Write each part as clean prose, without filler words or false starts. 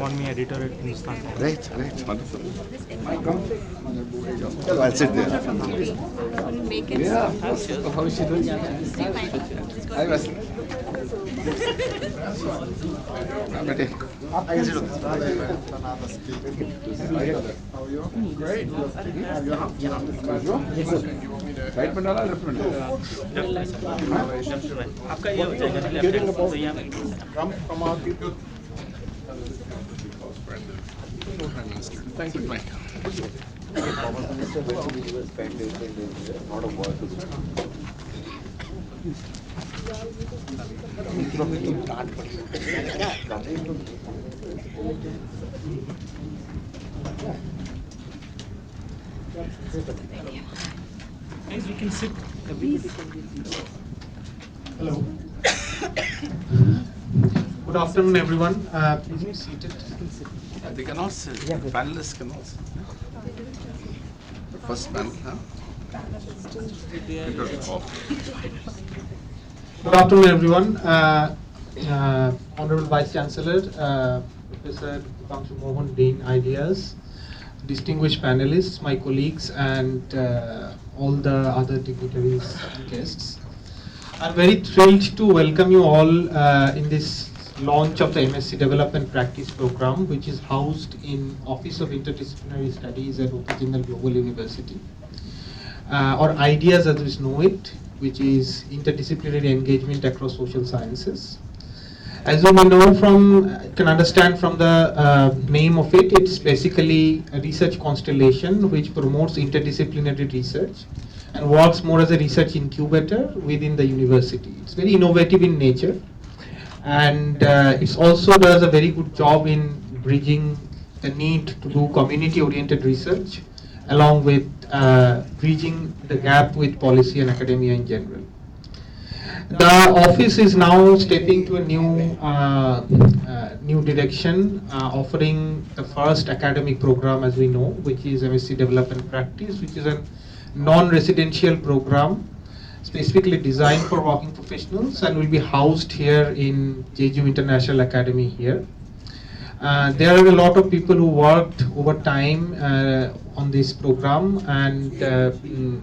want me editor at Hindustan Times. Great, great, wonderful. Well, I'll sit there. Make it. Yeah, how is she doing? Hi, Vasu. Great. Right mandala, left mandala. आपका ये हो जाएगा ना left hand तो यहाँ पे From our people. Thank you, Mike. guys we can sit Hello. Good afternoon, everyone. Please be seated. They can all sit. Panelists can all sit. The first panel, huh? Good afternoon, everyone. Honorable Vice Chancellor, Professor Deepanshu Mohan, Dean Ideas, distinguished panelists, my colleagues, and all the other dignitaries and guests. I'm very thrilled to welcome you all in this launch of the M.Sc Development Practice Program, which is housed in Office of Interdisciplinary Studies at Jindal Global University. Or IDEAS as we know it, which is interdisciplinary engagement across social sciences. As you may know can understand from the name of it, it's basically a research constellation which promotes interdisciplinary research and works more as a research incubator within the university. It's very innovative in nature, and it also does a very good job in bridging the need to do community-oriented research along with bridging the gap with policy and academia in general. The office is now stepping to a new direction, offering the first academic program, as we know, which is M.Sc Development Practice, which is a non-residential program specifically designed for working professionals and will be housed here in JGU International Academy here. There are a lot of people who worked over time on this program, and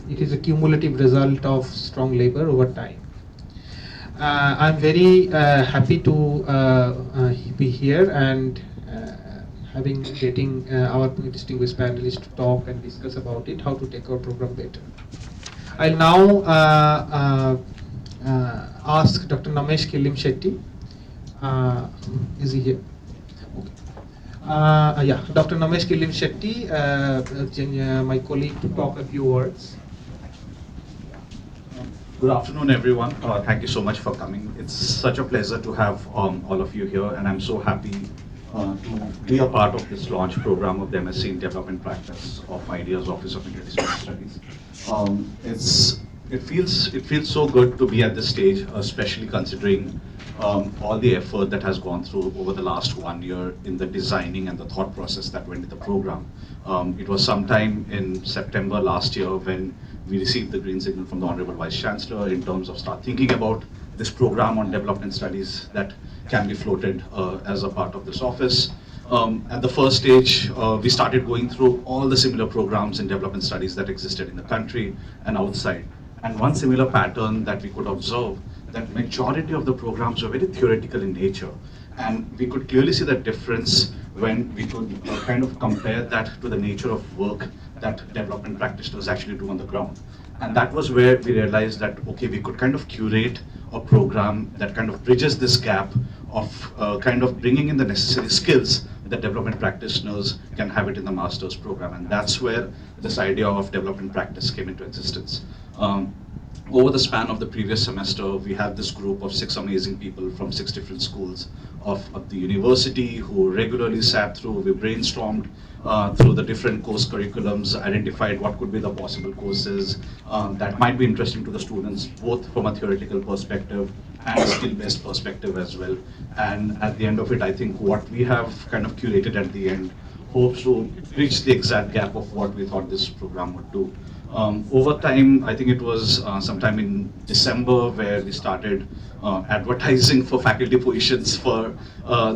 it is a cumulative result of strong labor over time. I'm very happy to be here and getting our distinguished panelists to talk and discuss about it, how to take our program better. I'll now ask Dr. Namesh Kilim Shetty. Is he here? Okay. Yeah, Dr. Namesh Kilim Shetty, my colleague, to talk a few words. Good afternoon, everyone. Thank you so much for coming. It's such a pleasure to have all of you here, and I'm so happy to be a part of this launch program of the M.Sc in Development Practice of IDEAS Office of Interdisciplinary Studies. It feels so good to be at this stage, especially considering all the effort that has gone through over the last 1 year in the designing and the thought process that went into the program. It was sometime in September last year when we received the green signal from the Honorable Vice Chancellor in terms of start thinking about this program on development studies that can be floated as a part of this office. At the first stage, we started going through all the similar programs in development studies that existed in the country and outside. And one similar pattern that we could observe, that majority of the programs were very theoretical in nature. And we could clearly see the difference when we could kind of compare that to the nature of work that development practitioners actually do on the ground. And that was where we realized that, okay, we could kind of curate a program that kind of bridges this gap of kind of bringing in the necessary skills that development practitioners can have it in the master's program. And that's where this idea of development practice came into existence. Over the span of the previous semester, we had this group of 6 amazing people from 6 different schools of the university who regularly sat through, we brainstormed through the different course curriculums, identified what could be the possible courses that might be interesting to the students, both from a theoretical perspective and skill-based perspective as well. And at the end of it, I think what we have kind of curated at the end hopes to bridge the exact gap of what we thought this program would do. Over time, I think it was sometime in December where we started advertising for faculty positions for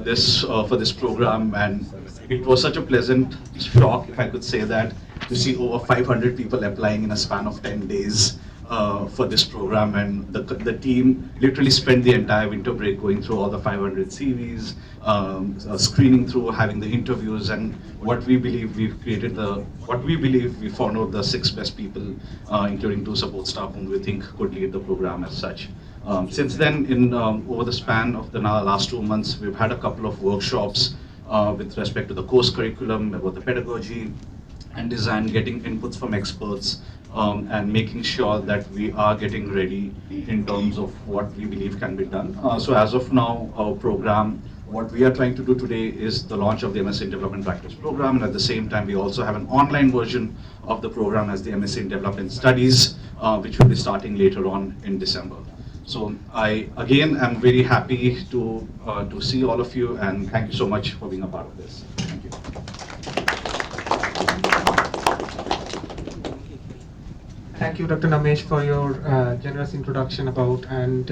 this program, and it was such a pleasant shock, if I could say that, to see over 500 people applying in a span of 10 days for this program, and the team literally spent the entire winter break going through all the 500 CVs, screening through, having the interviews, and what we believe we found out the 6 best people, including 2 support staff whom we think could lead the program as such. Since then, over the span of the last 2 months, we've had a couple of workshops with respect to the course curriculum, about the pedagogy and design, getting inputs from experts, and making sure that we are getting ready in terms of what we believe can be done. So as of now, our program, what we are trying to do today is the launch of the M.Sc in Development Practice program, and at the same time we also have an online version of the program as the M.Sc in Development Studies, which will be starting later on in December. So I again am very happy to see all of you, and thank you so much for being a part of this. Thank you. Thank you, Dr. Namesh, for your generous introduction about and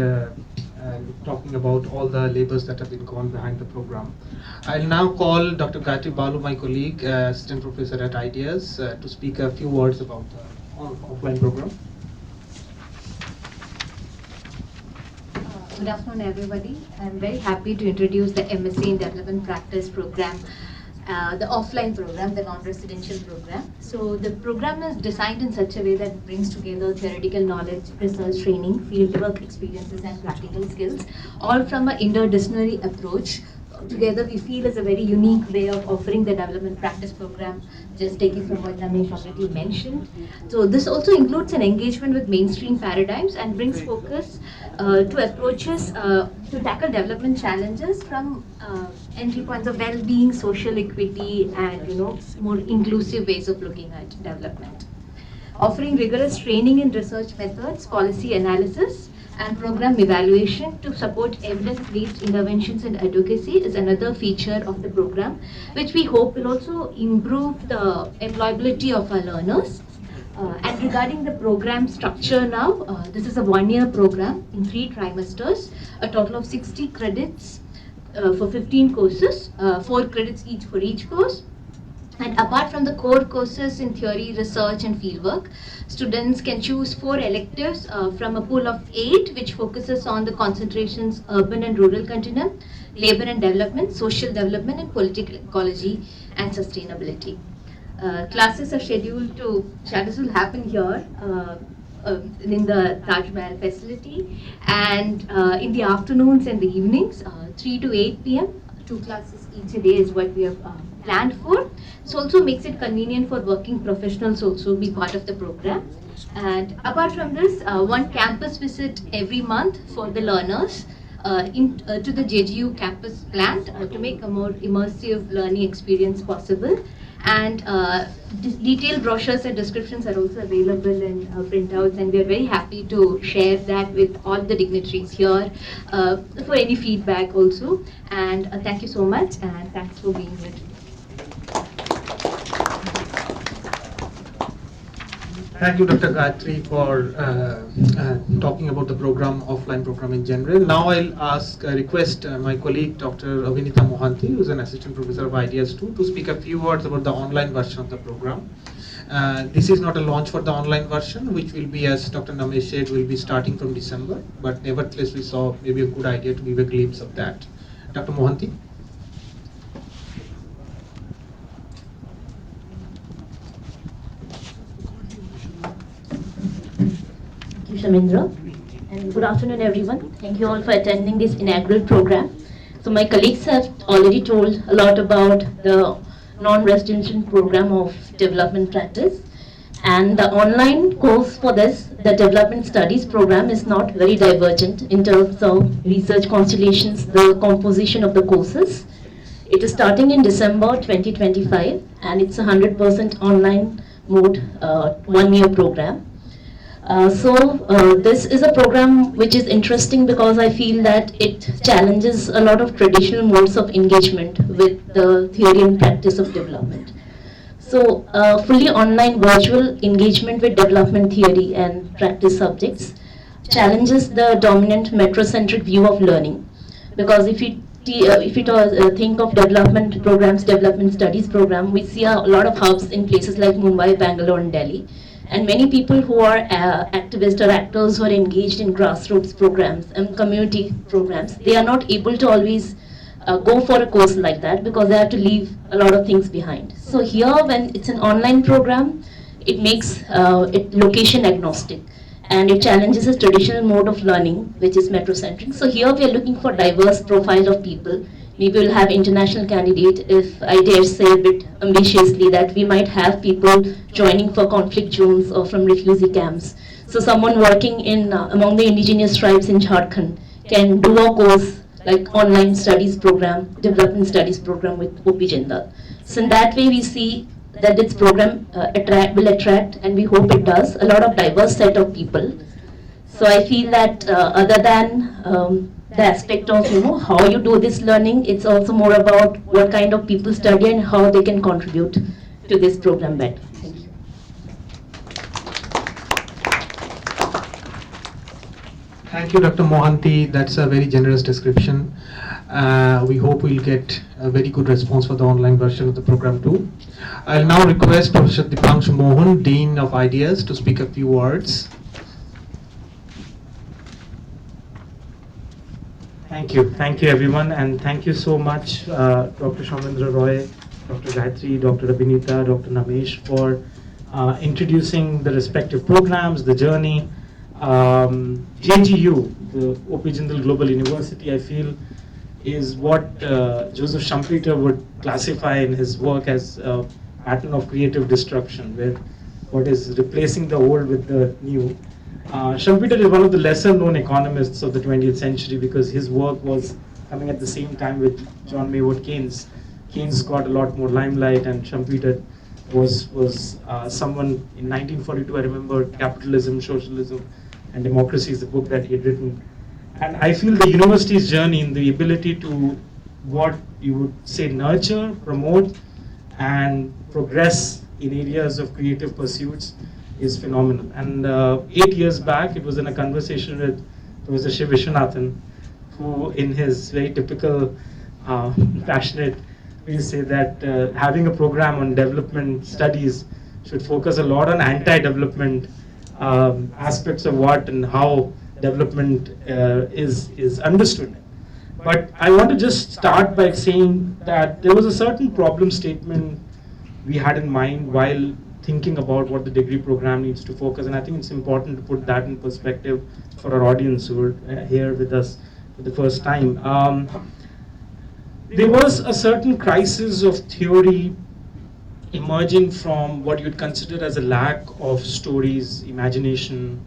talking about all the labors that have been gone behind the program. I'll now call Dr. Gayatri Balu, my colleague, assistant professor at IDEAS, to speak a few words about the offline program. Good afternoon, everybody. I'm very happy to introduce the M.Sc in Development Practice program, the offline program, the non-residential program. So the program is designed in such a way that it brings together theoretical knowledge, research training, fieldwork experiences, and practical skills, all from an interdisciplinary approach. Together, we feel is a very unique way of offering the development practice program, just taking from what Namesh already mentioned. So this also includes an engagement with mainstream paradigms and brings focus to approaches to tackle development challenges from entry points of well-being, social equity, and more inclusive ways of looking at development. Offering rigorous training in research methods, policy analysis, and program evaluation to support evidence-based interventions and advocacy is another feature of the program, which we hope will also improve the employability of our learners. And regarding the program structure now, this is a 1-year program in 3 trimesters, a total of 60 credits for 15 courses, 4 credits each for each course. And apart from the core courses in theory, research, and fieldwork, students can choose 4 electives from a pool of 8, which focuses on the concentrations urban and rural continuum, labor and development, social development, and political ecology and sustainability. Classes are scheduled classes will happen here in the Taj Mahal facility, and in the afternoons and the evenings, 3 to 8 p.m. 2 classes each a day is what we have planned for. This also makes it convenient for working professionals also be part of the program. And apart from this, 1 campus visit every month for the learners to the JGU campus plant to make a more immersive learning experience possible. And detailed brochures and descriptions are also available in printouts, and we are very happy to share that with all the dignitaries here for any feedback also. And thank you so much, and thanks for being here. Thank you, Dr. Gayatri, for talking about the program, offline program in general. Now I'll request my colleague, Dr. Avinita Mohanty, who is an assistant professor of IDEAS 2, to speak a few words about the online version of the program. This is not a launch for the online version, which will be, as Dr. Namesh said, will be starting from December, but nevertheless we saw maybe a good idea to give a glimpse of that. Dr. Mohanty. Thank you, Shamindra, and good afternoon, everyone. Thank you all for attending this inaugural program. So my colleagues have already told a lot about the non-residential program of development practice, and the online course for this, the development studies program, is not very divergent in terms of research constellations, the composition of the courses. It is starting in December 2025, and it's a 100% online mode 1-year program. This is a program which is interesting because I feel that it challenges a lot of traditional modes of engagement with the theory and practice of development. So, fully online virtual engagement with development theory and practice subjects challenges the dominant metrocentric view of learning. Because if you think of development programs, development studies program, we see a lot of hubs in places like Mumbai, Bangalore, and Delhi. And many people who are activists or actors who are engaged in grassroots programs and community programs, they are not able to always go for a course like that because they have to leave a lot of things behind. So here, when it's an online program, it makes it location agnostic, and it challenges a traditional mode of learning, which is metrocentric. So here we are looking for diverse profile of people. Maybe we'll have international candidate, if I dare say a bit ambitiously, that we might have people joining for conflict zones or from refugee camps. So someone working in among the indigenous tribes in Jharkhand can do a course like online studies program, development studies program with OP Jindal. So in that way we see that this program will attract, and we hope it does, a lot of diverse set of people. So I feel that other than the aspect of how you do this learning, it's also more about what kind of people study and how they can contribute to this program better. Thank you. Thank you, Dr. Mohanty. That's a very generous description. We hope we'll get a very good response for the online version of the program too. I'll now request Professor Deepanshu Mohan, Dean of Ideas, to speak a few words. Thank you everyone, and thank you so much Dr. Shamendra Roy, Dr. Gayatri, Dr. Abhinita, Dr. Namesh for introducing the respective programs, the journey. JGU, the OP Jindal Global University, I feel is what Joseph Schumpeter would classify in his work as a pattern of creative destruction, where what is replacing the old with the new. Schumpeter is one of the lesser known economists of the 20th century because his work was coming at the same time with John Maynard Keynes. Keynes got a lot more limelight, and Schumpeter was someone in 1942, I remember, Capitalism, Socialism, and Democracy is the book that he had written. And I feel the university's journey in the ability to, what you would say, nurture, promote, and progress in areas of creative pursuits is phenomenal. And 8 years back, it was in a conversation with Professor Shiv Vishwanathan, who in his very typical passionate way say that having a program on development studies should focus a lot on anti-development aspects of what and how development is understood. But I want to just start by saying that there was a certain problem statement we had in mind while thinking about what the degree program needs to focus, and I think it's important to put that in perspective for our audience who are here with us for the first time. There was a certain crisis of theory emerging from what you'd consider as a lack of stories, imagination,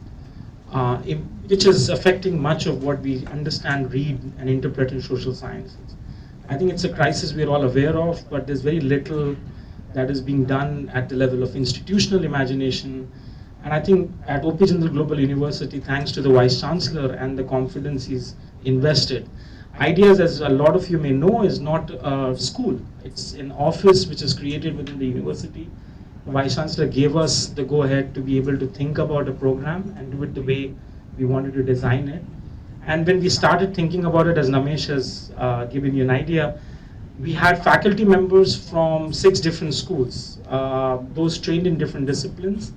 which is affecting much of what we understand, read, and interpret in social sciences. I think it's a crisis we're all aware of, but there's very little that is being done at the level of institutional imagination. And I think at OP Jindal Global University, thanks to the Vice Chancellor and the confidence he's invested, Ideas, as a lot of you may know, is not a school. It's an office which is created within the university. The Vice Chancellor gave us the go-ahead to be able to think about a program and do it the way we wanted to design it. And when we started thinking about it, as Namesh has given you an idea, we had faculty members from 6 different schools, those trained in different disciplines.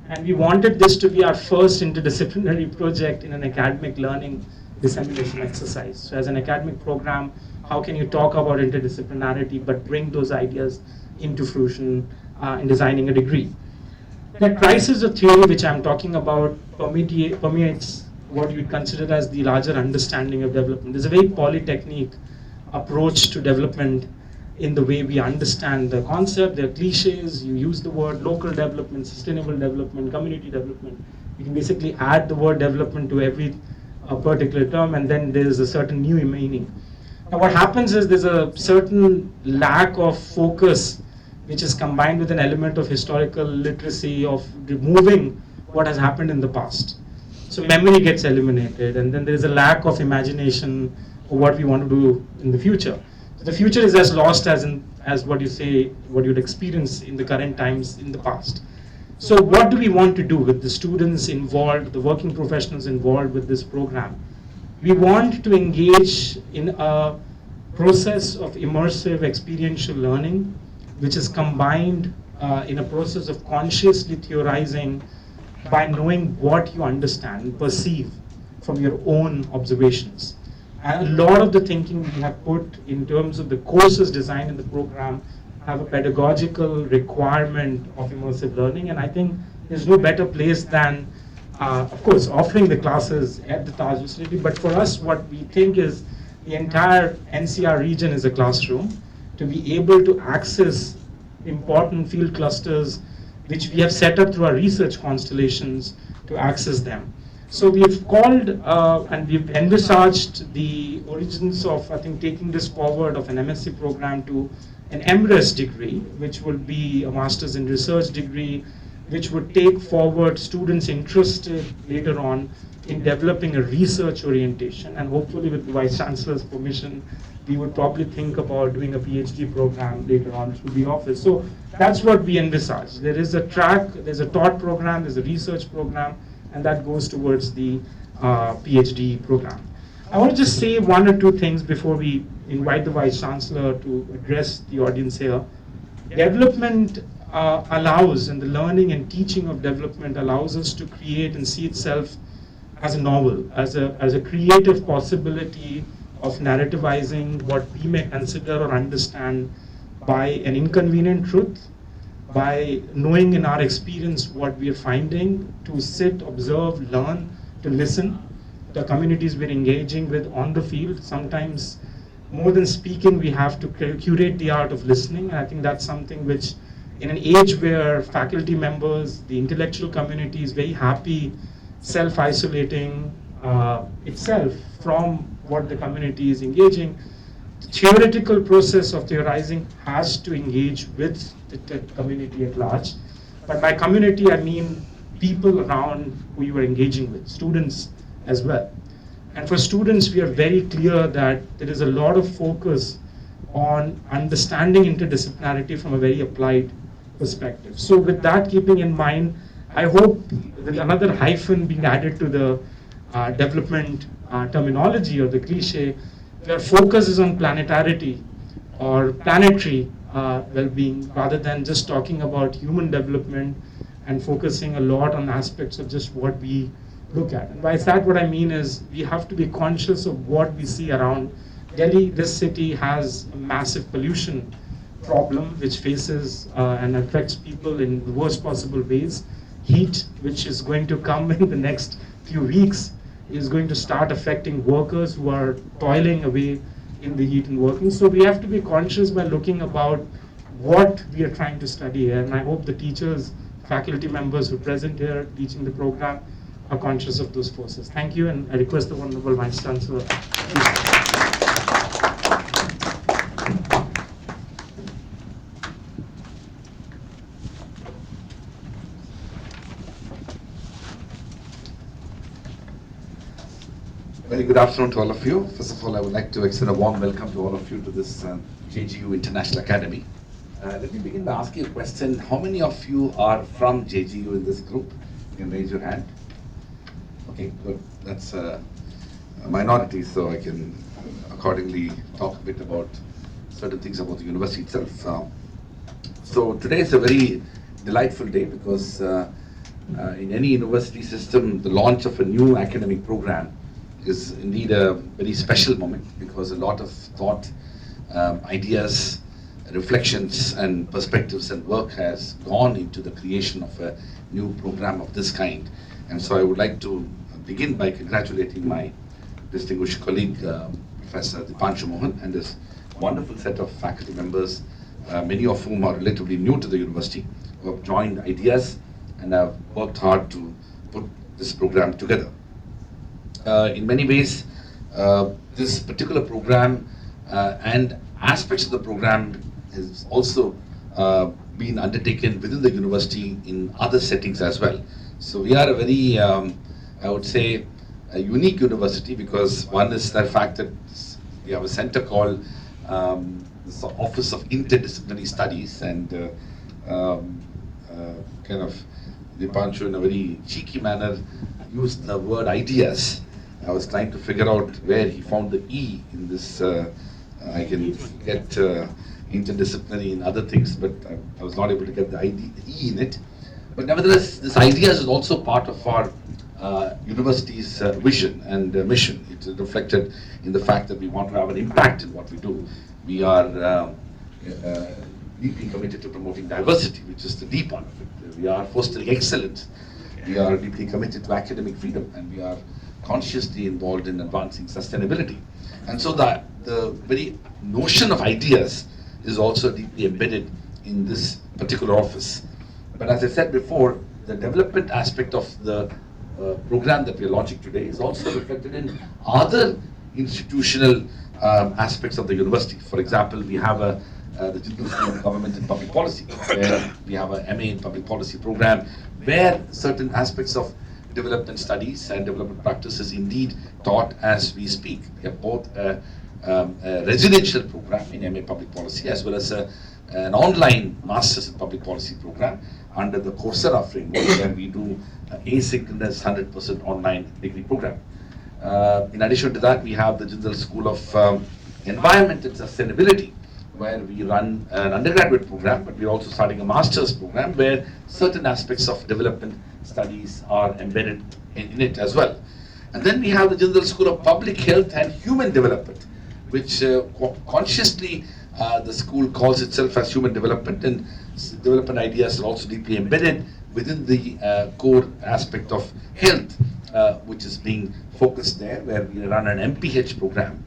And we wanted this to be our first interdisciplinary project in an academic learning dissemination exercise. So as an academic program, how can you talk about interdisciplinarity but bring those ideas into fruition in designing a degree? The crisis of theory which I'm talking about permeates what you would consider as the larger understanding of development. There's a very polytechnique approach to development in the way we understand the concept. There are cliches. You use the word local development, sustainable development, community development. You can basically add the word development to every particular term, and then there's a certain new meaning. Now what happens is there's a certain lack of focus which is combined with an element of historical literacy, of removing what has happened in the past. So memory gets eliminated, and then there's a lack of imagination of what we want to do in the future. So the future is as lost as in as what you say, what you'd experience in the current times in the past. So what do we want to do with the students involved, the working professionals involved with this program? We want to engage in a process of immersive experiential learning, which is combined in a process of consciously theorizing by knowing what you understand and perceive from your own observations. And a lot of the thinking we have put in terms of the courses designed in the program have a pedagogical requirement of immersive learning, and I think there's no better place than, of course, offering the classes at the Taj facility, but for us what we think is the entire NCR region is a classroom, to be able to access important field clusters which we have set up through our research constellations to access them. So we've called and we've envisaged the origins of, I think, taking this forward of an MSc program to an M.Sc degree, which would be a Master's in Research degree, which would take forward students interested later on in developing a research orientation, and hopefully with the Vice Chancellor's permission, we would probably think about doing a PhD program later on through the office. So that's what we envisage. There is a track, there's a taught program, there's a research program, and that goes towards the PhD program. I want to just say one or two things before we invite the Vice Chancellor to address the audience here. Development allows, and the learning and teaching of development allows us to create and see itself as a novel, as a creative possibility of narrativizing what we may consider or understand by an inconvenient truth, by knowing in our experience what we are finding, to sit, observe, learn, to listen. The communities we're engaging with on the field, sometimes more than speaking, we have to curate the art of listening. And I think that's something which, in an age where faculty members, the intellectual community is very happy self-isolating itself from what the community is engaging, the theoretical process of theorizing has to engage with the community at large. But by community, I mean people around who you are engaging with, students as well. And for students, we are very clear that there is a lot of focus on understanding interdisciplinarity from a very applied perspective. So with that keeping in mind, I hope that another hyphen being added to the development terminology or the cliche, where focus is on planetarity or planetary well-being, rather than just talking about human development and focusing a lot on aspects of just what we look at. And by that, what I mean is we have to be conscious of what we see around Delhi. This city has a massive pollution problem which faces and affects people in the worst possible ways. Heat, which is going to come in the next few weeks, is going to start affecting workers who are toiling away in the heat and working. So we have to be conscious by looking about what we are trying to study here. And I hope the teachers, faculty members who are present here teaching the program are conscious of those forces. Thank you, and I request the Honorable Vice Chancellor. Very good afternoon to all of you. First of all, I would like to extend a warm welcome to all of you to this JGU International Academy. Let me begin by asking a question. How many of you are from JGU in this group? You can raise your hand. Okay, good. That's a minority, so I can accordingly talk a bit about certain things about the university itself. So today is a very delightful day because in any university system, the launch of a new academic program is indeed a very special moment, because a lot of thought, ideas, reflections and perspectives and work has gone into the creation of a new program of this kind. And so I would like to begin by congratulating my distinguished colleague, Professor Deepanshu Mohan, and his wonderful set of faculty members, many of whom are relatively new to the university, who have joined ideas and have worked hard to put this program together. In many ways, this particular program and aspects of the program has also been undertaken within the university in other settings as well. So we are a very, I would say, a unique university, because one is the fact that we have a center called this Office of Interdisciplinary Studies, and kind of Deepanshu, in a very cheeky manner, used the word ideas. I was trying to figure out where he found the E in this. I can get interdisciplinary in other things, but I was not able to get the E in it. But nevertheless, this ideas is also part of our university's vision and mission. It's reflected in the fact that we want to have an impact in what we do. We are deeply committed to promoting diversity, which is the D part of it. We are fostering excellence. We are deeply committed to academic freedom, and we are consciously involved in advancing sustainability. And so the very notion of ideas is also deeply embedded in this particular office. But as I said before, the development aspect of the program that we are launching today is also reflected in other institutional aspects of the university. For example, we have the Jindal School of Government and Public Policy, where we have a MA in Public Policy program, where certain aspects of development studies and development practice is indeed taught as we speak. We have both a residential program in MA Public Policy as well as an online Masters in Public Policy program under the Coursera framework, where we do asynchronous 100% online degree program. In addition to that, we have the Jindal School of Environment and Sustainability, where we run an undergraduate program, but we're also starting a master's program where certain aspects of development studies are embedded in it as well. And then we have the Jindal School of Public Health and Human Development, which consciously the school calls itself as human development, and development ideas are also deeply embedded within the core aspect of health, which is being focused there, where we run an MPH program.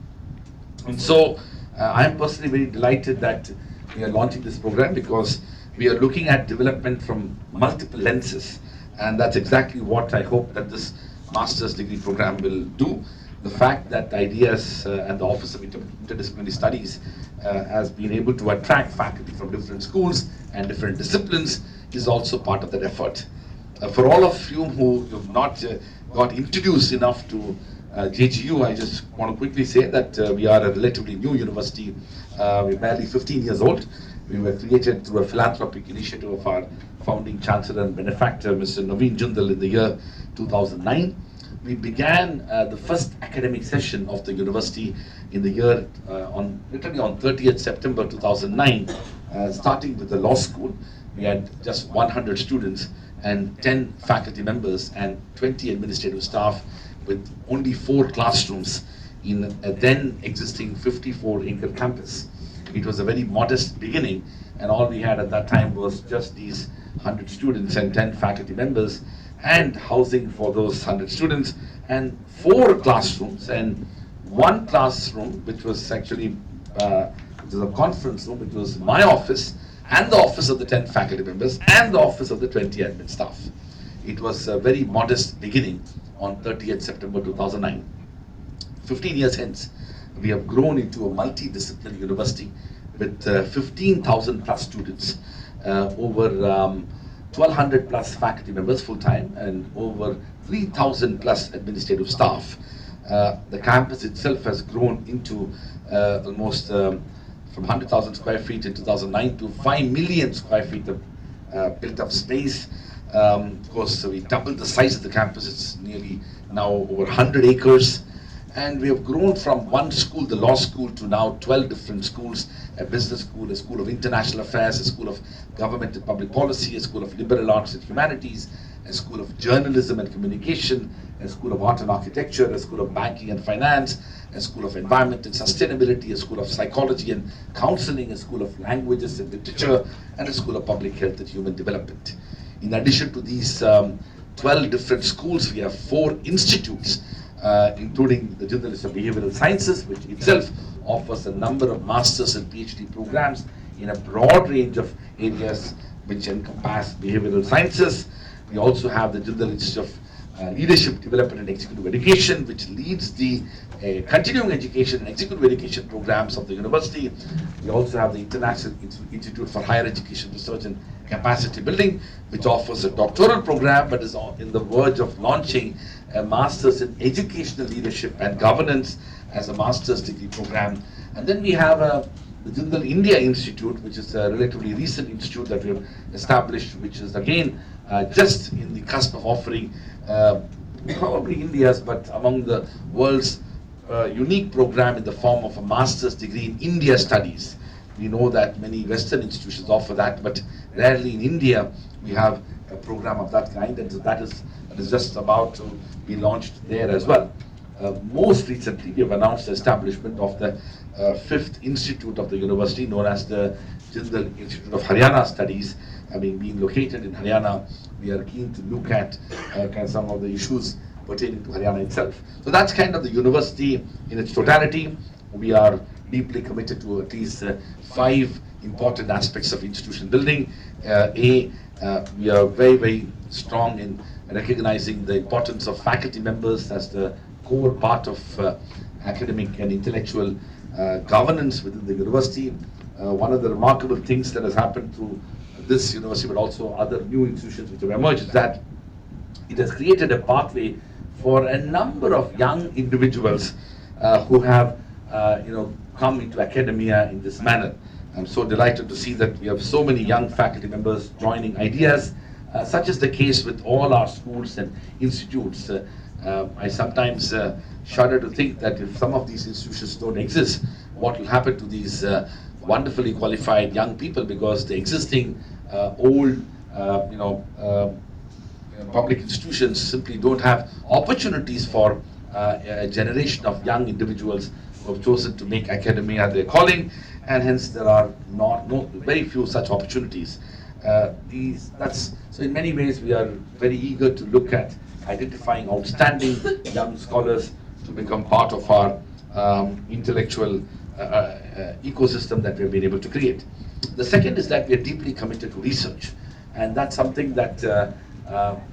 And so I am personally very delighted that we are launching this program, because we are looking at development from multiple lenses, and that's exactly what I hope that this master's degree program will do. The fact that ideas and the Office of Interdisciplinary Studies has been able to attract faculty from different schools and different disciplines is also part of that effort. For all of you who have not got introduced enough to JGU, I just want to quickly say that we are a relatively new university. We're barely 15 years old. We were created through a philanthropic initiative of our founding Chancellor and benefactor, Mr. Naveen Jindal, in the year 2009. We began the first academic session of the university in the year literally on 30th September 2009, starting with the law school. We had just 100 students and 10 faculty members and 20 administrative staff, with only 4 classrooms in a then existing 54-acre campus. It was a very modest beginning, and all we had at that time was just these 100 students and 10 faculty members, and housing for those 100 students, and 4 classrooms, and 1 classroom which was actually which is a conference room, which was my office and the office of the 10 faculty members and the office of the 20 admin staff. It was a very modest beginning on 30th September 2009. 15 years hence, we have grown into a multidisciplinary university with 15,000 plus students, over 1,200 plus faculty members full-time, and over 3,000 plus administrative staff. The campus itself has grown into almost from 100,000 square feet in 2009 to 5 million square feet of built-up space. Of course, we doubled the size of the campus. It's nearly now over 100 acres. And we have grown from 1 school, the law school, to now 12 different schools: a business school, a school of international affairs, a school of government and public policy, a school of liberal arts and humanities, a school of journalism and communication, a school of art and architecture, a school of banking and finance, a school of environment and sustainability, a school of psychology and counseling, a school of languages and literature, and a school of public health and human development. In addition to these 12 different schools, we have 4 institutes, including the Jindal Institute of Behavioral Sciences, which itself offers a number of master's and PhD programs in a broad range of areas which encompass behavioral sciences. We also have the Jindal Institute of Leadership Development and Executive Education, which leads the continuing education and executive education programs of the university. We also have the International Institute for Higher Education Research and Capacity Building, which offers a doctoral program but is in the verge of launching a master's in educational leadership and governance as a master's degree program. And then we have a the Jindal India Institute, which is a relatively recent institute that we have established, which is again just in the cusp of offering probably India's, but among the world's unique program in the form of a master's degree in India studies. We know that many Western institutions offer that, but rarely in India we have a program of that kind, and so that is just about to be launched there as well. Most recently, we have announced the establishment of the fifth institute of the university, known as the Jindal Institute of Haryana Studies. Having been located in Haryana, we are keen to look at kind of some of the issues pertaining to Haryana itself. So that's kind of the university in its totality. We are deeply committed to at least 5 important aspects of institution building. We are very, very strong in recognizing the importance of faculty members as the core part of academic and intellectual governance within the university. One of the remarkable things that has happened through this university, but also other new institutions which have emerged, is that it has created a pathway for a number of young individuals who have come into academia in this manner. I'm so delighted to see that we have so many young faculty members joining ideas. Such is the case with all our schools and institutes. I sometimes shudder to think that if some of these institutions don't exist, what will happen to these wonderfully qualified young people, because the existing old public institutions simply don't have opportunities for a generation of young individuals who have chosen to make academia their calling, and hence there are very few such opportunities. So in many ways we are very eager to look at identifying outstanding young scholars to become part of our intellectual ecosystem that we have been able to create. The second is that we are deeply committed to research, and that's something that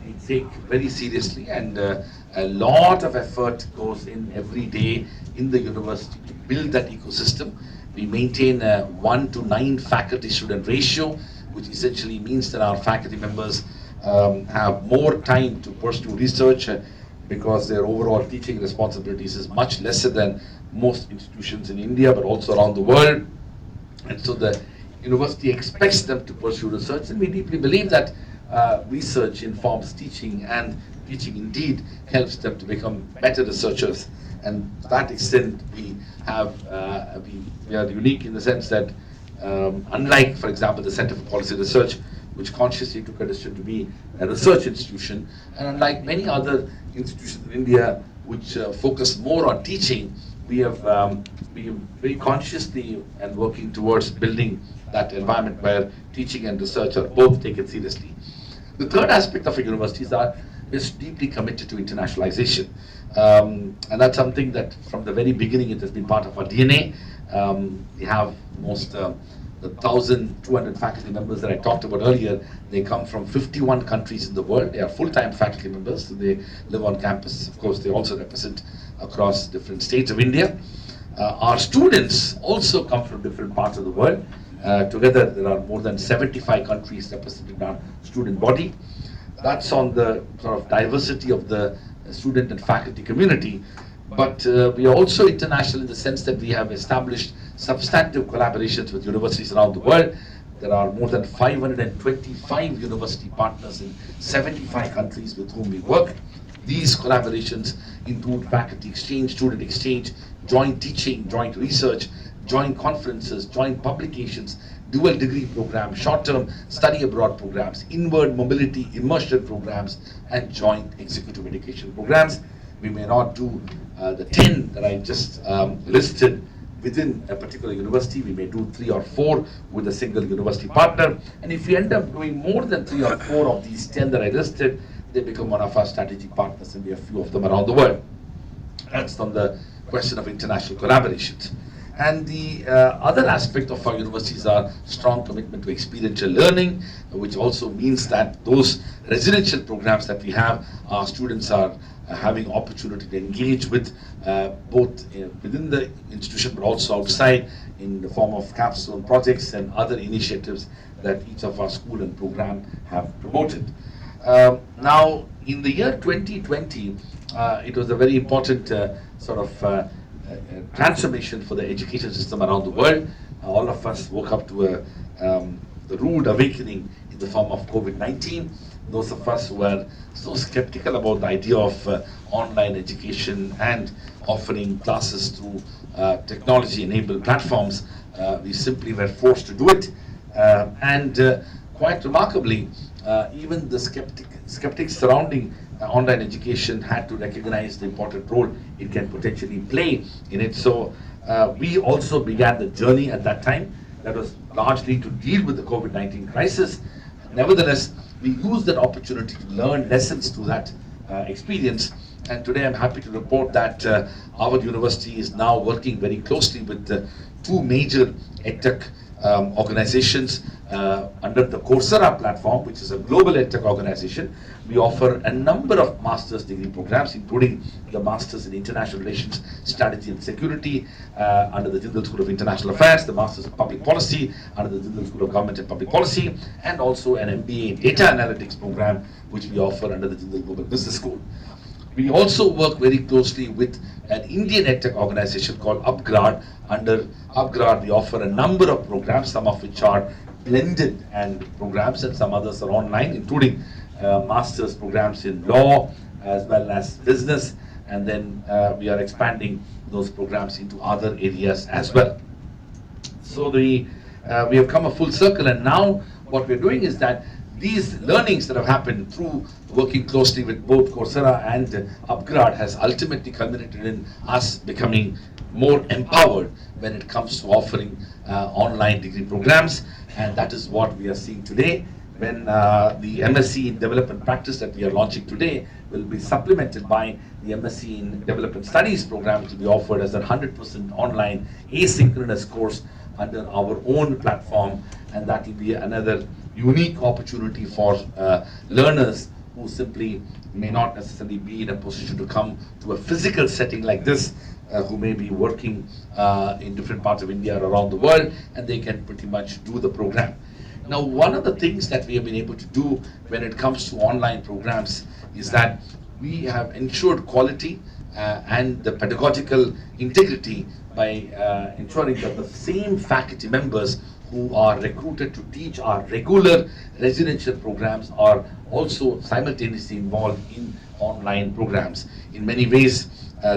we take very seriously, and a lot of effort goes in every day in the university to build that ecosystem. We maintain a 1 to 9 faculty student ratio, which essentially means that our faculty members have more time to pursue research because their overall teaching responsibilities is much lesser than most institutions in India, but also around the world. And so the university expects them to pursue research, and we deeply believe that research informs teaching, and teaching indeed helps them to become better researchers. And to that extent, we are unique in the sense that unlike, for example, the Center for Policy Research, which consciously took a decision to be a research institution, and unlike many other institutions in India which focus more on teaching, we have been very consciously and working towards building that environment where teaching and research are both taken seriously. The third aspect of a university is deeply committed to internationalization. And that's something that from the very beginning it has been part of our DNA. We have the 1,200 faculty members that I talked about earlier. They come from 51 countries in the world. They are full-time faculty members, so they live on campus. Of course, they also represent across different states of India. Our students also come from different parts of the world. Together, there are more than 75 countries represented in our student body. That's on the sort of diversity of the student and faculty community. But we are also international in the sense that we have established substantive collaborations with universities around the world. There are more than 525 university partners in 75 countries with whom we work. These collaborations include faculty exchange, student exchange, joint teaching, joint research, joint conferences, joint publications, dual degree programs, short-term study abroad programs, inward mobility immersion programs, and joint executive education programs. We may not do the 10 that I just listed within a particular university. We may do 3 or 4 with a single university partner. And if we end up doing more than 3 or 4 of these 10 that I listed, they become one of our strategic partners, and we have a few of them around the world. That's on the question of international collaborations. And the other aspect of our university is our strong commitment to experiential learning, which also means that those residential programs that we have, our students are having opportunity to engage with both within the institution but also outside in the form of capstone projects and other initiatives that each of our school and program have promoted. Now, in the year 2020, it was a very important transformation for the education system around the world. all of us woke up to the rude awakening in the form of COVID-19. Those of us who were so skeptical about the idea of online education and offering classes through technology-enabled platforms, we simply were forced to do it. And quite remarkably, even the skeptics surrounding online education had to recognize the important role it can potentially play in it. So we also began the journey at that time that was largely to deal with the COVID-19 crisis. Nevertheless, we used that opportunity to learn lessons through that experience. And today I'm happy to report that our university is now working very closely with two major EdTech organizations under the Coursera platform, which is a global EdTech organization. We offer a number of master's degree programs, including the Masters in International Relations, Strategy and Security under the Jindal School of International Affairs, the Masters of Public Policy under the Jindal School of Government and Public Policy, and also an MBA in Data Analytics program, which we offer under the Jindal Global Business School. We also work very closely with an Indian EdTech organization called Upgrad. Under Upgrad, we offer a number of programs, some of which are blended and programs, and some others are online, including master's programs in law as well as business. And then we are expanding those programs into other areas as well. So we have come a full circle, and now what we're doing is that these learnings that have happened through working closely with both Coursera and Upgrad has ultimately culminated in us becoming more empowered when it comes to offering online degree programs, and that is what we are seeing today. When the M.Sc in Development Practice that we are launching today will be supplemented by the M.Sc in Development Studies program, which will be offered as a 100% online asynchronous course under our own platform, and that will be another unique opportunity for learners who simply may not necessarily be in a position to come to a physical setting like this, who may be working in different parts of India or around the world, and they can pretty much do the program. Now, one of the things that we have been able to do when it comes to online programs is that we have ensured quality and the pedagogical integrity by ensuring that the same faculty members who are recruited to teach our regular residential programs are also simultaneously involved in online programs. In many ways,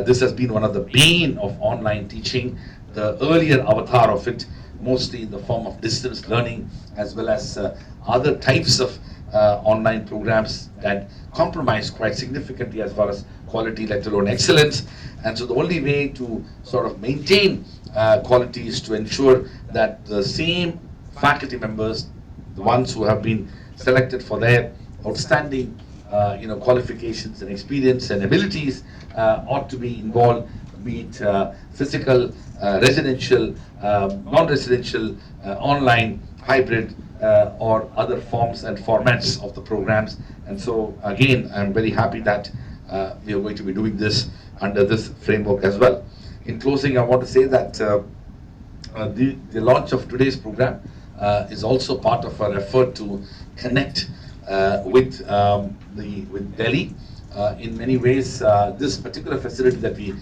this has been one of the bane of online teaching, the earlier avatar of it, mostly in the form of distance learning, as well as other types of online programs that compromise quite significantly as far as quality, let alone excellence. And so the only way to sort of maintain quality is to ensure that the same faculty members, the ones who have been selected for their outstanding qualifications and experience and abilities, ought to be involved, be it physical, residential, non-residential, online, hybrid, or other forms and formats of the programs. And so again, I'm very happy that we are going to be doing this under this framework as well. In closing, I want to say that the launch of today's program is also part of our effort to connect with Delhi. In many ways, this particular facility that we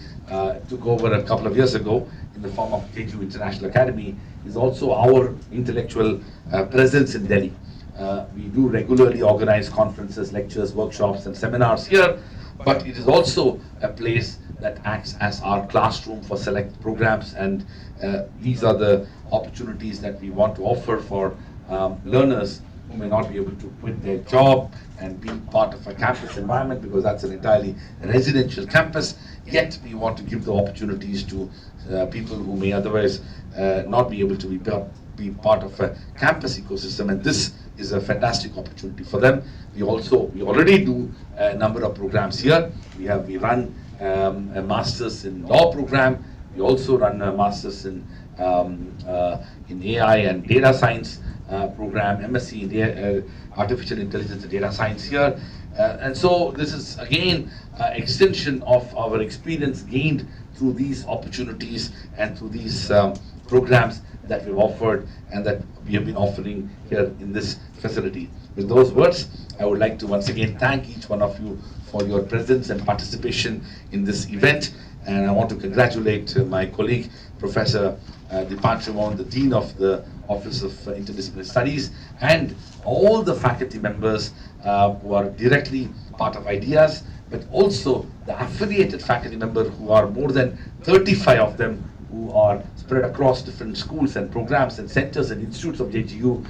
took over a couple of years ago in the form of JGU International Academy is also our intellectual presence in Delhi. We do regularly organize conferences, lectures, workshops, and seminars here, but it is also a place that acts as our classroom for select programs, and these are the opportunities that we want to offer for learners who may not be able to quit their job and be part of a campus environment, because that's an entirely residential campus. Yet we want to give the opportunities to people who may otherwise not be able to be part of a campus ecosystem, and this is a fantastic opportunity for them. We already do a number of programs here. We run a master's in law program. We also run a master's in AI and data science program, M.Sc in artificial intelligence and data science here. And so this is again extension of our experience gained through these opportunities and through these programs that we've offered and that we have been offering here in this facility. With those words, I would like to once again thank each one of you for your presence and participation in this event. And I want to congratulate my colleague, Professor Deepanshu Mohan, the Dean of the Office of Interdisciplinary Studies, and all the faculty members who are directly part of IDEAS, but also the affiliated faculty members who are more than 35 of them, who are spread across different schools and programs and centers and institutes of JGU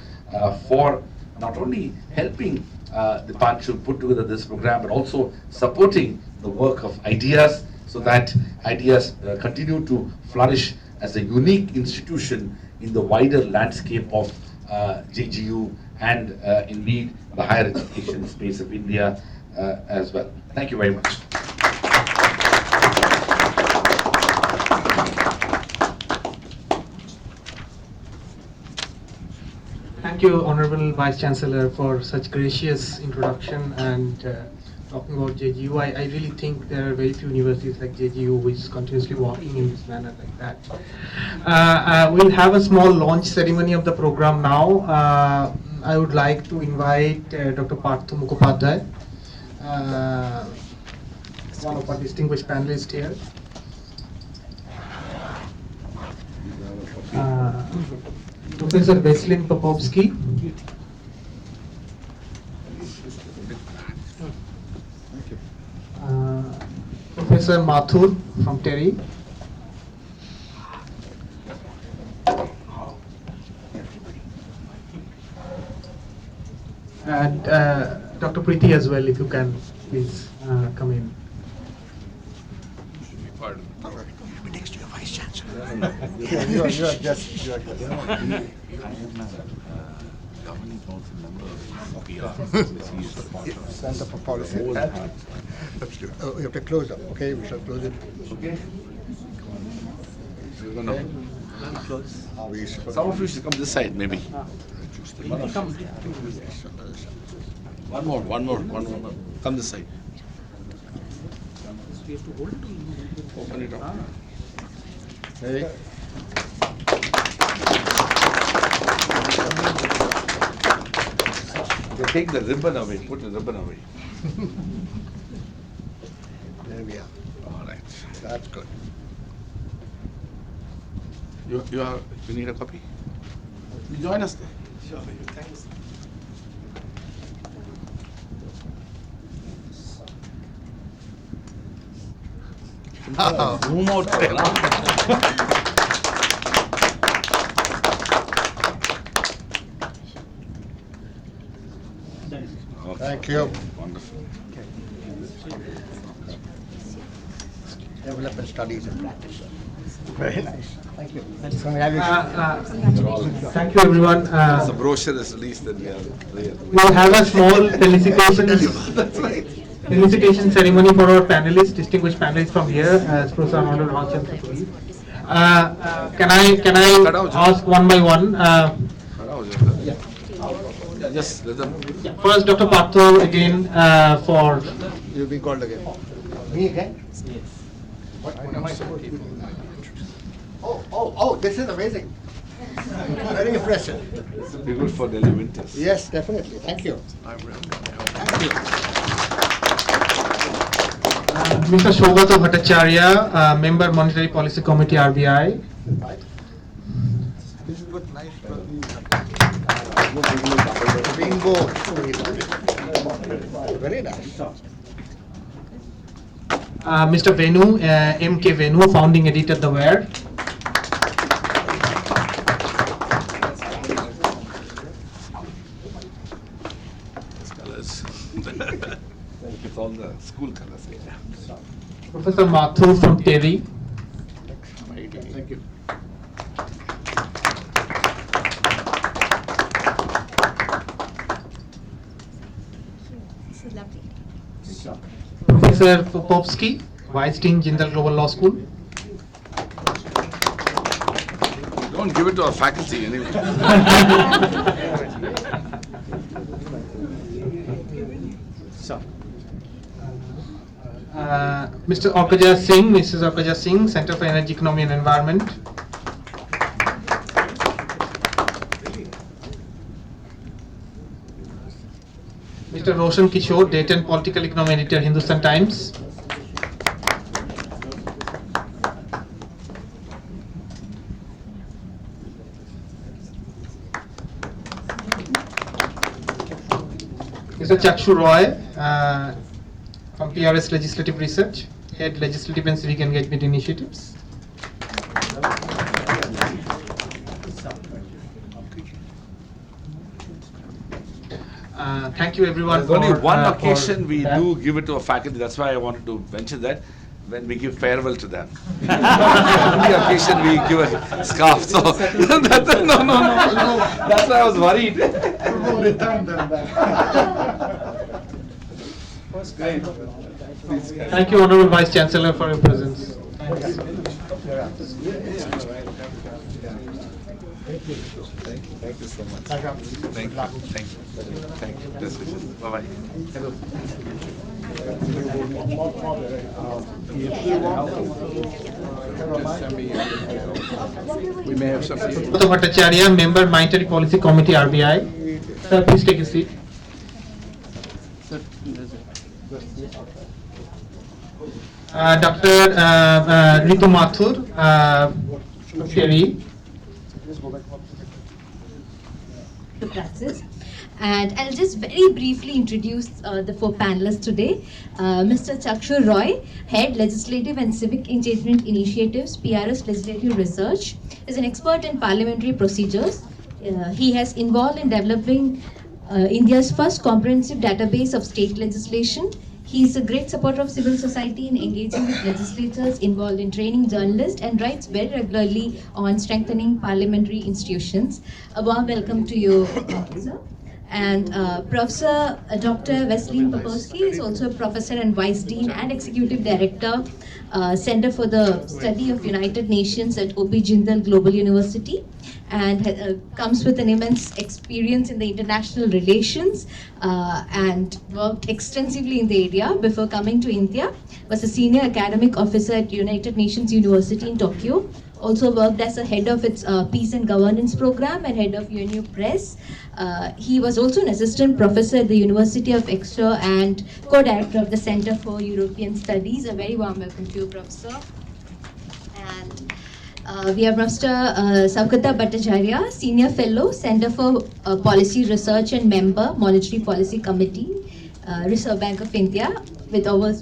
for not only helping Deepanshu put together this program, but also supporting the work of IDEAS, so that IDEAS continue to flourish as a unique institution in the wider landscape of JGU and indeed the higher education space of India as well. Thank you very much. Thank you, Honorable Vice Chancellor, for such gracious introduction and talking about JGU. I really think there are very few universities like JGU which is continuously working in this manner like that. We'll have a small launch ceremony of the program now. I would like to invite Dr. Parthu Mukhopadhyay, one of our distinguished panelists here. Professor Veselin Popovsky, Professor Mathur from TERI, and Dr. Preeti as well, if you can please come in. Next to your Vice Chancellor. You are just. I am a governing council member of PR. Center for Policy. Oh, you have to close up, okay? We shall close it. Okay. We shall Some of you should come this side, maybe. One more. Come this side. Open it up. Okay. Take the ribbon away. Put the ribbon away. There we are. All right. That's good. You need a copy? You join us there. Sure, thanks. Zoom out. Thank you. Wonderful. Development studies and practice. Very nice. Thank you. Thank you, everyone. The brochure is released, then we are there. We'll have a small felicitation ceremony for our panelists, distinguished panelists from here, as Professor Honorable Raj Kumar. Can I ask one by one? Just let them. First, Dr. Parthu again for. You'll be called again. Me again? Yes. What am I supposed to do? Oh, this is amazing. Very impressive. This will be good for Delhi winters. Yes, definitely. Thank you. Thank you. Mr. Shogata Bhattacharya, Member Monetary Policy Committee, RBI. This is good, nice. Rainbow. Very nice. Mr. Venu, M.K. Venu, Founding Editor, The Ware. Colors. It's all the school colors. Professor Mathur from TERI. Thank you. This is lovely. Professor Popovsky, Vice Dean, Jindal Global Law School. Don't give it to our faculty anyway. Mr. Orkaja Singh, Mrs. Orkaja Singh, Center for Energy, Economy and Environment. Mr. Mr. Roshan Kishore, Data and Political Economy Editor, Hindustan Times. Mr. Chakshu Roy, from PRS Legislative Research, Head Legislative and Civic Engagement Initiatives. Thank you everyone. There's only one for occasion we that. do give it to a faculty, that's why I wanted to mention that, when we give farewell to them. Only occasion we give a scarf, so, no, that's why I was worried. Thank you, Honorable Vice Chancellor, for your presence. Thanks. Thank you so much. Thank you. Thank you. Best wishes. Bye-bye. We may have some. Dr. Bhattacharya, Member, Monetary Policy Committee, RBI. Sir, please take a seat. Dr. Ritu Mathur, Sherry. To practice. And I'll just very briefly introduce the four panelists today. Mr. Chakshu Roy, Head Legislative and Civic Engagement Initiatives, PRS Legislative Research, is an expert in parliamentary procedures. He has involved in developing India's first comprehensive database of state legislation. He is a great supporter of civil society in engaging with legislators, involved in training journalists, and writes very regularly on strengthening parliamentary institutions. A warm welcome to you, sir. And Professor Dr. Wesleyan Popovsky is also a professor and vice dean and executive director, Center for the Study of United Nations at OP Jindal Global University, and comes with an immense experience in the international relations and worked extensively in the area before coming to India. Was a senior academic officer at United Nations University in Tokyo. Also worked as a head of its Peace and Governance program and head of UNU Press. He was also an assistant professor at the University of Exeter and co-director of the Center for European Studies. A very warm welcome to you, Professor. And we have Mr. Saukata Bhattacharya, Senior Fellow, Center for Policy Research and member, Monetary Policy Committee, Reserve Bank of India, with over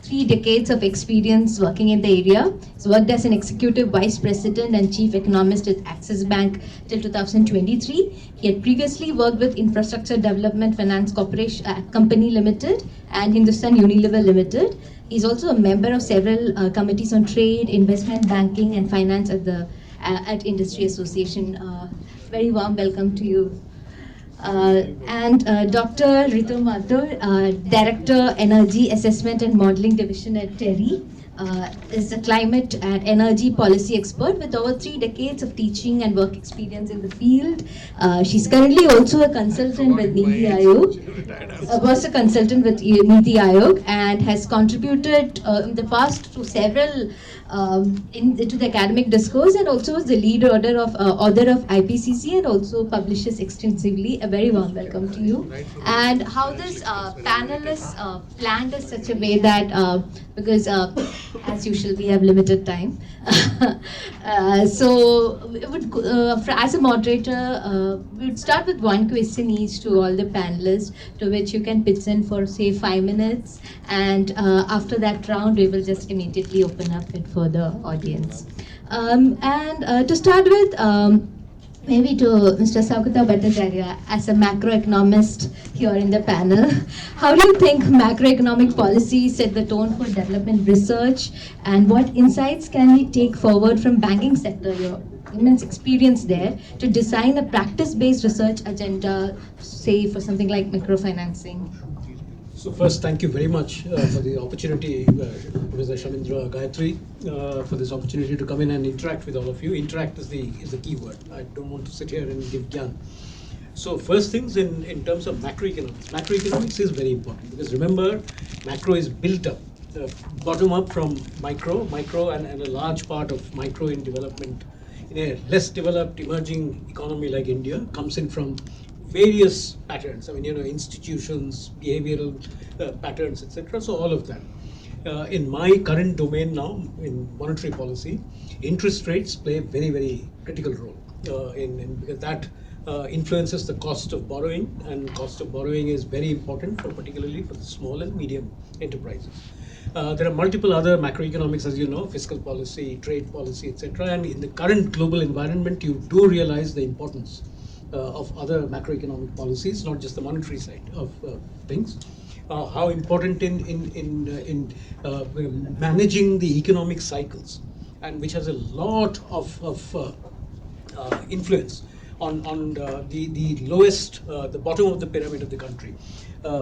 3 decades of experience working in the area. He's worked as an executive vice president and chief economist at Axis Bank till 2023. He had previously worked with Infrastructure Development Finance Corporation Company Limited and Hindustan Unilever Limited. He's also a member of several committees on trade, investment banking, and finance at the Industry Association. Very warm welcome to you. And Dr. Ritu Mathur, Director, Energy Assessment and Modeling Division at TERI, is a climate and energy policy expert with over 3 decades of teaching and work experience in the field. She's currently also a consultant with Niti Aayog, was a consultant with Niti Aayog, and has contributed in the past to several to the academic discourse, and also is the lead author of IPCC, and also publishes extensively. A very warm welcome to you. And how this panel is planned in such a way that because as usual we have limited time, so we would, as a moderator, we would start with one question each to all the panelists, to which you can pitch in for say 5 minutes, and after that round we will just immediately open up it for the audience. And to start with, maybe to Mr. Saukata Bhattacharya, as a macroeconomist here in the panel, how do you think macroeconomic policy set the tone for development research, and what insights can we take forward from banking sector, your immense experience there, to design a practice-based research agenda, say for something like microfinancing? So first, thank you very much for the opportunity, Professor Shamindra Gayatri, for this opportunity to come in and interact with all of you. Interact is the key word. I don't want to sit here and give gyan. So first things in terms of macroeconomics. Macroeconomics is very important because remember, macro is built up, bottom up from micro, and a large part of micro in development. In a less developed emerging economy like India comes in from various patterns. I mean, institutions, behavioral patterns, etc. So all of that. In my current domain now, in monetary policy, interest rates play a very, very critical role because that influences the cost of borrowing, and cost of borrowing is very important particularly for the small and medium enterprises. There are multiple other macroeconomics, as you know, fiscal policy, trade policy, etc. And in the current global environment, you do realize the importance of other macroeconomic policies, not just the monetary side of things. How important in managing the economic cycles, and which has a lot of influence on the lowest, the bottom of the pyramid of the country.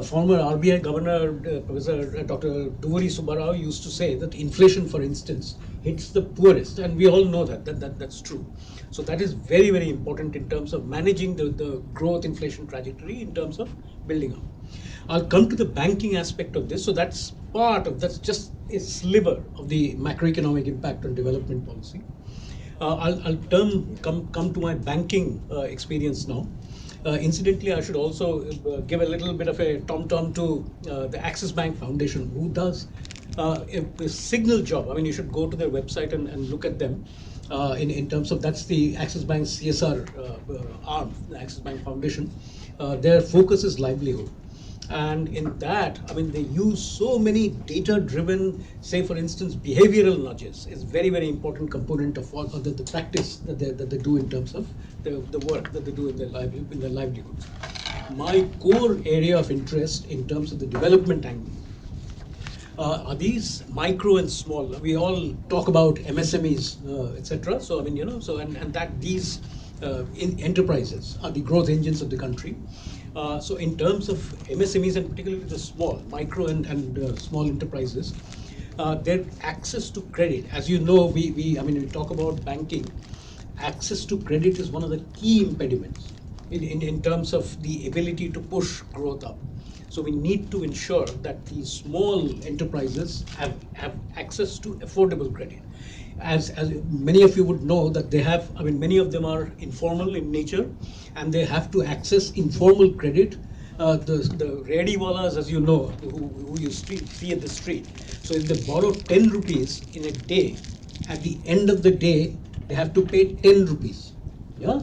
Former RBI Governor Professor Dr. Duveri Subbarao used to say that inflation, for instance, hits the poorest, and we all know that's true. So that is very, very important in terms of managing the growth inflation trajectory in terms of building up. I'll come to the banking aspect of this. So that's just a sliver of the macroeconomic impact on development policy. I'll come to my banking experience now. Incidentally, I should also give a little bit of a tom-tom to the Axis Bank Foundation, who does a signal job. I mean, you should go to their website and look at them in terms of, that's the Axis Bank CSR arm, the Axis Bank Foundation. Their focus is livelihood. And in that, I mean, they use so many data-driven, say for instance, behavioral nudges is very, very important component of what the practice that they do in terms of the work that they do in their livelihoods. My core area of interest in terms of the development angle are these micro and small. We all talk about MSMEs, etc. So I mean, and that these enterprises are the growth engines of the country. So in terms of MSMEs, and particularly the small, micro and small enterprises, their access to credit, as you know, we talk about banking, access to credit is one of the key impediments in terms of the ability to push growth up. So we need to ensure that these small enterprises have access to affordable credit. As many of you would know that they have, I mean, many of them are informal in nature, and they have to access informal credit. The readiwalas, as you know, who you see at the street. So if they borrow 10 rupees in a day, at the end of the day, they have to pay 10 rupees. Yeah,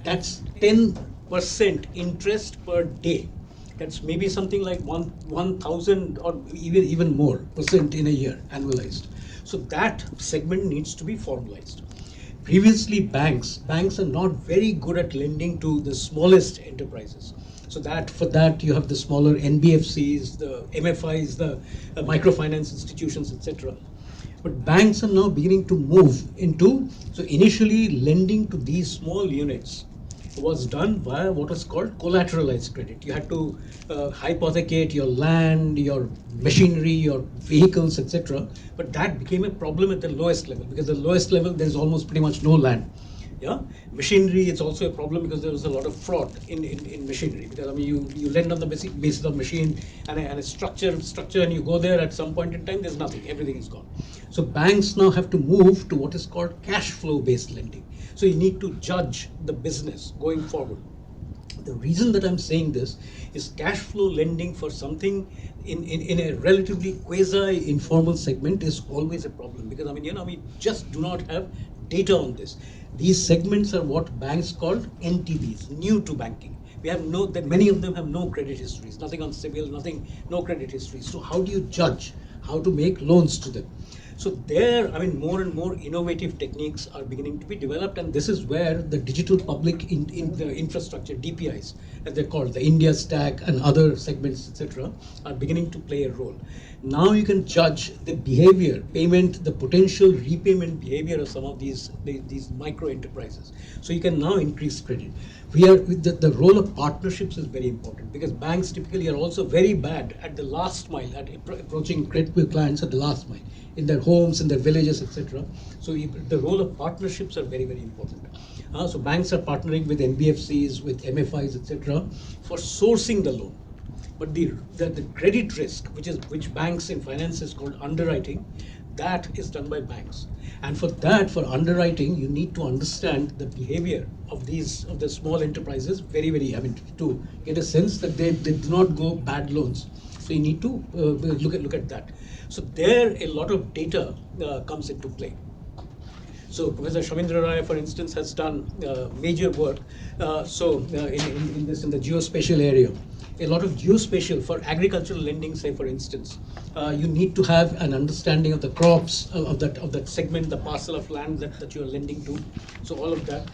that's 10% interest per day. That's maybe something like 1,000 or even more percent in a year, annualized. So that segment needs to be formalized. Previously, banks are not very good at lending to the smallest enterprises. So for that you have the smaller NBFCs, the MFIs, the microfinance institutions, etc. But banks are now beginning to move into, so initially lending to these small units was done via what is called collateralized credit. You had to hypothecate your land, your machinery, your vehicles, etc. But that became a problem at the lowest level, because the lowest level there's almost pretty much no land. Yeah, machinery, it's also a problem because there was a lot of fraud in machinery. Because I mean, you lend on the basis of machine and a structure, and you go there at some point in time, there's nothing, everything is gone. So banks now have to move to what is called cash flow based lending. So you need to judge the business going forward. The reason that I'm saying this is cash flow lending for something in a relatively quasi-informal segment is always a problem, because I mean, we just do not have data on this. These segments are what banks call NTBs, new to banking. We have many of them have no credit histories, nothing on CIBIL, no credit histories. So how do you judge how to make loans to them? So there, I mean, more and more innovative techniques are beginning to be developed, and this is where the digital public in the infrastructure, DPIs, as they're called, the India Stack and other segments, etc., are beginning to play a role. Now you can judge the behavior, payment, the potential repayment behavior of some of these micro enterprises. So you can now increase credit. The role of partnerships is very important, because banks typically are also very bad at the last mile, at approaching credit with clients at the last mile, in their homes, in their villages, etc. So the role of partnerships are very, very important. So banks are partnering with NBFCs, with MFIs, etc., for sourcing the loan. But the credit risk, which banks in finance is called underwriting, that is done by banks. And for that, for underwriting, you need to understand the behavior of the small enterprises very, very, I mean, to get a sense that they do not go bad loans. So you need to look at that. So there, a lot of data comes into play. So Professor Shamindra Rai, for instance, has done major work. In the geospatial area, a lot of geospatial for agricultural lending, say for instance, you need to have an understanding of the crops of that segment, the parcel of land that you are lending to. So all of that.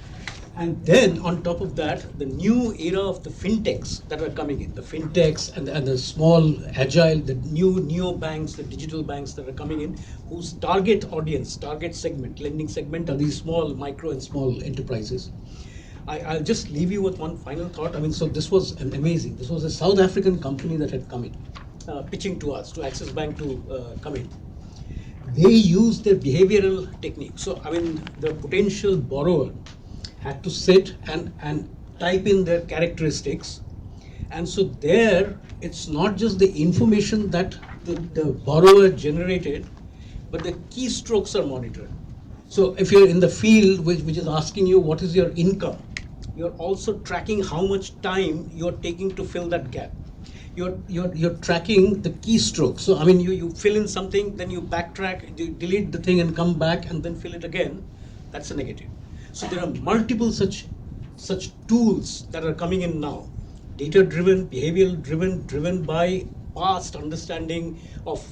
And then on top of that, the new era of the fintechs that are coming in, the fintechs and the small agile, the new neo banks, the digital banks that are coming in, whose target audience, target segment, lending segment are these small, micro and small enterprises. I'll just leave you with one final thought. I mean, so this was amazing. This was a South African company that had come in, pitching to us, to Axis Bank to come in. They used their behavioral technique. So, I mean, the potential borrower had to sit and type in their characteristics. And so there, it's not just the information that the borrower generated, but the keystrokes are monitored. So if you're in the field which is asking you what is your income, you're also tracking how much time you're taking to fill that gap. You're tracking the keystrokes. So I mean, you fill in something, then you backtrack, you delete the thing and come back and then fill it again. That's a negative. So there are multiple such tools that are coming in now, data-driven, behavioral-driven, driven by past understanding of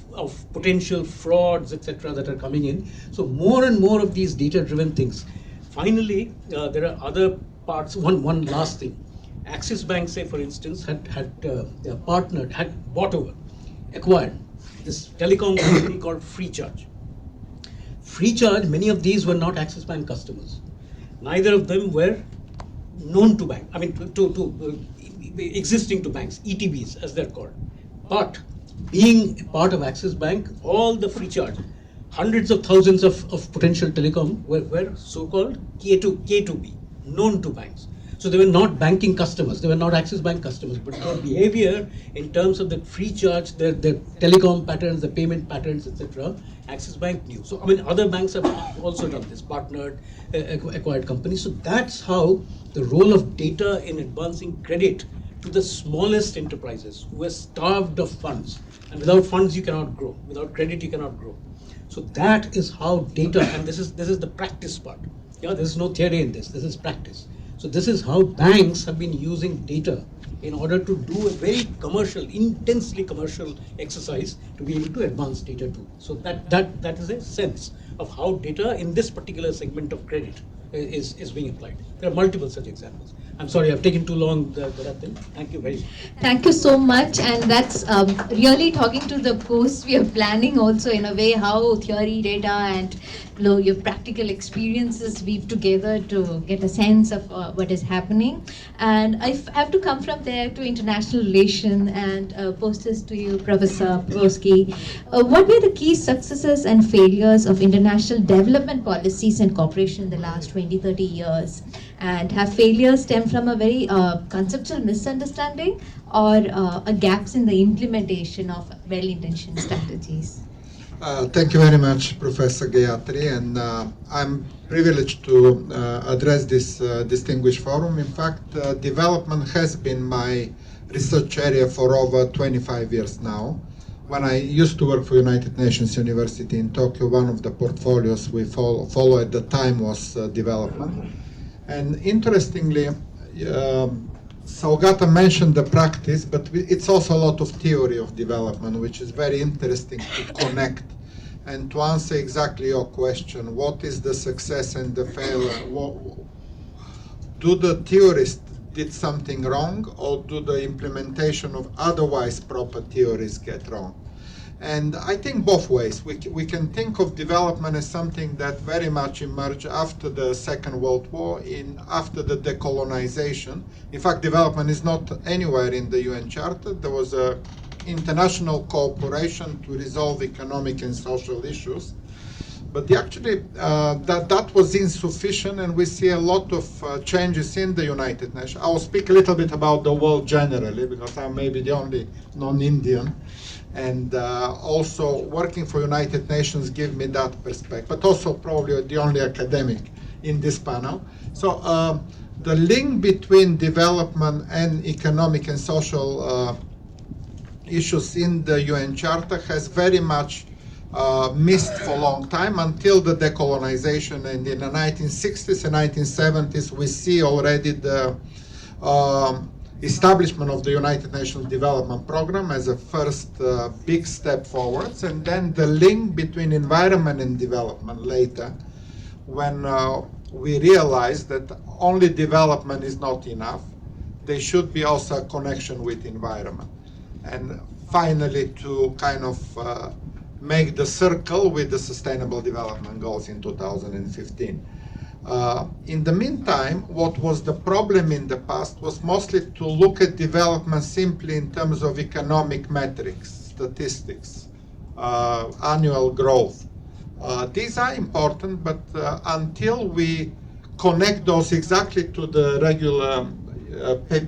potential frauds, etc., that are coming in. So more and more of these data-driven things. Finally, there are other parts. One last thing. Axis Bank, say for instance, had partnered, had bought over, acquired this telecom company called FreeCharge. FreeCharge, many of these were not Axis Bank customers. Neither of them were known to bank. I mean, to existing to banks, ETBs as they're called. But being a part of Axis Bank, all the FreeCharge, hundreds of thousands of potential telecom were so-called K2B, known to banks. So they were not banking customers, they were not Axis Bank customers, but their behavior in terms of the FreeCharge, their telecom patterns, the payment patterns, etc., Axis Bank knew. So I mean, other banks have also done this, partnered, acquired companies. So that's how the role of data in advancing credit to the smallest enterprises who are starved of funds. And without funds, you cannot grow. Without credit, you cannot grow. So that is how data, and this is the practice part. Yeah, there is no theory in this. This is practice. So this is how banks have been using data in order to do a very commercial, intensely commercial exercise to be able to advance data too. So that is a sense of how data in this particular segment of credit is being applied. There are multiple such examples. I'm sorry, I've taken too long, Ratin. Thank you very much. Thank you so much, and that's really talking to the course we are planning also in a way, how theory, data, and your practical experiences weave together to get a sense of what is happening. And I have to come from there to international relation and post this to you, Professor Broski. What were the key successes and failures of international development policies and cooperation in the last 20-30 years? And have failures stemmed from a very conceptual misunderstanding or a gaps in the implementation of well-intentioned strategies? Thank you very much, Professor Gayatri, and I'm privileged to address this distinguished forum. In fact, development has been my research area for over 25 years now. When I used to work for United Nations University in Tokyo, one of the portfolios we follow at the time was development. And interestingly, Saugata mentioned the practice, but it's also a lot of theory of development, which is very interesting to connect and to answer exactly your question. What is the success and the failure? Do the theorists did something wrong, or do the implementation of otherwise proper theories get wrong? And I think both ways. We can think of development as something that very much emerged after the Second World War, after the decolonization. In fact, development is not anywhere in the UN Charter. There was a international cooperation to resolve economic and social issues. But actually, that was insufficient, and we see a lot of changes in the United Nations. I will speak a little bit about the world generally, because I'm maybe the only non-Indian. And also working for United Nations give me that perspective, but also probably the only academic in this panel. So the link between development and economic and social issues in the UN Charter has very much missed for a long time until the decolonization, and in the 1960s and 1970s we see already the establishment of the United Nations Development Program as a first big step forwards, and then the link between environment and development later, when we realized that only development is not enough. There should be also a connection with environment. And finally, to kind of make the circle with the Sustainable Development Goals in 2015. In the meantime, what was the problem in the past was mostly to look at development simply in terms of economic metrics, statistics, annual growth. These are important, but until we connect those exactly to the regular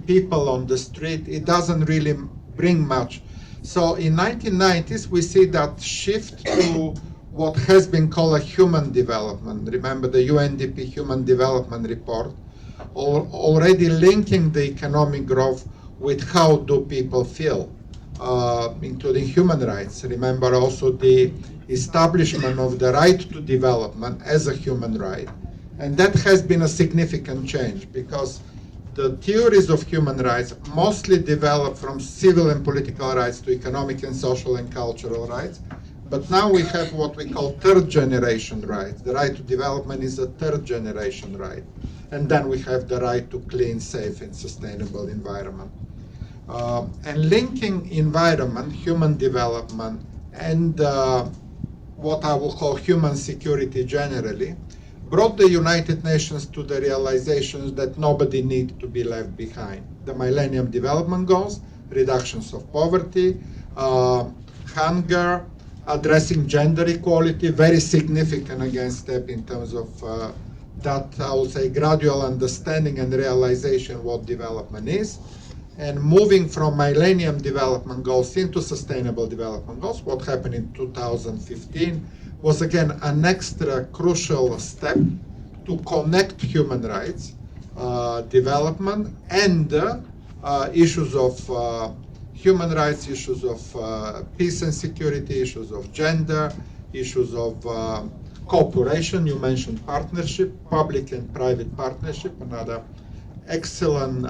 people on the street, it doesn't really bring much. So in 1990s, we see that shift to what has been called a human development. Remember the UNDP Human Development Report, already linking the economic growth with how do people feel, including human rights. Remember also the establishment of the right to development as a human right. And that has been a significant change because the theories of human rights mostly developed from civil and political rights to economic and social and cultural rights. But now we have what we call third generation rights. The right to development is a third generation right. And then we have the right to clean, safe, and sustainable environment. And linking environment, human development, and what I will call human security generally, brought the United Nations to the realization that nobody needs to be left behind. The Millennium Development Goals, reductions of poverty, hunger, addressing gender equality, very significant again step in terms of that, I would say, gradual understanding and realization what development is. And moving from Millennium Development Goals into Sustainable Development Goals, what happened in 2015 was again an extra crucial step to connect human rights, development, and issues of human rights, issues of peace and security, issues of gender, issues of cooperation. You mentioned partnership, public and private partnership, another excellent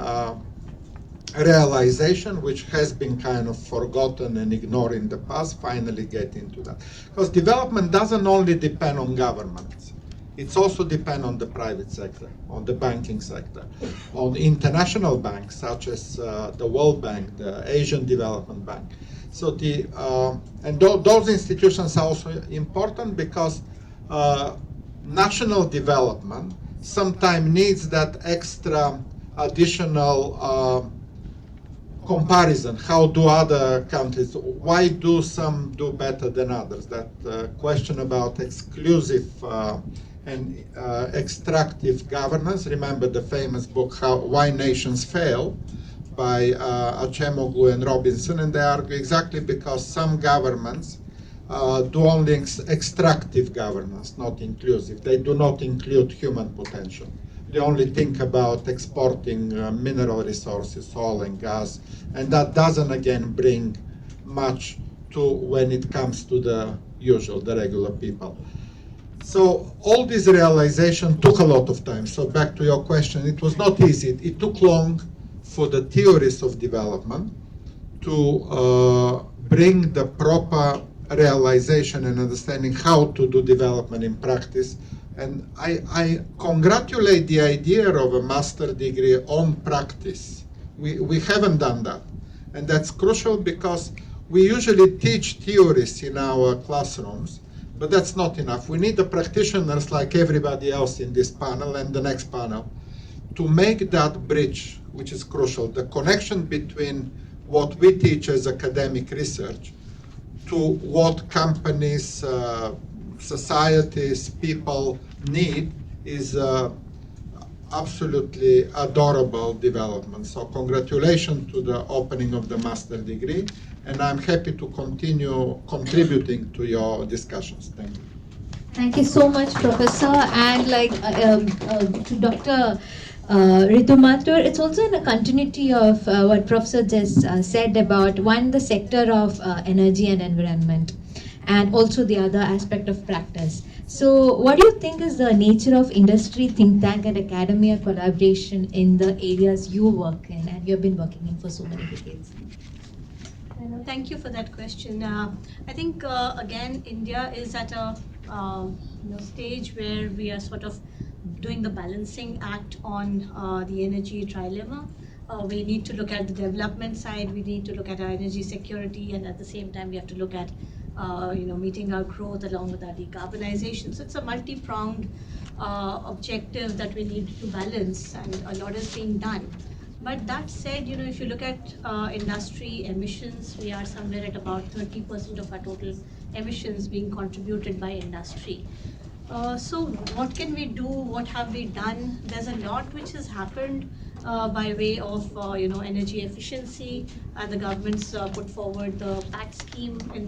realization which has been kind of forgotten and ignored in the past, finally get into that. Because development doesn't only depend on governments. It's also depend on the private sector, on the banking sector, on international banks such as the World Bank, the Asian Development Bank. So those institutions are also important because national development sometimes needs that extra additional comparison. How do other countries, why do some do better than others? That question about exclusive and extractive governance. Remember the famous book, Why Nations Fail, by Acemoglu and Robinson, and they argue exactly because some governments do only extractive governance, not inclusive. They do not include human potential. They only think about exporting mineral resources, oil and gas, and that doesn't again bring much to when it comes to the usual, the regular people. So all this realization took a lot of time. So back to your question, it was not easy. It took long for the theories of development to bring the proper realization and understanding how to do development in practice. And I congratulate the idea of a master degree on practice. We haven't done that. And that's crucial because we usually teach theories in our classrooms, but that's not enough. We need the practitioners like everybody else in this panel and the next panel to make that bridge, which is crucial, the connection between what we teach as academic research to what companies, societies, people need is absolutely adorable development. So congratulations to the opening of the master degree. and I'm happy to continue contributing to your discussions. Thank you. Thank you so much, Professor. And to Dr. Ritu Mathur, it's also in a continuity of what Professor just said about one, the sector of energy and environment, and also the other aspect of practice. So what do you think is the nature of industry, think tank and academia collaboration in the areas you work in and you have been working in for so many decades? Thank you for that question. I think, again, India is at a stage where we are sort of doing the balancing act on the energy trilemma. We need to look at the development side, we need to look at our energy security, and at the same time we have to look at meeting our growth along with our decarbonization. So it's a multi-pronged objective that we need to balance, and a lot is being done. But that said, if you look at industry emissions, we are somewhere at about 30% of our total emissions being contributed by industry. So what can we do? What have we done? There's a lot which has happened by way of energy efficiency. The government's put forward the PAC scheme in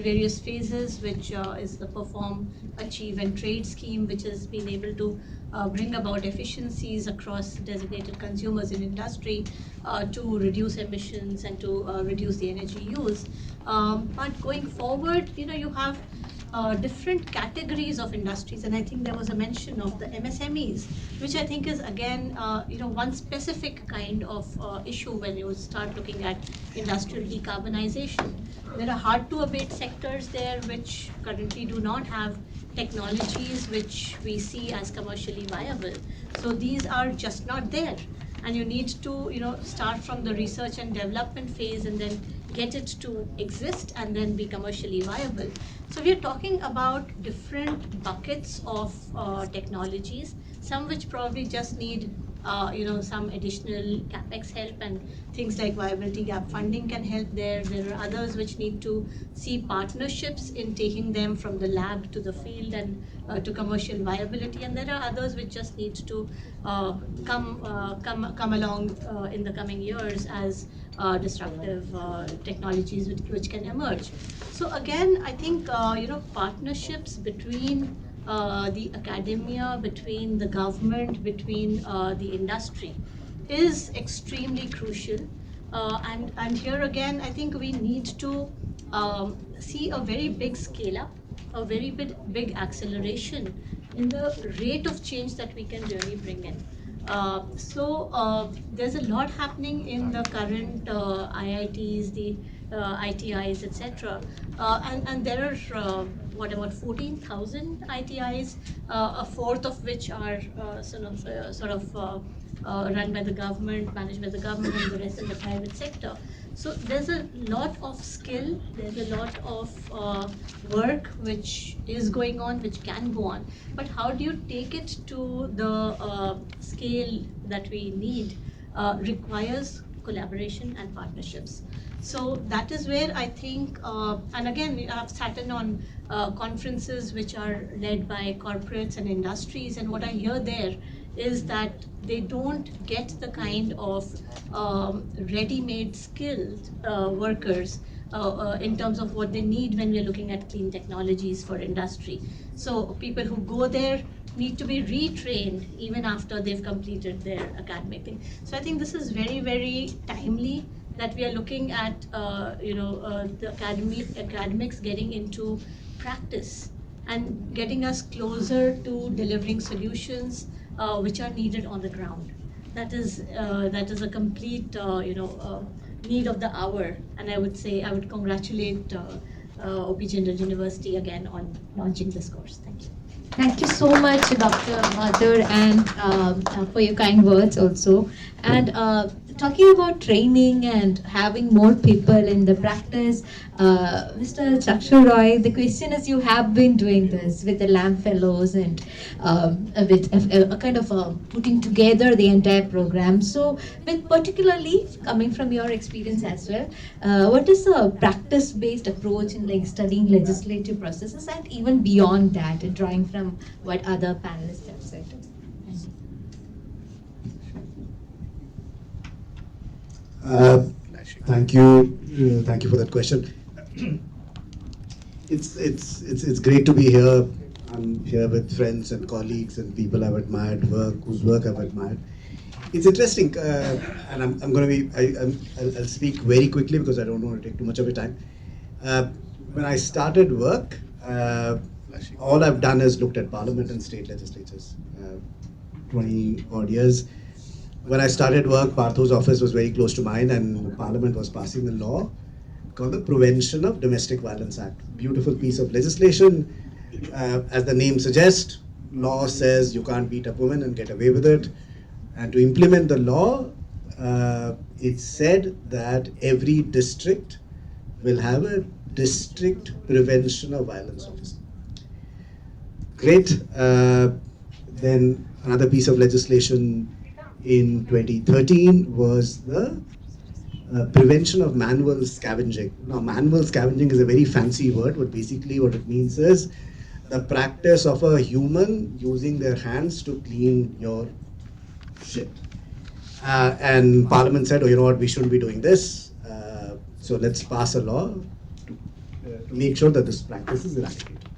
various phases, which is the Perform, Achieve and Trade scheme, which has been able to bring about efficiencies across designated consumers in industry to reduce emissions and to reduce the energy use. But going forward, you have different categories of industries, and I think there was a mention of the MSMEs, which I think is again one specific kind of issue when you start looking at industrial decarbonization. There are hard to abate sectors there which currently do not have technologies which we see as commercially viable. So these are just not there, and you need to start from the research and development phase and then get it to exist and then be commercially viable. So we are talking about different buckets of technologies, some which probably just need some additional capex help, and things like viability gap funding can help there. There are others which need to see partnerships in taking them from the lab to the field and to commercial viability, and there are others which just need to come along in the coming years as disruptive technologies which can emerge. So again, I think partnerships between the academia, between the government, between the industry is extremely crucial. And here again, I think we need to see a very big scale up, a very big acceleration in the rate of change that we can really bring in. So there's a lot happening in the current IITs, the ITIs, etc. And there are about 14,000 ITIs, a fourth of which are sort of run by the government, managed by the government, and the rest in the private sector. So there's a lot of skill, there's a lot of work which is going on, which can go on. But how do you take it to the scale that we need requires collaboration and partnerships. So that is where I think, and again, I've sat in on conferences which are led by corporates and industries, and what I hear there is that they don't get the kind of ready-made skilled workers in terms of what they need when we're looking at clean technologies for industry. So people who go there need to be retrained even after they've completed their academic thing. So I think this is very, very timely that we are looking at the academics getting into practice and getting us closer to delivering solutions which are needed on the ground. That is a complete need of the hour, and I would say I would congratulate OP Jindal University again on launching this course. Thank you. Thank you so much, Dr. Mathur, and for your kind words also. And talking about training and having more people in the practice, Mr. Chakshu Roy, the question is, you have been doing this with the LAM fellows and with a kind of putting together the entire program. So, with particularly coming from your experience as well, what is a practice-based approach in like studying legislative processes and even beyond that, drawing from what other panelists have said? Thank you for that question. It's great to be here. I'm here with friends and colleagues and people I've admired, whose work I've admired. It's interesting, and I'm going to be. I'll speak very quickly because I don't want to take too much of your time. When I started work, all I've done is looked at Parliament and state legislatures. 20 odd years. When I started work, Partho's office was very close to mine, and Parliament was passing a law called the Prevention of Domestic Violence Act. Beautiful piece of legislation. As the name suggests, law says you can't beat up women and get away with it. And to implement the law, it said that every district will have a district prevention of violence officer. Great. Then another piece of legislation in 2013 was the prevention of manual scavenging. Now, manual scavenging is a very fancy word, but basically what it means is the practice of a human using their hands to clean your shit. And Parliament said, oh, you know what, we shouldn't be doing this. So let's pass a law to make sure that this practice is eradicated.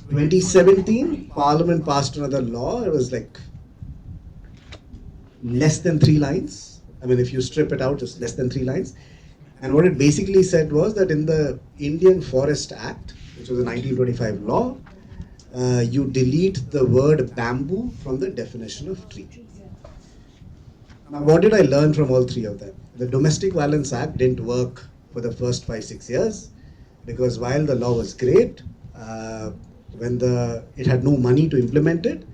2017, Parliament passed another law. It was like less than 3 lines. I mean, if you strip it out, it's less than 3 lines. And what it basically said was that in the Indian Forest Act, which was a 1925 law, you delete the word bamboo from the definition of tree. Now, what did I learn from all 3 of them? The Domestic Violence Act didn't work for the first 5-6 years because while the law was great, it had no money to implement it.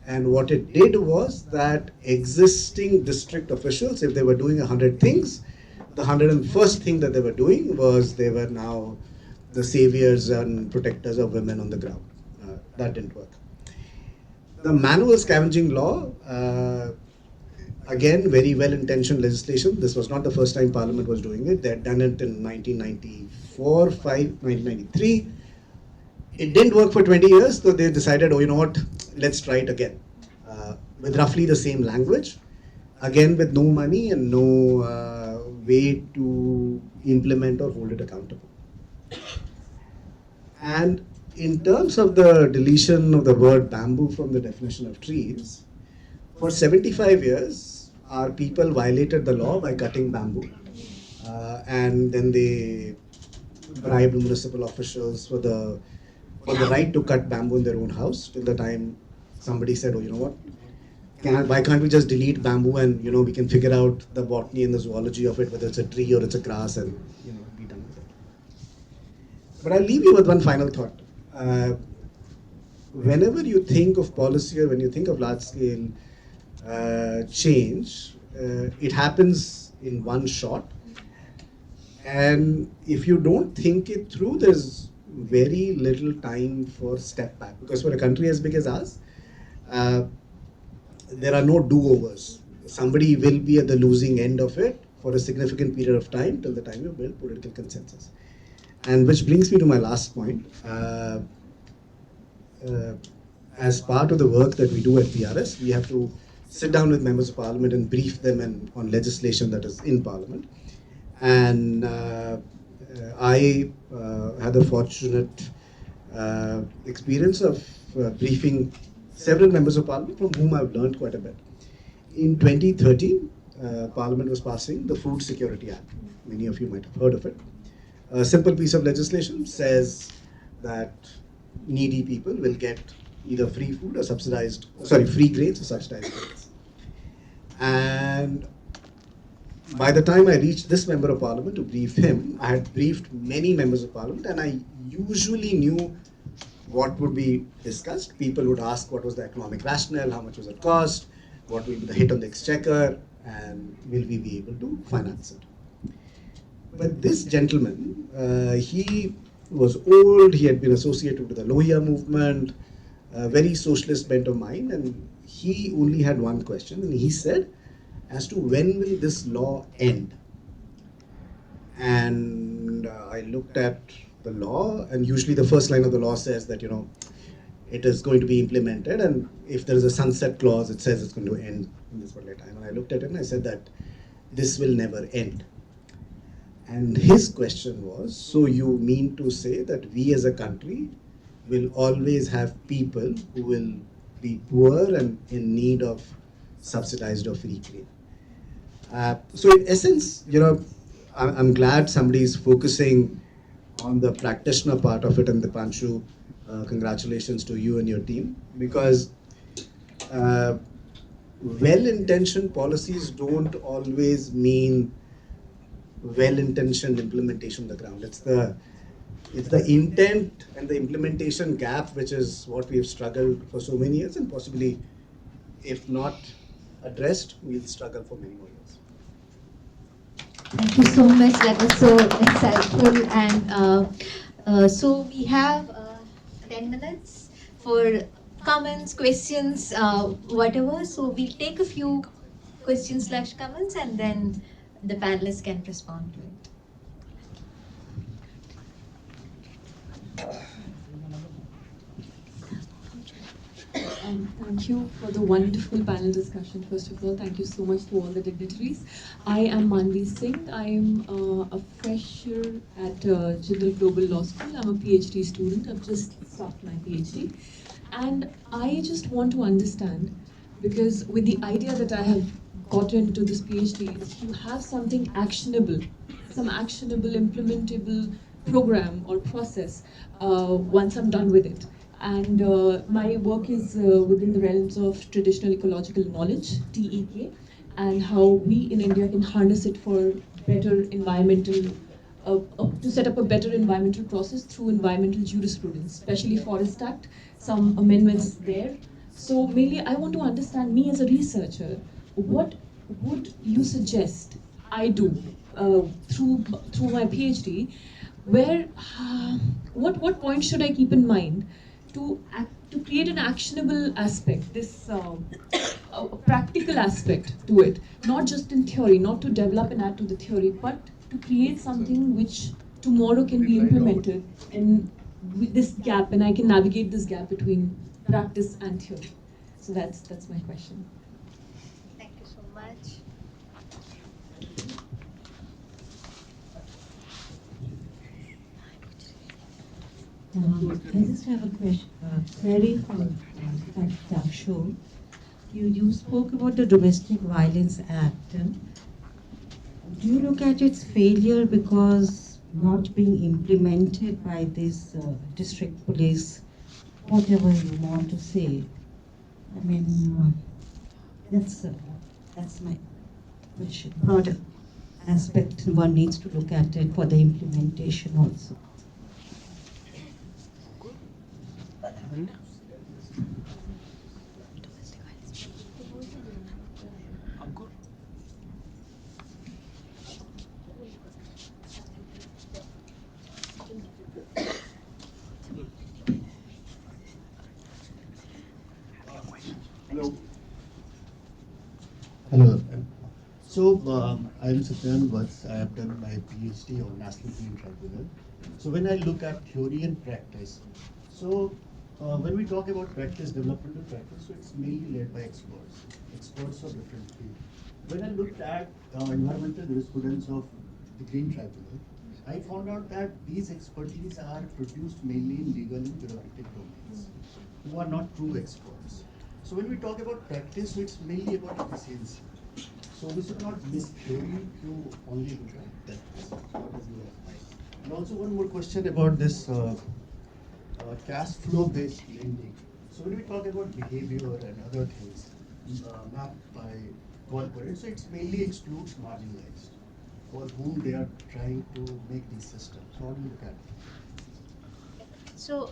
And what it did was that existing district officials, if they were doing 100 things, the 101st thing that they were doing was they were now the saviors and protectors of women on the ground. That didn't work. The manual scavenging law, again, very well-intentioned legislation. This was not the first time Parliament was doing it. They had done it in 1993. It didn't work for 20 years, so they decided, oh, you know what, let's try it again. With roughly the same language, again with no money and no way to implement or hold it accountable. And in terms of the deletion of the word bamboo from the definition of trees, for 75 years, our people violated the law by cutting bamboo. And then they bribed municipal officials for the right to cut bamboo in their own house till the time somebody said, oh, you know what, why can't we just delete bamboo and, you know, we can figure out the botany and the zoology of it, whether it's a tree or it's a grass, and, you know, be done with it. But I'll leave you with one final thought. Whenever you think of policy or when you think of large-scale change, it happens in one shot. And if you don't think it through, there's very little time for step back. Because for a country as big as ours, there are no do-overs. Somebody will be at the losing end of it for a significant period of time till the time you build political consensus. And which brings me to my last point. As part of the work that we do at PRS, we have to sit down with members of Parliament and brief them on legislation that is in Parliament. And I had the fortunate experience of briefing several members of Parliament from whom I've learned quite a bit. In 2013, Parliament was passing the Food Security Act. Many of you might have heard of it. A simple piece of legislation says that needy people will get either free food or free grains or subsidized grains. And by the time I reached this member of Parliament to brief him, I had briefed many members of Parliament, and I usually knew what would be discussed. People would ask what was the economic rationale, how much was it cost, what will be the hit on the exchequer, and will we be able to finance it. But this gentleman, he was old, he had been associated with the Lohia movement, a very socialist bent of mind, and he only had one question, and he said, as to when will this law end? And I looked at the law, and usually the first line of the law says that, you know, it is going to be implemented, and if there is a sunset clause, it says it's going to end in this particular time. And I looked at it and I said that this will never end. And his question was, so you mean to say that we as a country will always have people who will be poor and in need of subsidized or free care? So in essence, I'm glad somebody is focusing on the practitioner part of it, and Deepanshu, congratulations to you and your team, because uh, well-intentioned policies don't always mean well-intentioned implementation on the ground. It's the intent and the implementation gap, which is what we've struggled for so many years, and possibly, if not addressed, we'll struggle for many more years. Thank you so much. That was so insightful. And so we have 10 minutes for comments, questions, whatever. So we'll take a few questions / comments, and then the panelists can respond to it. Thank you for the wonderful panel discussion. First of all, thank you so much to all the dignitaries. I am Manvi Singh. I am a fresher at Jindal Global Law School. I'm a PhD student. I've just started my PhD. And I just want to understand, because with the idea that I have got into this PhD is to have something actionable, some actionable, implementable program or process once I'm done with it. And my work is within the realms of traditional ecological knowledge, TEK, and how we in India can harness it for better environmental, to set up a better environmental process through environmental jurisprudence, especially Forest Act, some amendments there. So mainly I want to understand, me as a researcher, what would you suggest I do through my PhD, where, what point should I keep in mind to create an actionable aspect, this a practical aspect to it, not just in theory, not to develop and add to the theory, but to create something which tomorrow can be implemented, and with this gap, and I can navigate this gap between practice and theory. So that's my question. Thank you so much. I just have a question, query for Dakshu. You spoke about the Domestic Violence Act. Do you look at its failure because not being implemented by this district police, whatever you want to say? I mean, that's my question. Broader aspect, one needs to look at it for the implementation also. Hello. So I'm Satyan Vats. I have done my PhD on National Green Tribunal. So when I look at theory and practice, so when we talk about practice, developmental practice, so it's mainly led by experts of different fields. When I looked at environmental jurisprudence of the Green Tribunal, I found out that these expertise are produced mainly in legal and bureaucratic domains, who are not true experts. So when we talk about practice, so it's mainly about efficiency. So we should not miss theory to only look at practice. What is your advice? And also one more question about this cash flow based lending. So when we talk about behavior and other things mapped by corporate, so it's mainly excludes marginalized, for whom they are trying to make these systems. So how do you look at it? So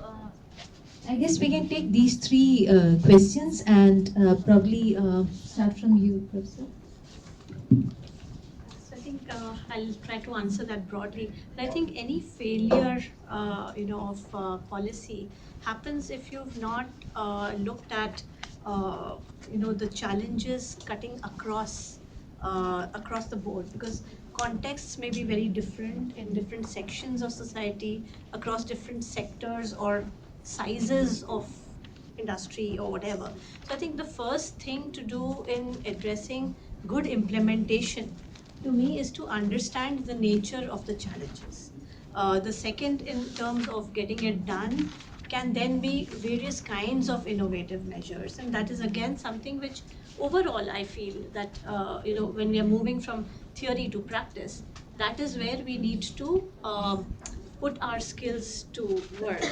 I guess we can take these three questions and probably start from you, Professor. So I think I'll try to answer that broadly. I think any failure, of policy happens if you've not looked at, the challenges cutting across the board, because contexts may be very different in different sections of society, across different sectors or sizes of industry or whatever. So I think the first thing to do in addressing good implementation to me is to understand the nature of the challenges. The second, in terms of getting it done, can then be various kinds of innovative measures, and that is again something which overall I feel that when we are moving from theory to practice, that is where we need to put our skills to work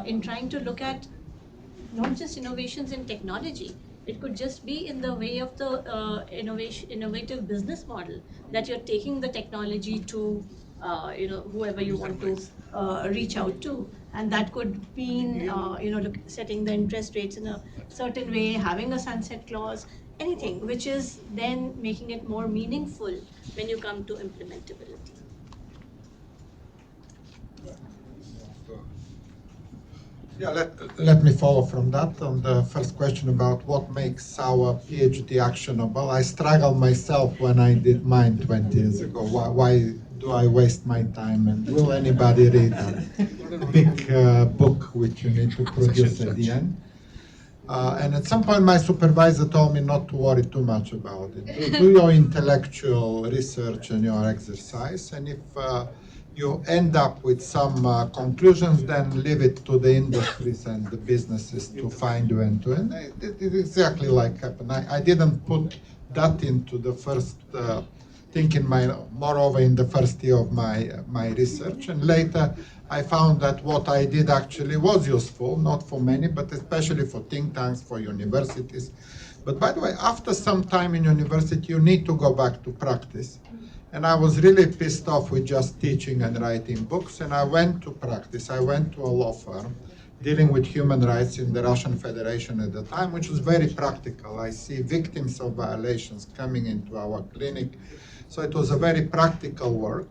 in trying to look at not just innovations in technology. It could just be in the way of the innovative business model, that you're taking the technology to whoever you want to reach out to, and that could mean setting the interest rates in a certain way, having a sunset clause, anything which is then making it more meaningful when you come to implementability. Yeah, let me follow from that on the first question about what makes our PhD actionable. I struggled myself when I did mine 20 years ago. Why do I waste my time, and will anybody read a big book which you need to produce at the end? And at some point my supervisor told me not to worry too much about it. Do your intellectual research and your exercise, and if you end up with some conclusions, then leave it to the industries and the businesses to find you and to. And it exactly like happened. I didn't put that into the first thinking moreover in the first year of my research, and later I found that what I did actually was useful, not for many, but especially for think tanks, for universities. But by the way, after some time in university, you need to go back to practice. And I was really pissed off with just teaching and writing books, and I went to practice. I went to a law firm dealing with human rights in the Russian Federation at the time, which was very practical. I see victims of violations coming into our clinic. So it was a very practical work.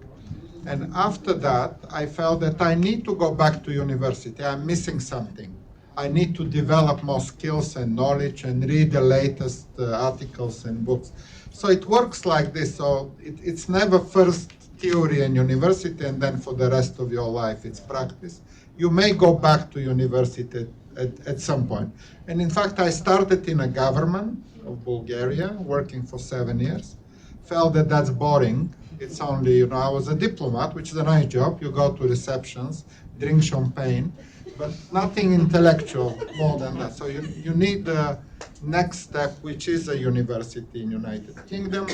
And after that, I felt that I need to go back to university. I'm missing something. I need to develop more skills and knowledge and read the latest articles and books. So it works like this. So it's never first theory in university and then for the rest of your life it's practice. You may go back to university at some point. And in fact, I started in a government of Bulgaria, working for 7 years. Felt that that's boring. It's only, I was a diplomat, which is a nice job. You go to receptions, drink champagne, but nothing intellectual more than that. So you need the next step, which is a university in United Kingdom.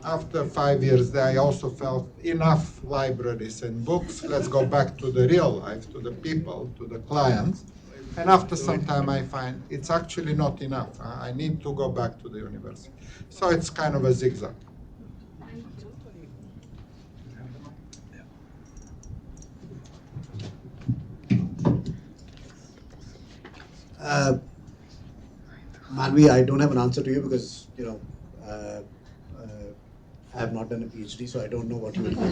After 5 years there, I also felt enough libraries and books. Let's go back to the real life, to the people, to the clients. And after some time, I find it's actually not enough. I need to go back to the university. So it's kind of a zigzag. Manvi, I don't have an answer to you because, I have not done a PhD, so I don't know what you would do.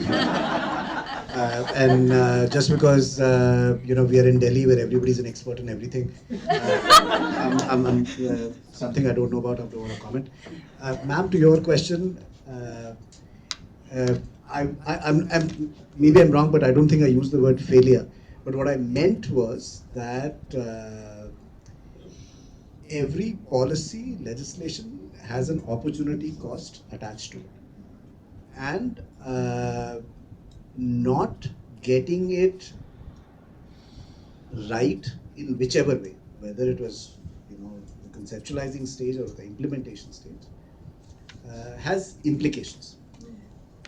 And just because, we are in Delhi where everybody's an expert in everything, something I don't know about, I don't want to comment. Ma'am, to your question, maybe I'm wrong, but I don't think I used the word failure. But what I meant was that every policy, legislation has an opportunity cost attached to it. And not getting it right in whichever way, whether it was the conceptualizing stage or the implementation stage, has implications.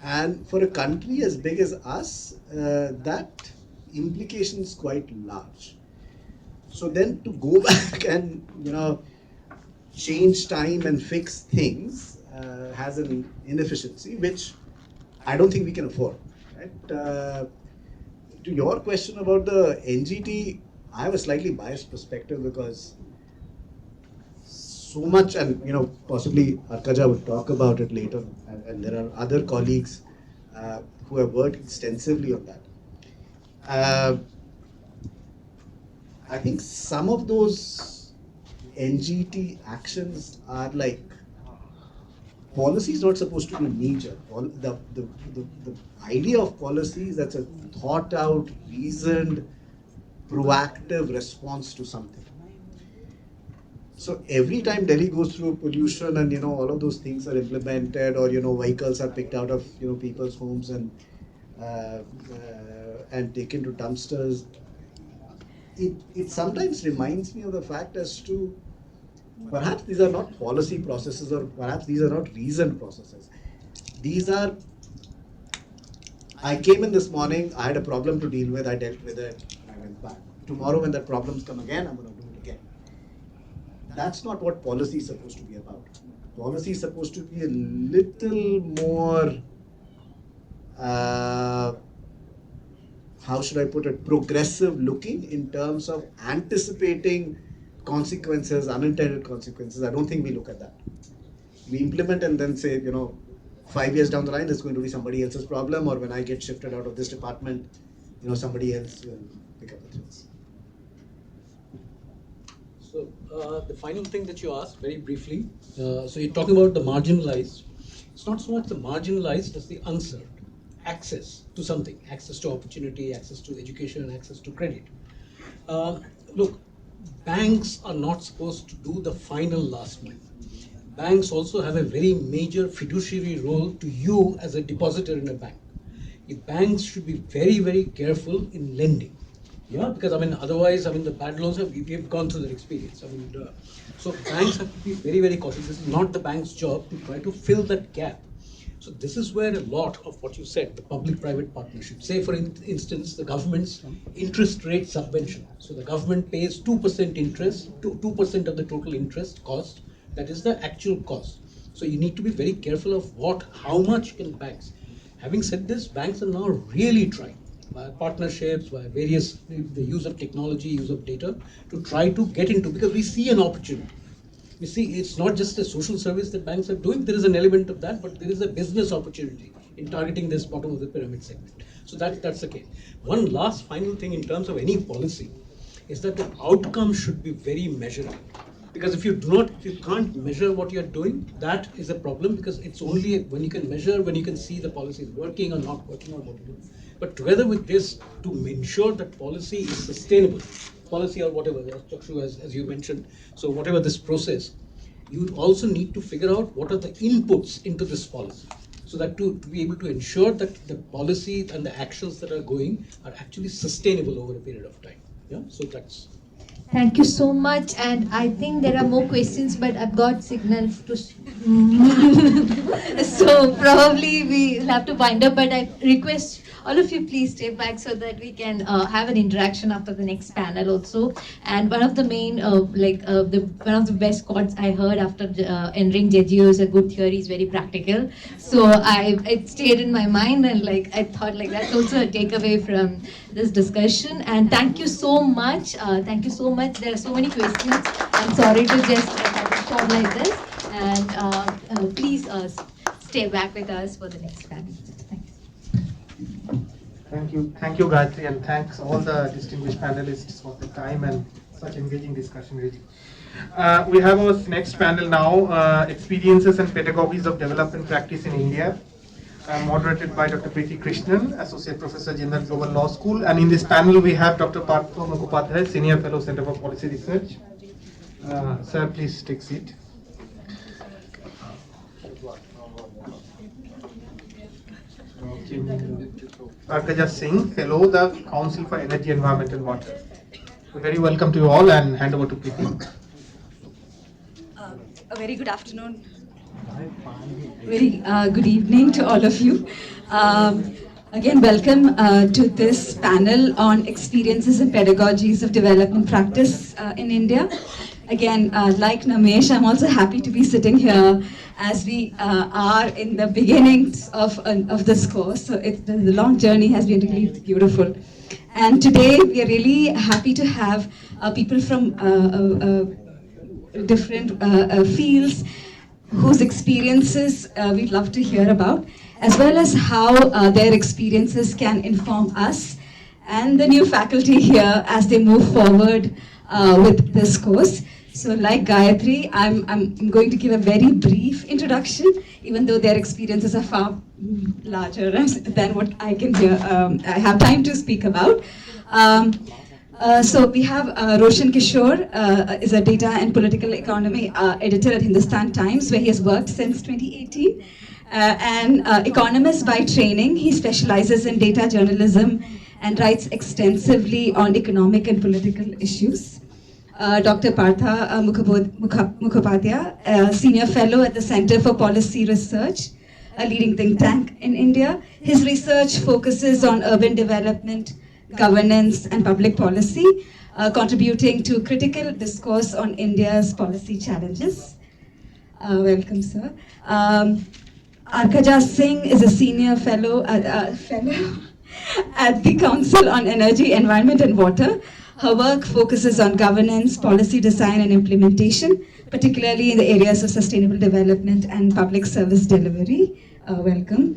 And for a country as big as us, that implication is quite large. So then to go back and change time and fix things has an inefficiency which I don't think we can afford. Right? To your question about the NGT, I have a slightly biased perspective because so much, and possibly Arkaja would talk about it later, and there are other colleagues who have worked extensively on that. I think some of those NGT actions are like, policy is not supposed to be knee-jerk. The idea of policy is that's a thought-out, reasoned, proactive response to something. So every time Delhi goes through pollution and all of those things are implemented, or vehicles are picked out of people's homes and taken to dumpsters, it sometimes reminds me of the fact as to perhaps these are not policy processes, or perhaps these are not reasoned processes. These are, I came in this morning, I had a problem to deal with, I dealt with it, I went back. Tomorrow when that problems come again, I'm going to do it again. That's not what policy is supposed to be about. Policy is supposed to be a little more, how should I put it, progressive looking in terms of anticipating consequences, unintended consequences. I don't think we look at that. We implement and then say, 5 years down the line, there's going to be somebody else's problem, or when I get shifted out of this department, somebody else will pick up the things. So the final thing that you asked, very briefly, so you're talking about the marginalized. It's not so much the marginalized as the unserved. Access to something, access to opportunity, access to education, access to credit. Look, banks are not supposed to do the final last mile. Banks also have a very major fiduciary role to you as a depositor in a bank. The banks should be very, very careful in lending. Yeah, because otherwise, the bad loans we've gone through that experience. So banks have to be very, very cautious. This is not the bank's job to try to fill that gap. So this is where a lot of what you said, the public-private partnership, say for instance, the government's interest rate subvention. So the government pays 2% interest, 2% of the total interest cost. That is the actual cost. So you need to be very careful of how much can banks. Having said this, banks are now really trying, by partnerships, by various, the use of technology, use of data, to try to get into, because we see an opportunity. You see, it's not just a social service that banks are doing, there is an element of that, but there is a business opportunity in targeting this bottom of the pyramid segment. So that's the case. One last final thing in terms of any policy is that the outcome should be very measurable. Because if you can't measure what you're doing, that is a problem, because it's only when you can measure, when you can see the policy is working or not working or what to do. But together with this, to ensure that policy is sustainable, policy or whatever, Chakshu, as you mentioned, so whatever this process, you also need to figure out what are the inputs into this policy, so that to be able to ensure that the policy and the actions that are going are actually sustainable over a period of time. Yeah, so that's. Thank you so much, and I think there are more questions, but I've got signals to. So probably we'll have to wind up, but I request all of you please stay back so that we can have an interaction after the next panel also. And one of the main, one of the best quotes I heard after entering JGU is a good theory is very practical. So it stayed in my mind, and I thought that's also a takeaway from this discussion. And thank you so much. Thank you so much. There are so many questions. I'm sorry to just have it short like this. And please stay back with us for the next panel. Thank you, Gayatri, and thanks all the distinguished panelists for the time and such engaging discussion. Really. We have our next panel now, Experiences and Pedagogies of Development Practice in India, moderated by Dr. Preeti Krishnan, Associate Professor, Jindal Global Law School. And in this panel, we have Dr. Partho Mukhopadhyay, Senior Fellow, Center for Policy Research. Sir, please take seat. Arkaja Singh, Fellow, the Council for Energy, Environment and Water. Very welcome to you all, and hand over to Preeti. A very good afternoon. Very good evening to all of you. Again, welcome to this panel on experiences and pedagogies of development practice in India. Again, like Namesh, I'm also happy to be sitting here as we are in the beginnings of this course. So the long journey has been really beautiful. And today we are really happy to have people from different fields whose experiences we'd love to hear about, as well as how their experiences can inform us and the new faculty here as they move forward with this course. So like Gayatri, I'm going to give a very brief introduction, even though their experiences are far larger than what I can hear. I have time to speak about. So we have Roshan Kishore, is a data and political economy editor at Hindustan Times, where he has worked since 2018. An economist by training, he specializes in data journalism and writes extensively on economic and political issues. Dr. Partha Mukhopadhyay, a senior fellow at the Center for Policy Research, a leading think tank in India. His research focuses on urban development, governance, and public policy, contributing to critical discourse on India's policy challenges. Welcome, sir. Arkaja Singh is a senior fellow at the Council on Energy, Environment and Water. Her work focuses on governance, policy design and implementation, particularly in the areas of sustainable development and public service delivery. Welcome.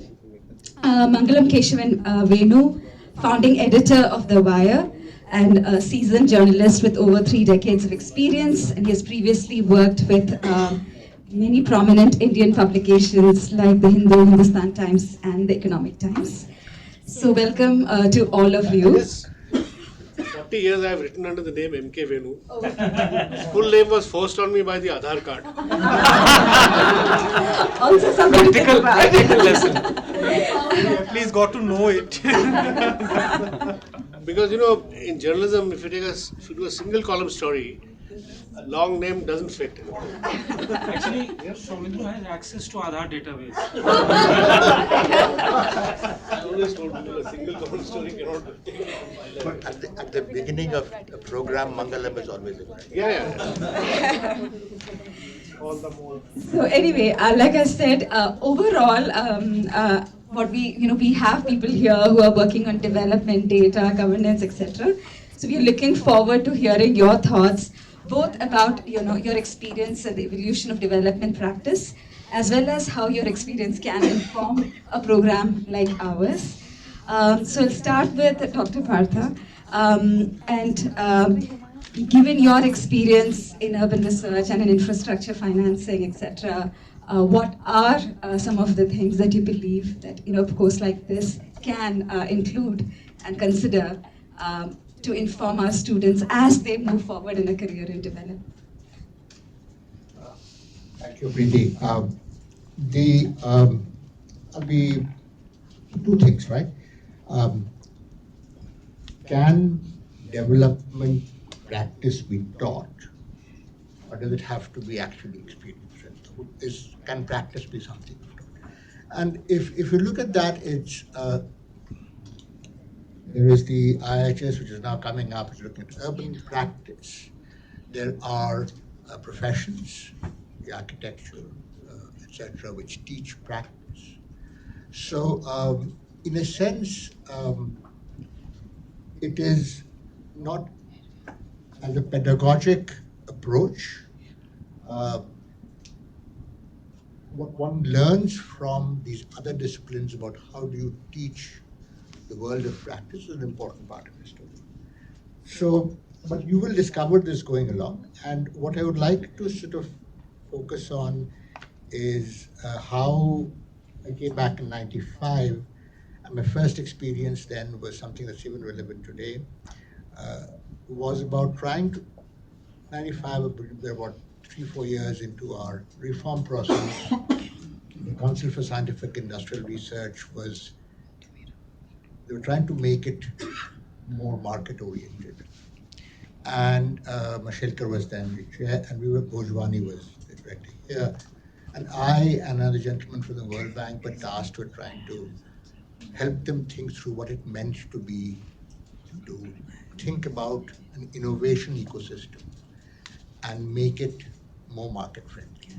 Mangalam Keshavan Venu, founding editor of The Wire and a seasoned journalist with over 3 decades of experience, and he has previously worked with many prominent Indian publications like the Hindu, Hindustan Times and the Economic Times. So welcome to all of you. 40 years I have written under the name M.K. Venu. Full name was forced on me by the Aadhaar card. Also something practical lesson. At least got to know it. Because in journalism, if you do a single column story, a long name doesn't fit. Actually, Soumitra has access to Aadhaar database. I always told people a single column story cannot. But at the beginning of the program, Mangalam is always a good idea. Yeah. All the more. So anyway, like I said, overall, what we have people here who are working on development, data, governance, etc. So we are looking forward to hearing your thoughts, both about your experience and the evolution of development practice, as well as how your experience can inform a program like ours. So I'll start with Dr. Partha. Given your experience in urban research and in infrastructure financing, etc., what are some of the things that you believe that a course like this can include and consider to inform our students as they move forward in a career in development? Thank you, Preeti. The two things, right? Can development practice be taught, or does it have to be actually experienced? Can practice be something taught? And if you look at that, it's there is the IHS, which is now coming up, is looking at urban practice. There are professions, the architecture, etc., which teach practice. So, in a sense, it is not as a pedagogic approach. What one learns from these other disciplines about how do you teach the world of practice is an important part of the story. So, but you will discover this going along. And what I would like to sort of focus on is how I came back in '95, and my first experience then was something that's even relevant today, was about trying to, 95, there were about 3-4 years into our reform process. The Council for Scientific Industrial Research they were trying to make it more market-oriented. And Mashelkar was then the chair, and Bhojwani was the director here. And I and another gentleman from the World Bank were tasked with trying to help them think through what it meant to think about an innovation ecosystem and make it more market-friendly.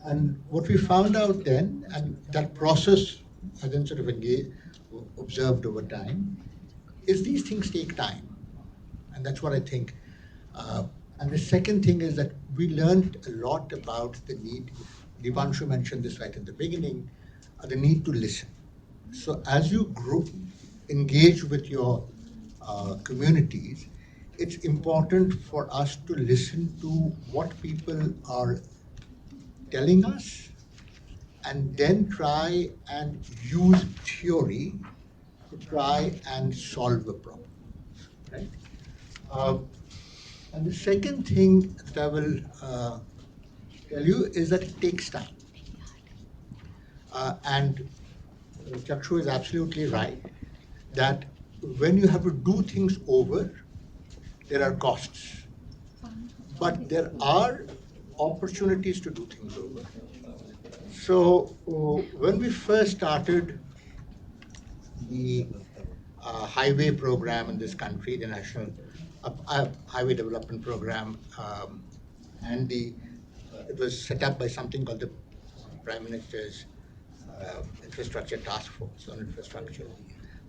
And what we found out then, and that process I then sort of observed over time, is these things take time. And that's what I think. And the second thing is that we learned a lot about the need, Deepanshu mentioned this right at the beginning, the need to listen. So as you engage with your communities, it's important for us to listen to what people are telling us and then try and use theory to try and solve a problem. And the second thing that I will tell you is that it takes time. And Chakshu is absolutely right that when you have to do things over, there are costs. But there are opportunities to do things over. So when we first started the highway program in this country, the National Highway Development Program, and it was set up by something called the Prime Minister's Infrastructure Task Force on Infrastructure,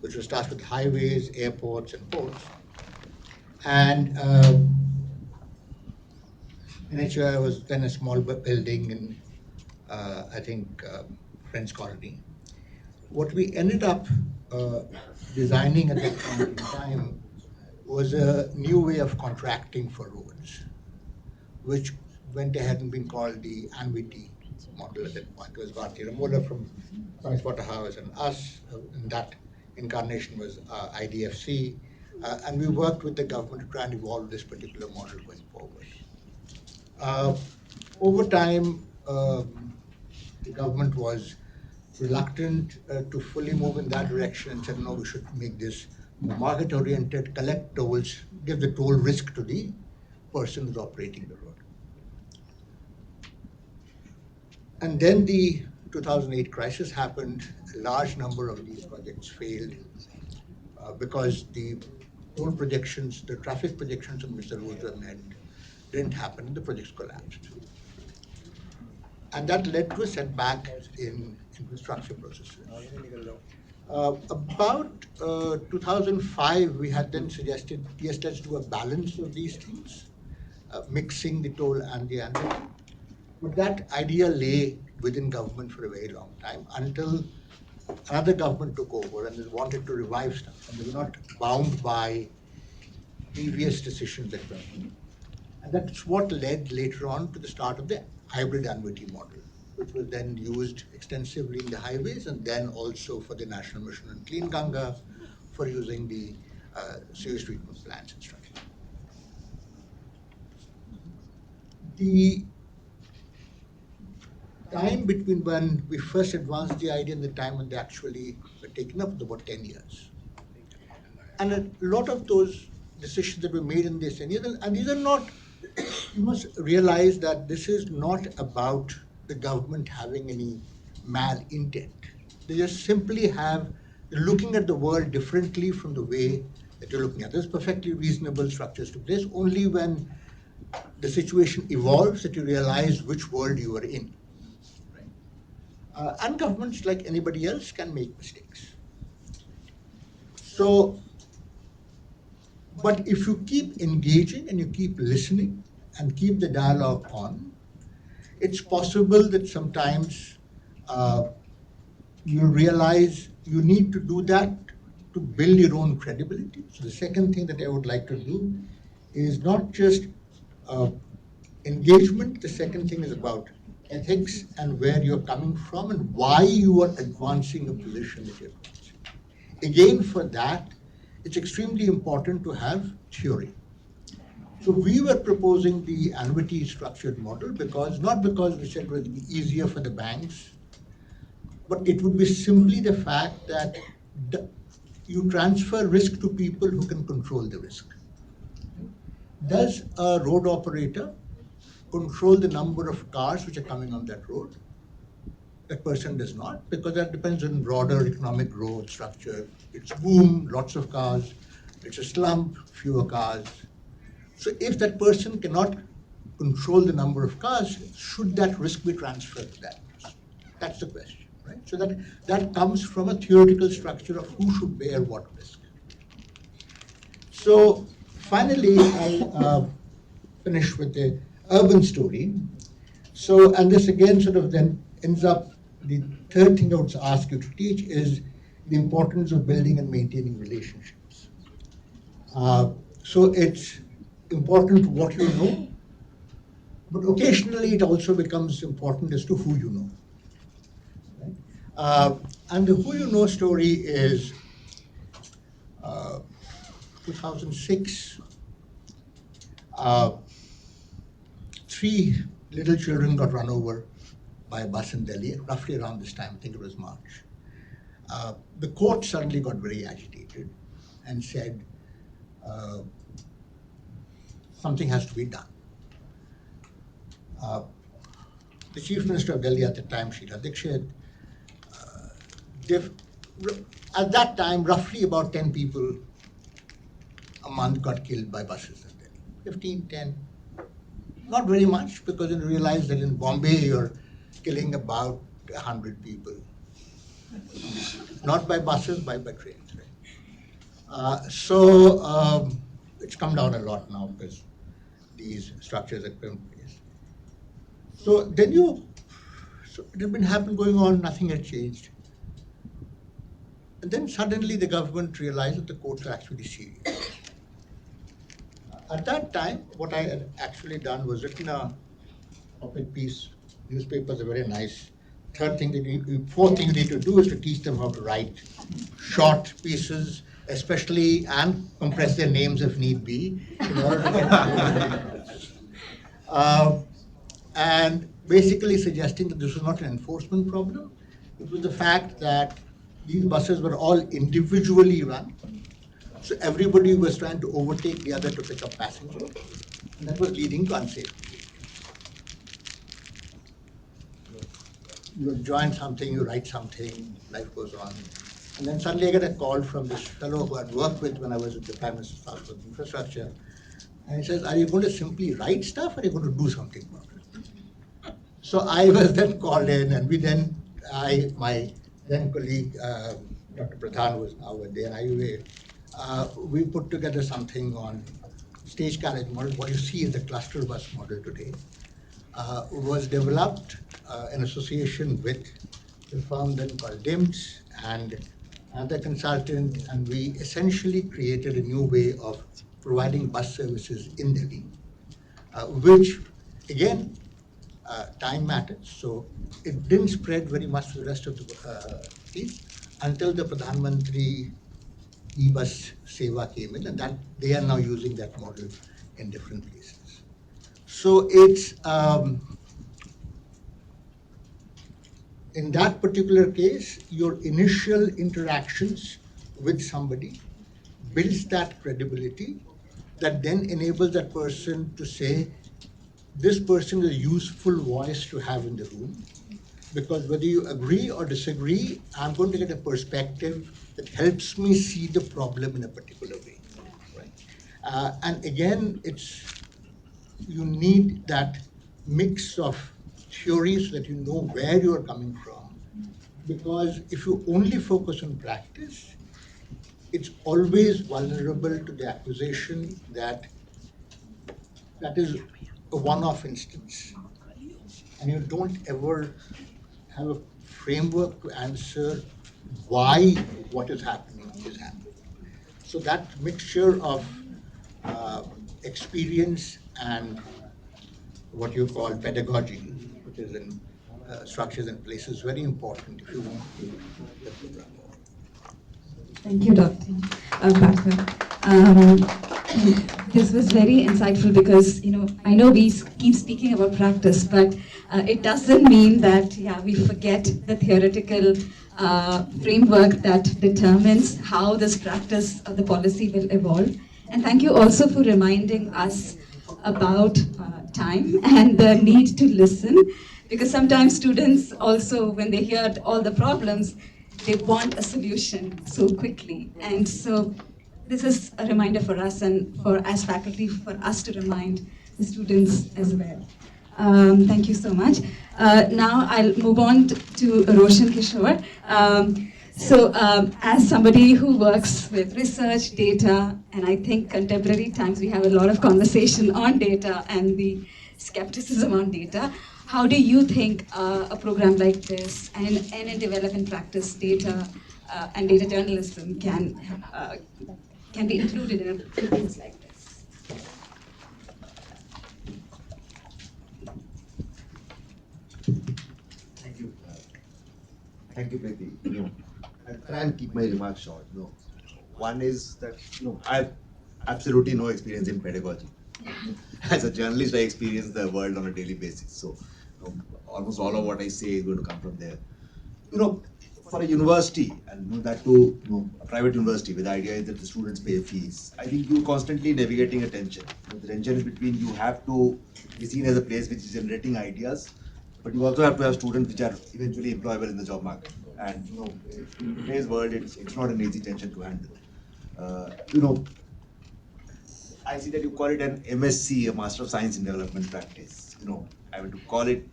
which was tasked with highways, airports, and ports. And NHI was then a small building in, I think, French Colony. What we ended up designing at that point in time was a new way of contracting for roads, which went ahead and been called the annuity model at that point. It was Bharti Ramola from Pricewaterhouse and us, and that incarnation was IDFC, and we worked with the government to try and evolve this particular model going forward. Over time, the government was reluctant to fully move in that direction and said, no, we should make this more market-oriented, collect tolls, give the toll risk to the person who's operating the road. And then the 2008 crisis happened. A large number of these projects failed because the toll projections, the traffic projections on which the roads were met didn't happen, and the projects collapsed. And that led to a setback in infrastructure processes. About 2005, we had then suggested, yes, let's do a balance of these things, mixing the toll and the annuity. But that idea lay within government for a very long time until another government took over and they wanted to revive stuff. And they were not bound by previous decisions that were made. And that's what led later on to the start of the hybrid annuity model, which was then used extensively in the highways and then also for the National Mission on Clean Ganga for using the sewage treatment plants and structure. The time between when we first advanced the idea and the time when they actually were taken up was about 10 years. And a lot of those decisions that were made in this 10 years, and these are not, you must realize that this is not about the government having any mal intent. They just simply have, looking at the world differently from the way that you're looking at. There's perfectly reasonable structures to this, only when the situation evolves that you realize which world you are in. And governments, like anybody else, can make mistakes. So, but if you keep engaging and you keep listening and keep the dialogue on, it's possible that sometimes you realize you need to do that to build your own credibility. So the second thing that I would like to do is not just engagement. The second thing is about ethics and where you're coming from and why you are advancing a position that you're advancing. Again, for that, it's extremely important to have theory. So we were proposing the annuity structured model not because we said it would be easier for the banks, but it would be simply the fact that you transfer risk to people who can control the risk. Does a road operator control the number of cars which are coming on that road? That person does not, because that depends on broader economic growth structure. It's boom, lots of cars. It's a slump, fewer cars. So if that person cannot control the number of cars, should that risk be transferred to that person? That's the question, right? So that comes from a theoretical structure of who should bear what risk. So finally, I'll finish with the urban story. So, and this again sort of then ends up, the third thing I would ask you to teach is the importance of building and maintaining relationships. So it's important what you know, but occasionally it also becomes important as to who you know. Right? And the who you know story is 2006. Three little children got run over by a bus in Delhi, roughly around this time, I think it was March. The court suddenly got very agitated and said, something has to be done. The Chief Minister of Delhi at the time, Sheila Dikshit, at that time, roughly about 10 people a month got killed by buses in Delhi. 15, 10. Not very much, because you realize that in Bombay, you're killing about 100 people. Not by buses, by trains. Right? It's come down a lot now because these structures are put in place. So it had been going on, nothing had changed. And then suddenly the government realized that the courts are actually serious. At that time, what I had actually done was written a op-ed piece. Newspapers are very nice. Fourth thing you need to do is to teach them how to write short pieces, especially, and compress their names if need be, in order to get and basically suggesting that this was not an enforcement problem. It was the fact that these buses were all individually run. So everybody was trying to overtake the other to pick up passengers, and that was leading to unsafe. You join something, you write something, life goes on. And then suddenly I get a call from this fellow who I'd worked with when I was at the Prime Minister's Office for Infrastructure. And he says, are you going to simply write stuff or are you going to do something about it? So I was then called in, and my then colleague, Dr. Pradhan, who is now with the NIUA, we put together something on stage carriage model. What you see is the cluster bus model today. Was developed in association with the firm then called DIMS and another consultant, and we essentially created a new way of providing bus services in Delhi, which again, time matters. So it didn't spread very much to the rest of the piece until the Pradhan Mantri e-bus Seva came in, and that they are now using that model in different places. So it's in that particular case, your initial interactions with somebody builds that credibility that then enables that person to say, this person is a useful voice to have in the room, because whether you agree or disagree, I'm going to get a perspective that helps me see the problem in a particular way. Right? And again, you need that mix of theories so that you know where you're coming from, because if you only focus on practice, it's always vulnerable to the accusation that is a one-off instance, and you don't ever have a framework to answer why what is happening is happening. So that mixture of experience and what you call pedagogy, which is in structures and places, very important if you want to get the program. Thank you, Dr. Bhaskar. This was very insightful because, I know we keep speaking about practice, but it doesn't mean that, we forget the theoretical framework that determines how this practice of the policy will evolve. And thank you also for reminding us about time and the need to listen, because sometimes students also, when they hear all the problems, they want a solution so quickly. And so this is a reminder for us and as faculty, for us to remind the students as well. Thank you so much. Now I'll move on to Roshan Kishore. As somebody who works with research, data, and I think contemporary times we have a lot of conversation on data and the skepticism on data, how do you think a program like this and in development practice data and data journalism can be included in programs like this? Thank you. Thank you, Preeti. I'll try and keep my remarks short. One is that I have absolutely no experience in pedagogy. As a journalist, I experience the world on a daily basis. So almost all of what I say is going to come from there. For a university, and that too, a private university, where the idea is that the students pay fees, I think you're constantly navigating a tension. The tension is between you have to be seen as a place which is generating ideas, but you also have to have students which are eventually employable in the job market. And in today's world, it's not an easy tension to handle. I see that you call it an M.Sc, a Master of Science in Development Practice. I mean, to call it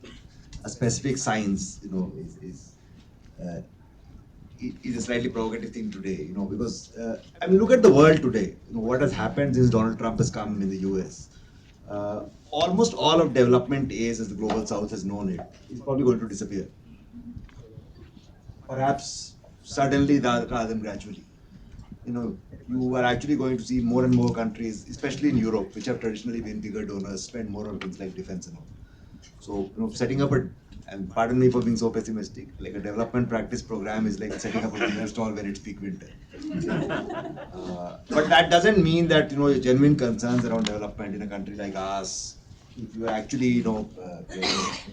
a specific science, uh, is a slightly provocative thing today, because I mean, look at the world today. What has happened since Donald Trump has come in the US. Almost all of development A's, as the global South has known it, is probably going to disappear. Perhaps suddenly rather than gradually. You are actually going to see more and more countries, especially in Europe, which have traditionally been bigger donors, spend more on things like defense and all. So, setting up and pardon me for being so pessimistic, like a development practice program is like setting up a dinner stall when it's peak winter. But that doesn't mean that, genuine concerns around development in a country like ours, if you are actually,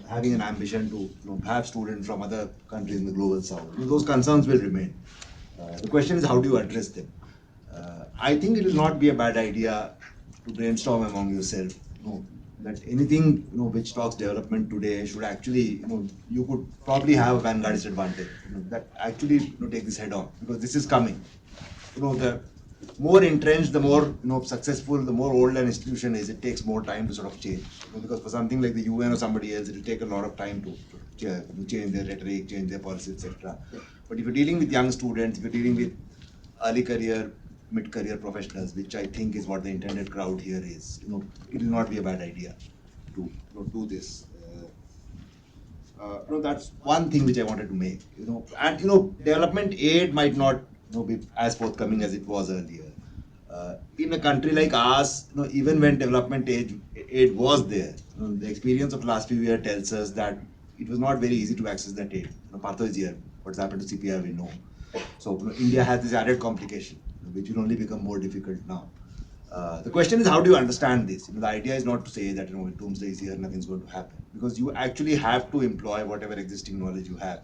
having an ambition to, have students from other countries in the global south, those concerns will remain. The question is, how do you address them? I think it will not be a bad idea to brainstorm among yourself. That anything which talks development today should actually, you could probably have a vanguardist advantage. That actually take this head on, because this is coming. The more entrenched, the more successful, the more old an institution is, it takes more time to sort of change. Because for something like the UN or somebody else, it will take a lot of time to change their rhetoric, change their policy, etc. But if you're dealing with young students, if you're dealing with early career, mid-career professionals, which I think is what the intended crowd here is, it will not be a bad idea to do this. That's one thing which I wanted to make. And development aid might not be as forthcoming as it was earlier. In a country like ours, even when development aid was there, the experience of the last few years tells us that it was not very easy to access that aid. Partho is here. What's happened to CPI, we know. So India has this added complication, which will only become more difficult now. The question is, how do you understand this? The idea is not to say that doomsday is here, nothing's going to happen, because you actually have to employ whatever existing knowledge you have,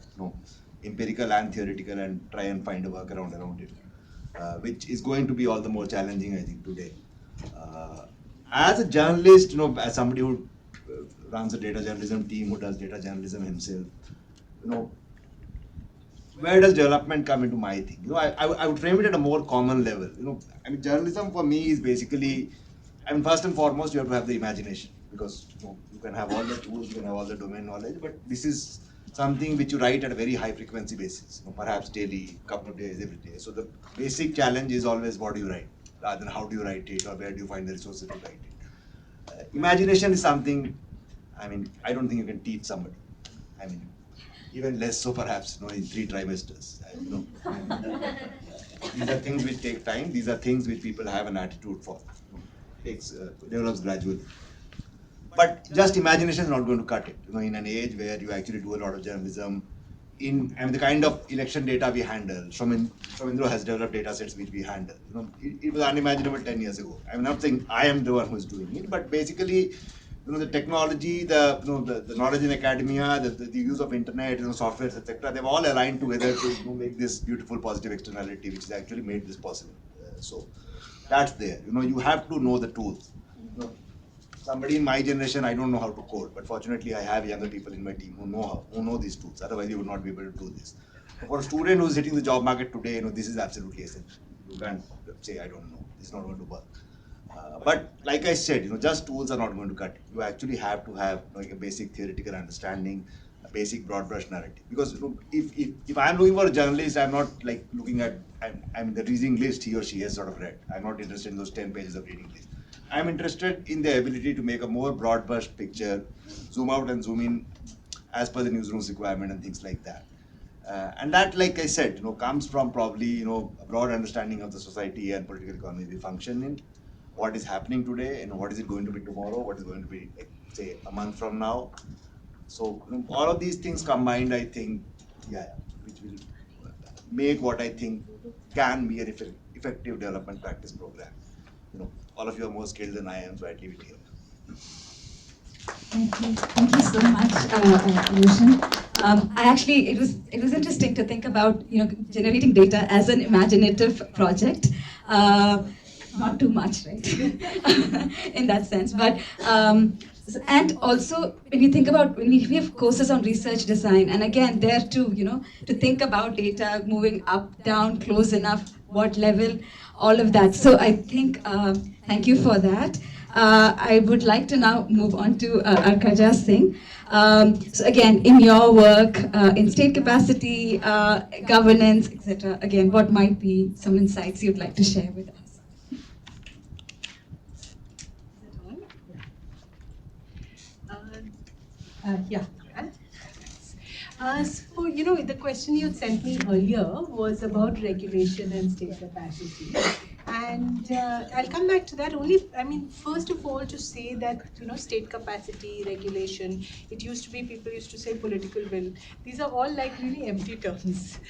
empirical and theoretical, and try and find a workaround around it, which is going to be all the more challenging, I think, today. As a journalist, as somebody who runs a data journalism team, who does data journalism himself, where does development come into my thing? I would frame it at a more common level. I mean, journalism for me is basically, I mean, first and foremost, you have to have the imagination, because you can have all the tools, you can have all the domain knowledge, but this is something which you write at a very high frequency basis, perhaps daily, couple of days, every day. So the basic challenge is always, what do you write, rather than how do you write it, or where do you find the resources to write it. Imagination is something, I mean, I don't think you can teach somebody. I mean, even less so perhaps, in 3 trimesters. These are things which take time. These are things which people have an attitude for. Develops gradually. But just imagination is not going to cut it. In an age where you actually do a lot of journalism, the kind of election data we handle, Shamindra has developed data sets which we handle. It was unimaginable 10 years ago. I'm not saying I am the one who is doing it, but basically, the technology, the knowledge in academia, the use of internet, softwares, etc., they've all aligned together to make this beautiful positive externality, which has actually made this possible. So that's there. You have to know the tools. Somebody in my generation, I don't know how to code, but fortunately I have younger people in my team who know these tools. Otherwise, you would not be able to do this. For a student who's hitting the job market today, this is absolutely essential. You can't say, I don't know, it's not going to work. But like I said, just tools are not going to cut it. You actually have to have a basic theoretical understanding, a basic broad brush narrative. Because if I'm looking for a journalist, I'm not like looking at the reading list he or she has sort of read. I'm not interested in those 10 pages of reading list. I'm interested in the ability to make a more broad brush picture, zoom out and zoom in as per the newsroom's requirement and things like that. And that, like I said, comes from probably, a broad understanding of the society and political economy we function in, what is happening today, what is it going to be tomorrow, what is going to be, like, say, a month from now. So all of these things combined, I think, which will make what I think can be an effective development practice program. all of you are more skilled than I am, so I leave it here. Thank you so much, Roshan. I actually, it was interesting to think about generating data as an imaginative project. Not too much, right? In that sense, but and also when we think about when we have courses on research design, and again there too, to think about data moving up, down, close enough, what level, all of that. So I think thank you for that. I would like to now move on to Arkaja Singh. So again, in your work, in state capacity, governance, etc., again, what might be some insights you'd like to share with us? Yeah. So, the question you sent me earlier was about regulation and state capacity. And I'll come back to that only, first of all, to say that, state capacity, regulation, it used to be, people used to say political will. These are all like really empty terms.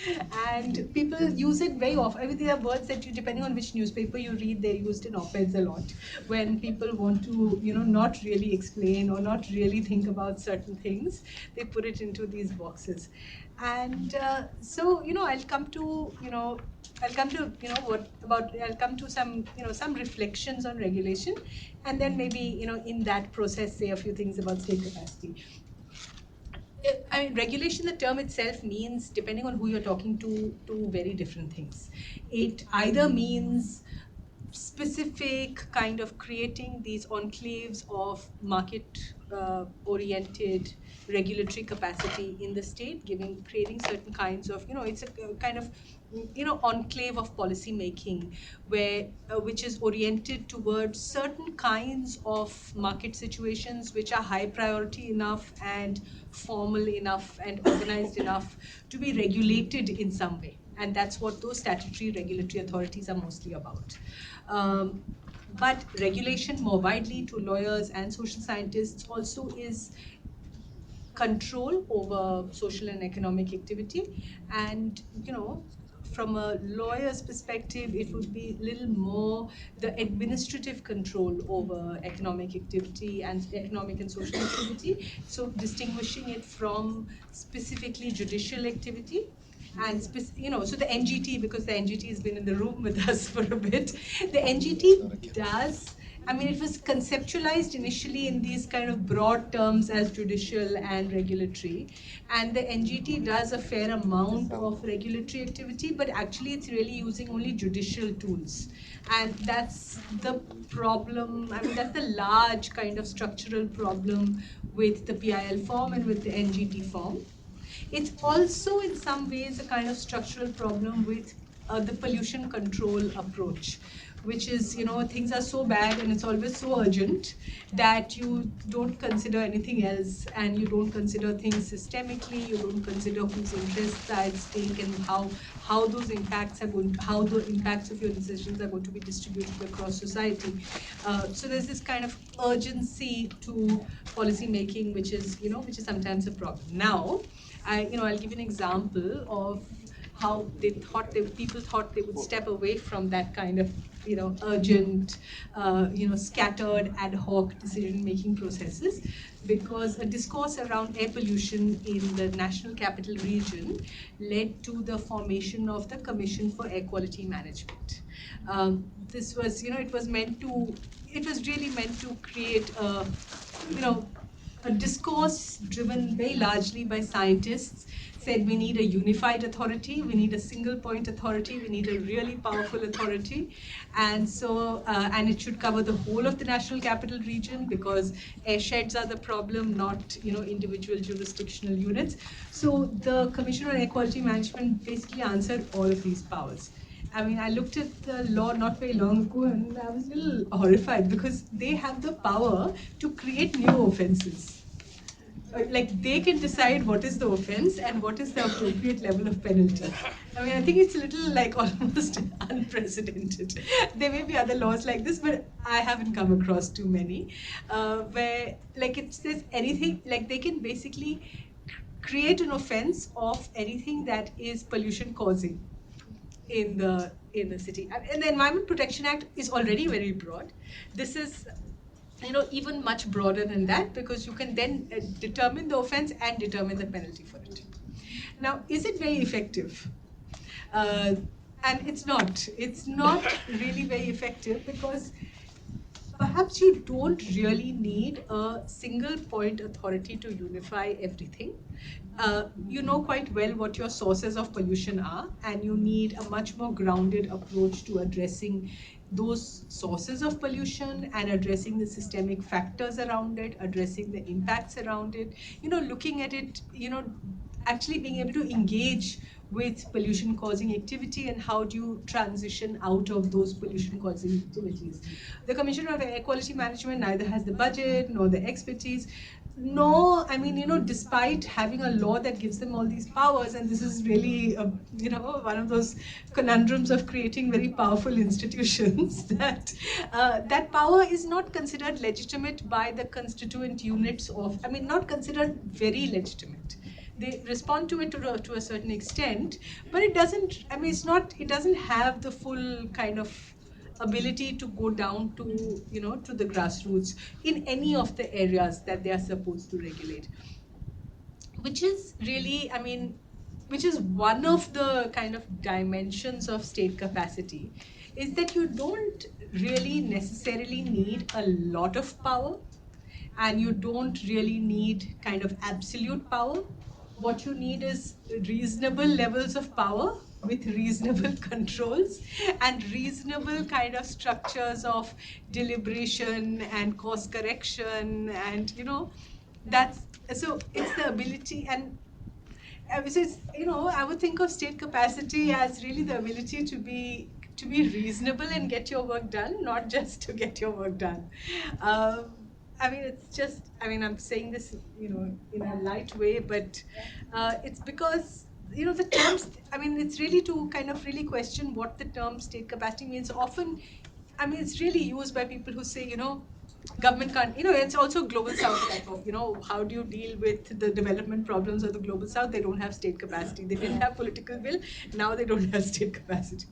And people use it very often. There are words that depending on which newspaper you read, they're used in op-eds a lot. When people want to, not really explain or not really think about certain things, they put it into these boxes. And so, I'll come to some reflections on regulation, and then maybe in that process say a few things about state capacity. Regulation, the term itself means, depending on who you're talking to, two very different things. It either means specific kind of creating these enclaves of market-oriented regulatory capacity in the state, creating certain kinds of, it's a kind of, enclave of policy making where which is oriented towards certain kinds of market situations which are high priority enough and formal enough and organized enough to be regulated in some way. And that's what those statutory regulatory authorities are mostly about. But regulation more widely to lawyers and social scientists also is control over social and economic activity. And, from a lawyer's perspective, it would be a little more the administrative control over economic activity and economic and social activity. So distinguishing it from specifically judicial activity. And so the NGT, because the NGT has been in the room with us for a bit, the NGT does, it was conceptualized initially in these kind of broad terms as judicial and regulatory. And the NGT does a fair amount of regulatory activity, but actually it's really using only judicial tools. And that's the problem, that's the large kind of structural problem with the PIL form and with the NGT form. It's also in some ways a kind of structural problem with the pollution control approach, which is, things are so bad and it's always so urgent that you don't consider anything else, and you don't consider things systemically, you don't consider whose interests are at stake and how those impacts are how the impacts of your decisions are going to be distributed across society. So there's this kind of urgency to policy making, which is sometimes a problem. Now, I'll give an example of how people thought they would step away from that kind of, urgent, scattered, ad hoc decision-making processes, because a discourse around air pollution in the National Capital Region led to the formation of the Commission for Air Quality Management. This was, it was really meant to create a discourse driven very largely by scientists, said we need a unified authority, we need a single point authority, we need a really powerful authority. And so, and it should cover the whole of the National Capital Region, because airsheds are the problem, not individual jurisdictional units. So the Commission on Air Quality Management basically answered all of these powers. I looked at the law not very long ago and I was a little horrified, because they have the power to create new offenses. Like, they can decide what is the offense and what is the appropriate level of penalty. I think it's a little like almost unprecedented. There may be other laws like this, but I haven't come across too many, where like it says anything, like they can basically create an offense of anything that is pollution causing in in the city. And the Environment Protection Act is already very broad. This is even much broader than that, because you can then determine the offense and determine the penalty for it. Now, is it very effective? And it's not. It's not really very effective, because perhaps you don't really need a single point authority to unify everything. You know quite well what your sources of pollution are, and you need a much more grounded approach to addressing those sources of pollution and addressing the systemic factors around it, addressing the impacts around it, looking at it, actually being able to engage with pollution causing activity, and how do you transition out of those pollution causing activities. The Commission on Air Quality Management neither has the budget nor the expertise. No, despite having a law that gives them all these powers, and this is really, one of those conundrums of creating very powerful institutions, that that power is not considered legitimate by the constituent units of, not considered very legitimate. They respond to it to a certain extent, but it doesn't, it doesn't have the full kind of ability to go down to, to the grassroots in any of the areas that they are supposed to regulate. Which is really, which is one of the kind of dimensions of state capacity, is that you don't really necessarily need a lot of power, and you don't really need kind of absolute power. What you need is reasonable levels of power with reasonable controls and reasonable kind of structures of deliberation and course correction, and that's, so it's the ability. And so it's, I would think of state capacity as really the ability to be reasonable and get your work done, not just to get your work done. It's just, I'm saying this, in a light way, but it's because, the terms, it's really to kind of really question what the term state capacity means. Often, it's really used by people who say, government can't, it's also global south type of, how do you deal with the development problems of the global south? They don't have state capacity. They didn't have political will. Now they don't have state capacity.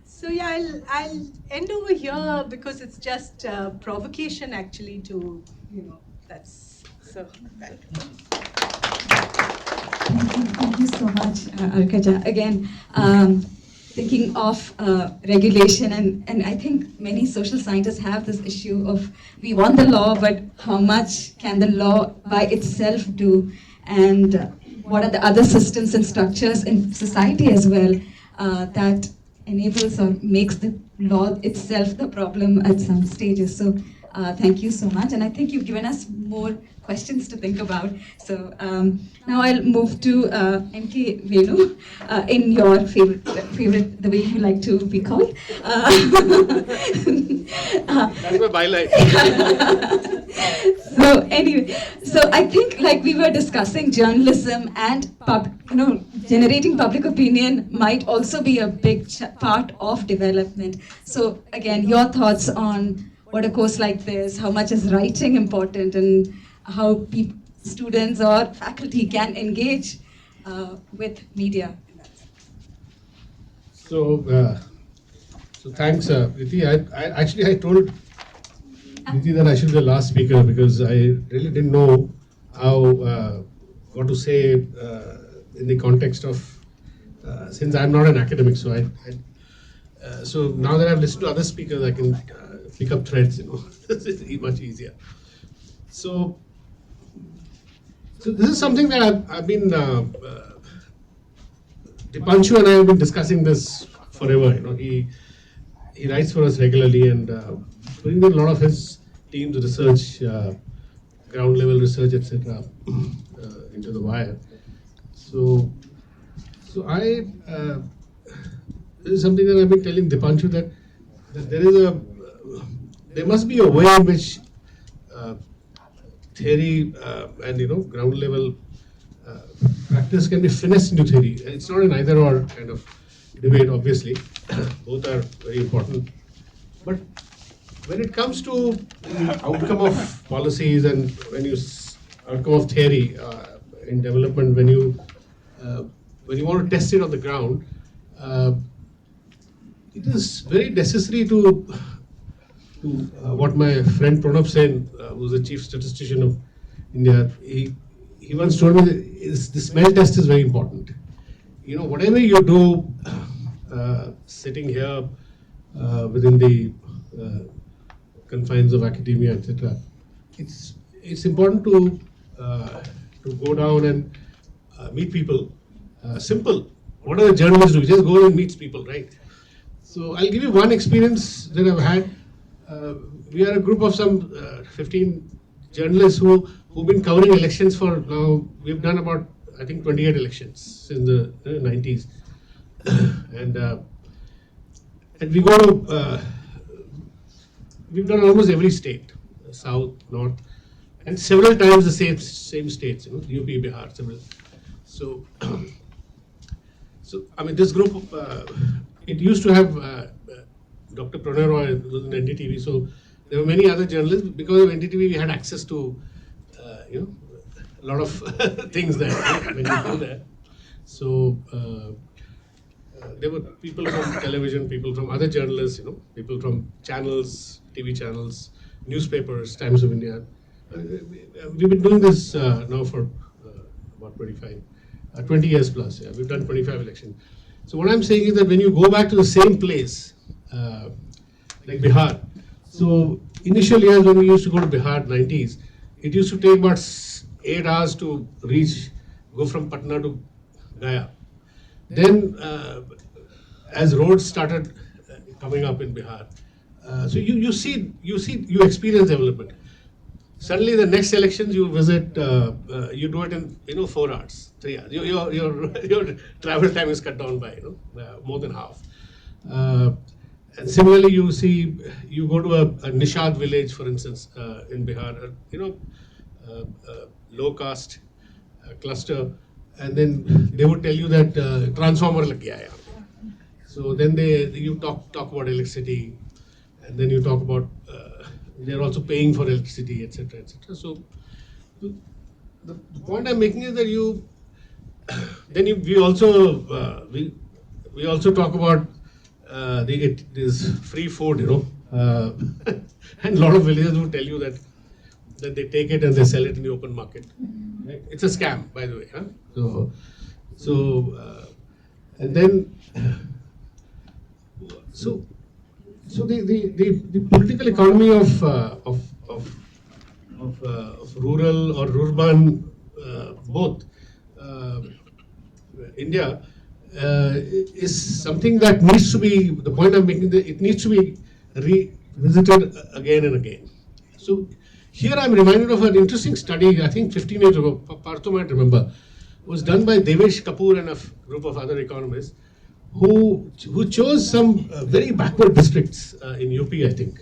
So yeah, I'll end over here, because it's just provocation actually to, that's, so. Thank you so much, Arkaja. Again, thinking of regulation, and I think many social scientists have this issue of, we want the law, but how much can the law by itself do, and what are the other systems and structures in society as well that enables or makes the law itself the problem at some stages. So thank you so much, and I think you've given us more questions to think about. So now I'll move to M.K. Venu, in your favorite, the way you like to be called. That's my byline. So anyway, so I think, like we were discussing, journalism and generating public opinion might also be a big part of development. So again, your thoughts on what a course like this, how much is writing important, and how students or faculty can engage with media. So thanks, Priti. I told Priti that I should be the last speaker, because I really didn't know how what to say in the context of, since I'm not an academic. So so now that I've listened to other speakers, I can pick up threads. It's much easier. So this is something that I've been, Deepanshu and I have been discussing this forever. He writes for us regularly, and brings in a lot of his team's research, ground level research, etc., into the wire. So I, this is something that I've been telling Deepanshu, that there must be a way in which theory and ground level practice can be finessed into theory. It's not an either or kind of debate, obviously. Both are very important. But when it comes to the outcome of policies, and outcome of theory in development, when you want to test it on the ground, it is very necessary to what my friend Pranav Sen, who's the chief statistician of India, he once told me that the smell test is very important. You know, whatever you do, sitting here within the confines of academia, etc., it's important to go down and meet people. Simple. What are the journalists do? Just go and meet people, right? So I'll give you one experience that I've had. We are a group of some 15 journalists who've been covering elections for now. We've done about, I think, 28 elections since the 90s. And we go to, we've done almost every state, south, north, and several times the same states, UP, Bihar, several. So, I mean, this group, it used to have Dr. Pranay Roy was in NDTV, so there were many other journalists. Because of NDTV, we had access to, a lot of things there when you go there. So there were people from television, people from other journalists, people from channels, TV channels, newspapers, Times of India. We've been doing this now for about 20 years plus. Yeah, we've done 25 elections. So what I'm saying is that when you go back to the same place, like Bihar, so initial years when we used to go to Bihar, 90s, it used to take about 8 hours to go from Patna to Gaya. Then as roads started coming up in Bihar, so you experience development. Suddenly the next elections you visit, you do it in 4 hours, 3 hours. Your travel time is cut down by more than half. And similarly, you go to a Nishad village, for instance, in Bihar, low caste cluster, and then they would tell you that transformer lag gaya hai. So then you talk about electricity, and then you talk about they're also paying for electricity, etc., etc. So the point I'm making is that we also talk about this free food, and a lot of villagers will tell you that they take it and they sell it in the open market. Right? It's a scam, by the way. Huh? And then the political economy of rural or urban, both India is something that needs to be, the point I'm making, that it needs to be revisited again and again. So here I'm reminded of an interesting study, I think 15 years ago, Partho might remember, was done by Devesh Kapoor and a group of other economists who chose some very backward districts in UP, I think,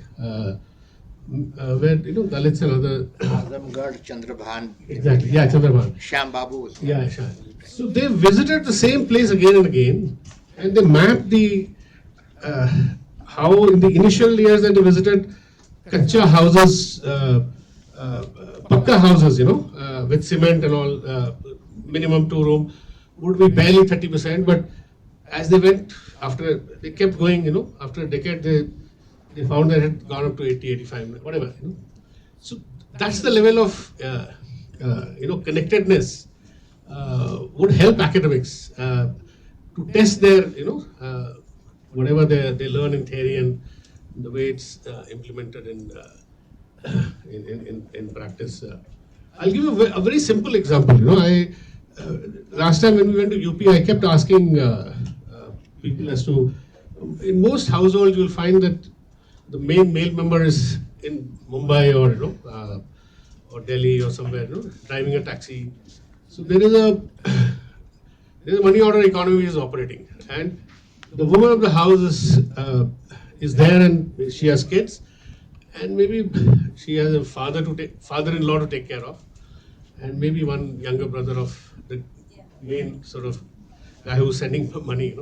where Dalits and other. Azamgarh, Chandrabhan. Exactly, yeah, Chandrabhan. Shyam Babu was there. Yeah, Shyam. So they visited the same place again and again, and they mapped how in the initial years that they visited, kacha houses, pakka houses, with cement and all, minimum 2 room, would be barely 30%, but as they went, they kept going, after a decade, they found that it had gone up to 80, 85, whatever, So that's the level of, connectedness would help academics to test their, whatever they learn in theory and the way it's implemented in practice. I'll give you a very simple example. Last time when we went to UP, I kept asking people as to, in most households, you'll find that the main male member is in Mumbai or Delhi or somewhere, driving a taxi. So there is a money order economy is operating, and the woman of the house is there, and she has kids, and maybe she has a father-in-law to take care of, and maybe one younger brother of the main sort of guy who's sending money.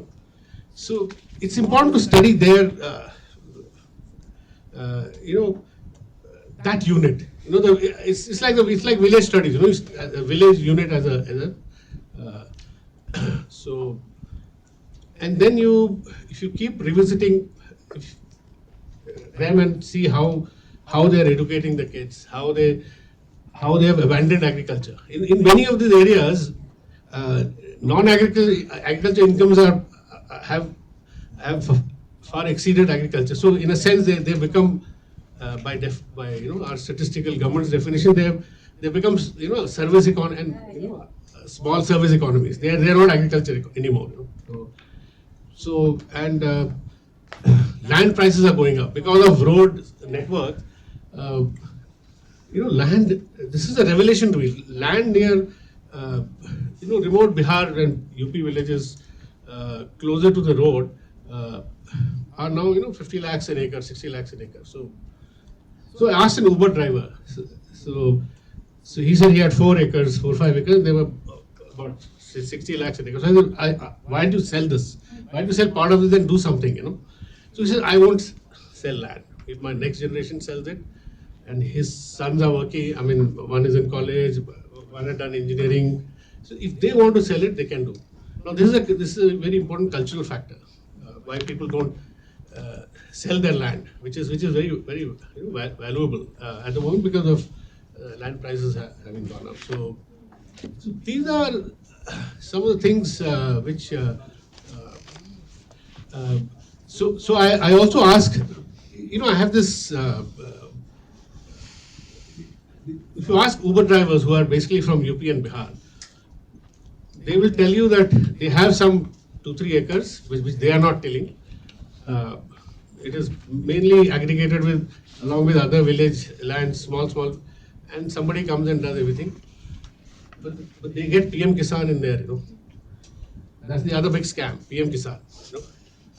So it's important to study their, that unit. It's like village studies. A village unit as a so And then if you keep revisiting them and see how they are educating the kids, how they have abandoned agriculture. In many of these areas, non-agriculture incomes have far exceeded agriculture. So in a sense, they become by our statistical government's definition, they become service econ and small service economies. They are not agriculture anymore. So and land prices are going up because of road network. Land. This is a revelation to me. Land near remote Bihar and UP villages closer to the road are now 50 lakhs an acre, 60 lakhs an acre. So I asked an Uber driver. So he said he had 4 acres, 4-5 acres. They were about 60 lakhs an acre. So I said, why do you sell this? Why do you sell part of this and do something? So he said, I won't sell land. If my next generation sells it, and his sons are working. I mean, one is in college, one has done engineering. So if they want to sell it, they can do. Now this is a very important cultural factor. Why people don't sell their land, which is very very valuable at the moment because of land prices having gone up. So these are some of the things which. So I also ask. I have this. If you ask Uber drivers who are basically from UP and Bihar, they will tell you that they have some 2-3 acres which they are not tilling. It is mainly aggregated along with other village lands, small, and somebody comes and does everything. But they get PM Kisan in there, That's the other big scam, PM Kisan.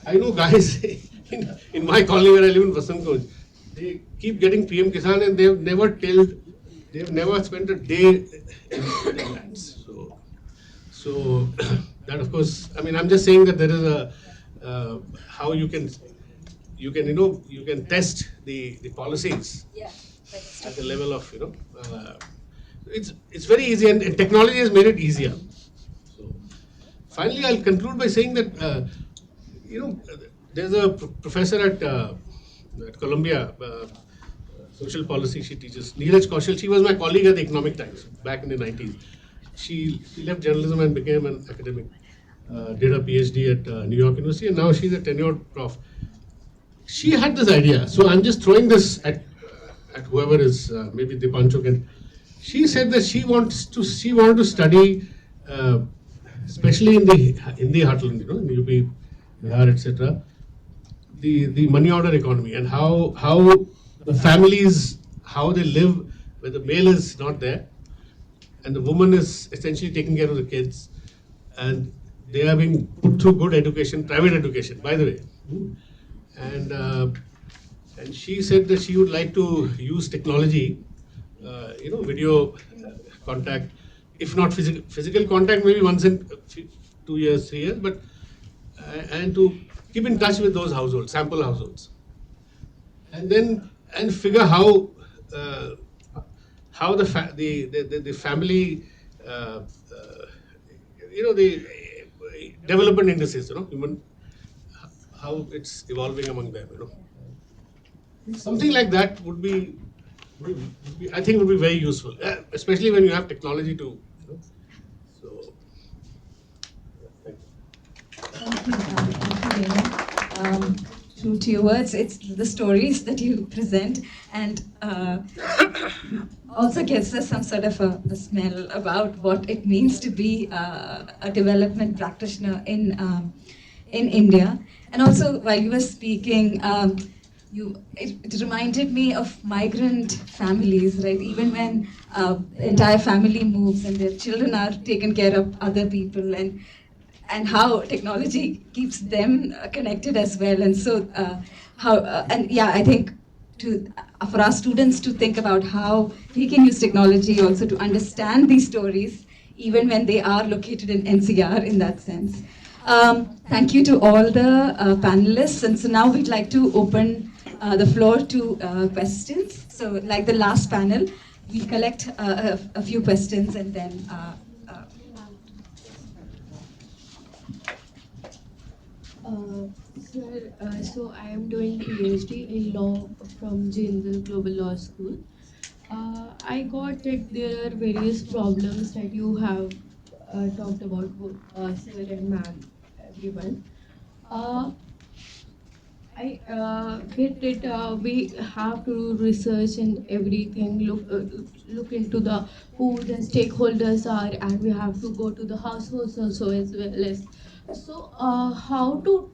I know guys in my colony where I live in Vasankoj, they keep getting PM Kisan and they've never tilled. They've never spent a day in their lands. So that of course, I mean, I'm just saying that there is a how you can test the policies at the level of it's very easy and technology has made it easier. So finally, I'll conclude by saying that there's a professor at Columbia. Social policy she teaches. Neeraj Kaushal, she was my colleague at the Economic Times back in the 90s. She left journalism and became an academic, did a PhD at New York University, and now she's a tenured prof. She had this idea, so I'm just throwing this at whoever is, maybe Deepanshu can. She said that she wanted to study, especially in the heartland, in UP, Bihar, etc., the money order economy and how the families, how they live, where the male is not there, and the woman is essentially taking care of the kids, and they are being put through good education, private education, by the way. And she said that she would like to use technology, video contact, if not physical contact, maybe once in 2 years, 3 years, but and to keep in touch with those households, sample households, and figure how the family, the development indices, human, how it's evolving among them, Something like that would be I think would be very useful, especially when you have technology to, So. True to your words, it's the stories that you present and also gives us some sort of a smell about what it means to be a development practitioner in India. And also, while you were speaking, it reminded me of migrant families, right? Even when entire family moves and their children are taken care of other people, and how technology keeps them connected as well. And so, I think for our students to think about how we can use technology also to understand these stories, even when they are located in NCR in that sense. Thank you to all the panelists. And so now we'd like to open the floor to questions. So like the last panel, we'll collect a few questions and then So I am doing PhD in law from Jindal Global Law School. I got that there are various problems that you have talked about, sir and ma'am, everyone. Uh, I get it. We have to research and everything. Look into the who the stakeholders are, and we have to go to the households also as well as. So, how to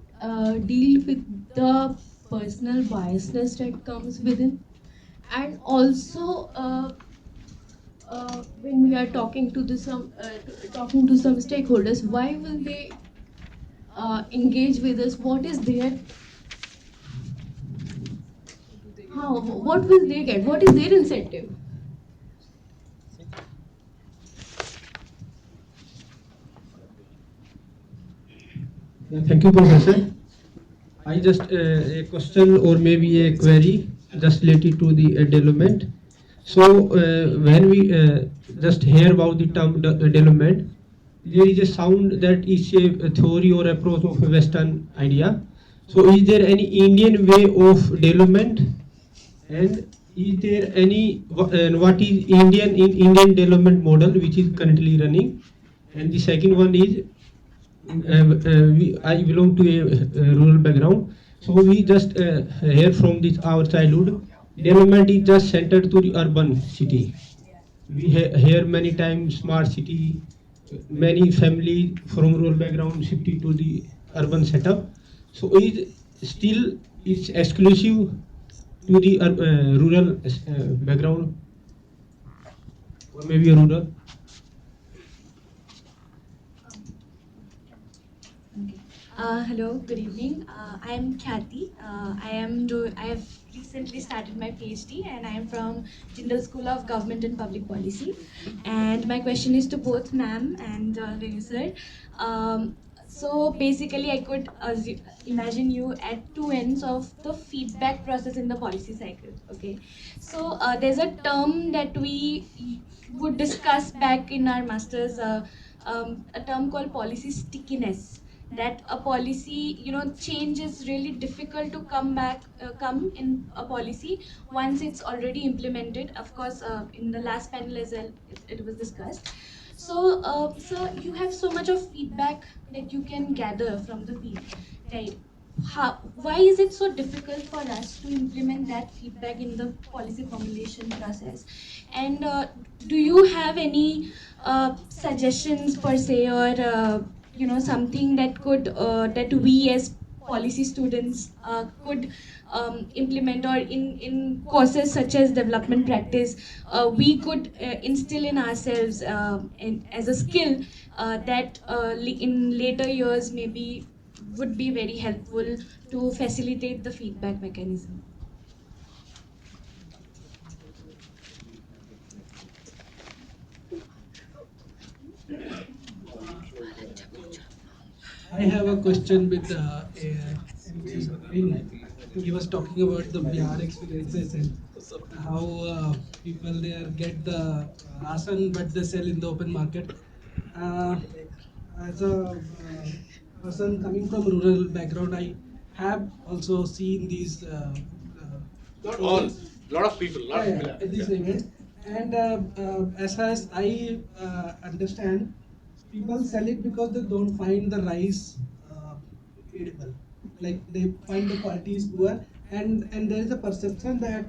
deal with the personal biasness that comes within, and also when we are talking to talking to some stakeholders, why will they engage with us? What is their how? What will they get? What is their incentive? Thank you, Professor. I just a question or maybe a query just related to the development. So when we just hear about the term development, there is a sound that is a theory or approach of a Western idea. So is there any Indian way of development, and is there any what is Indian development model which is currently running? And the second one is I belong to a rural background, so we just hear from this our childhood. Development is just centered to the urban city. We hear many times smart city, many families from rural background shifted to the urban setup. So is still it's exclusive to the rural background, or maybe a rural. Hello, good evening. I am Khyati. I have recently started my PhD and I am from Jindal School of Government and Public Policy. And my question is to both ma'am and Renu sir. So basically, I could imagine you at two ends of the feedback process in the policy cycle. Okay, so there's a term that we would discuss back in our masters, a term called policy stickiness. That a policy, change is really difficult to come in a policy once it's already implemented. Of course, in the last panel as well, it was discussed. So you have so much of feedback that you can gather from the field, right? Why is it so difficult for us to implement that feedback in the policy formulation process? And do you have any suggestions per se, or something that could that we as policy students could implement, or in courses such as development practice, we could instill in ourselves as a skill that in later years maybe would be very helpful to facilitate the feedback mechanism. I have a question with he was talking about the Bihar experiences and how people there get the rasan but they sell in the open market. As a person coming from rural background, I have also seen these. Not all, lot of people. At this event, and as far as I understand, people sell it because they don't find the rice edible. Like they find the quality is poor, and there is a perception that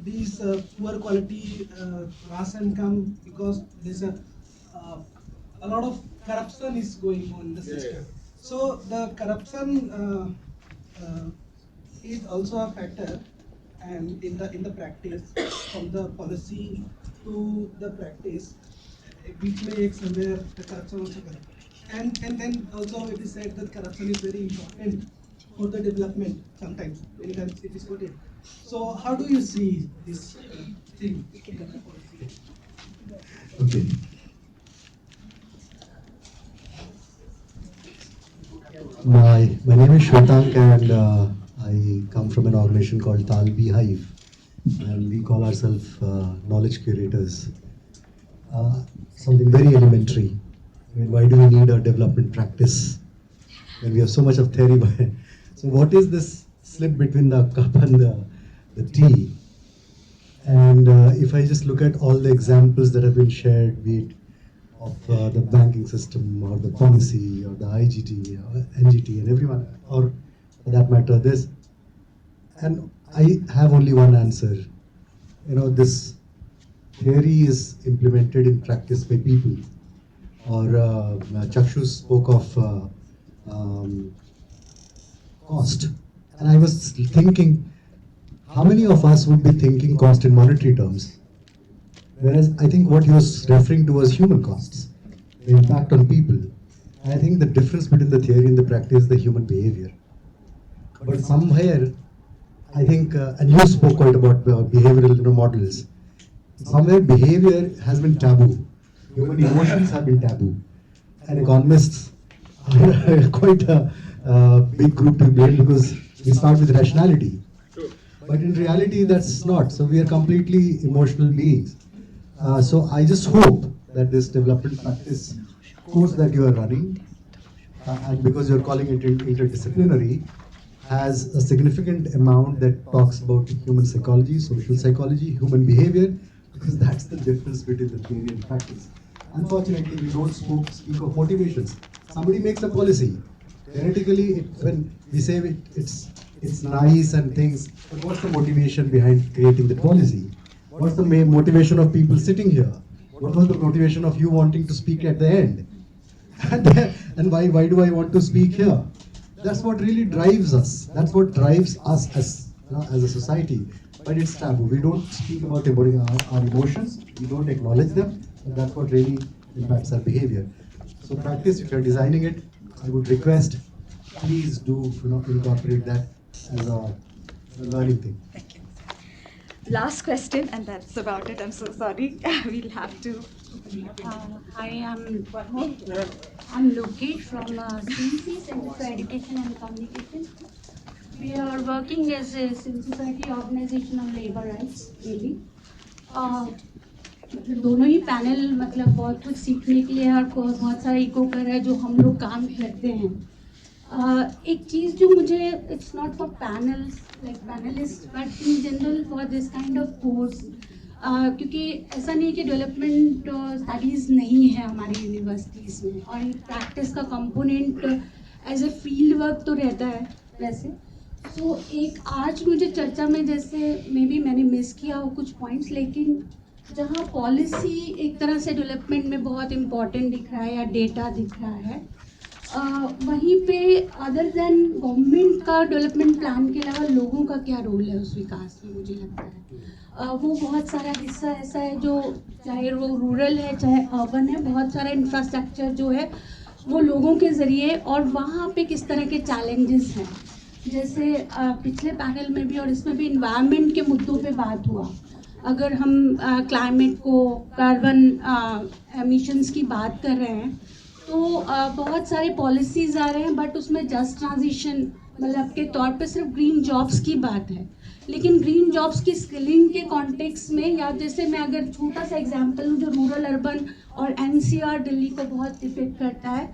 these poor quality rasan come because there's a lot of corruption is going on in the system. So the corruption is also a factor, and in the practice, from the policy to the practice, which makes somewhere the corruption also corrupt. And then also it is said that corruption is very important for the development sometimes, many times it is quoted. So how do you see this thing? Okay. My name is Shwetank, and I come from an organization called Tal Beehive, and we call ourselves knowledge curators. Something very elementary. I mean, why do we need a development practice when we have so much of theory. So what is this slip between the cup and the tea? And if I just look at all the examples that have been shared, be it of the banking system or the policy or the IGT or NGT and everyone, or for that matter this, and I have only one answer. You know, this theory is implemented in practice by people. Or Chakshu spoke of cost, and I was thinking, how many of us would be thinking cost in monetary terms? Whereas I think what he was referring to was human costs, the impact on people. And I think the difference between the theory and the practice is the human behavior. But somewhere, I think, and you spoke quite about behavioral models. Somewhere behavior has been taboo. Human emotions have been taboo. And economists are quite a big group to blame because we start with rationality. But in reality, that's not. So we are completely emotional beings. So I just hope that this development practice course that you are running, and because you're calling it interdisciplinary, has a significant amount that talks about human psychology, social psychology, human behavior, because that's the difference between the theory and practice. Unfortunately, we don't speak of motivations. Somebody makes a policy. Theoretically, when we say it's nice and things, but what's the motivation behind creating the policy? What's the main motivation of people sitting here? What was the motivation of you wanting to speak at the end? And why do I want to speak here? That's what really drives us. That's what drives us as a society. But it's taboo. We don't speak about our emotions. We don't acknowledge them. And that's what really impacts our behavior. So practice, if you're designing it, I would request, please do incorporate that as a learning thing. Last question, and that's about it. I'm so sorry. We'll have to. I am Lokesh from CEC, Center for Education and Communication. We are working as a civil society organization on labor rights really. दोनों ही panel मतलब बहुत कुछ सीखने के लिए और बहुत सारा इको कर रहा है जो हम लोग काम करते हैं. एक चीज़ जो मुझे it's not for panels like panelist but in general for this kind of course क्योंकि ऐसा नहीं है कि डेवलपमेंट स्टडीज़ नहीं है हमारी यूनिवर्सिटीज़ में और प्रैक्टिस का component as a field work तो रहता है वैसे. तो एक आज मुझे चर्चा में जैसे मे बी मैंने मिस किया हो कुछ पॉइंट्स, लेकिन जहाँ पॉलिसी एक तरह से डेवलपमेंट में बहुत इम्पॉर्टेंट दिख रहा है या डेटा दिख रहा है, वहीं पे अदर देन गवर्नमेंट का डेवलपमेंट प्लान के अलावा लोगों का क्या रोल है उस विकास में, मुझे लगता है वो बहुत सारा हिस्सा ऐसा है जो चाहे वो रूरल है चाहे अर्बन है, बहुत सारा इंफ्रास्ट्रक्चर जो है वो लोगों के ज़रिए और वहाँ पे किस तरह के चैलेंजेस हैं. जैसे पिछले पैनल में भी और इसमें भी इन्वायरमेंट के मुद्दों पे बात हुआ. अगर हम क्लाइमेट को कार्बन एमिशंस की बात कर रहे हैं तो बहुत सारे पॉलिसीज़ आ रहे हैं बट उसमें जस्ट ट्रांजिशन मतलब के तौर पे सिर्फ ग्रीन जॉब्स की बात है, लेकिन ग्रीन जॉब्स की स्किलिंग के कॉन्टेक्स्ट में या जैसे मैं अगर छोटा सा एग्जांपल लूँ जो रूरल अर्बन और एनसीआर दिल्ली को बहुत इफेक्ट करता है,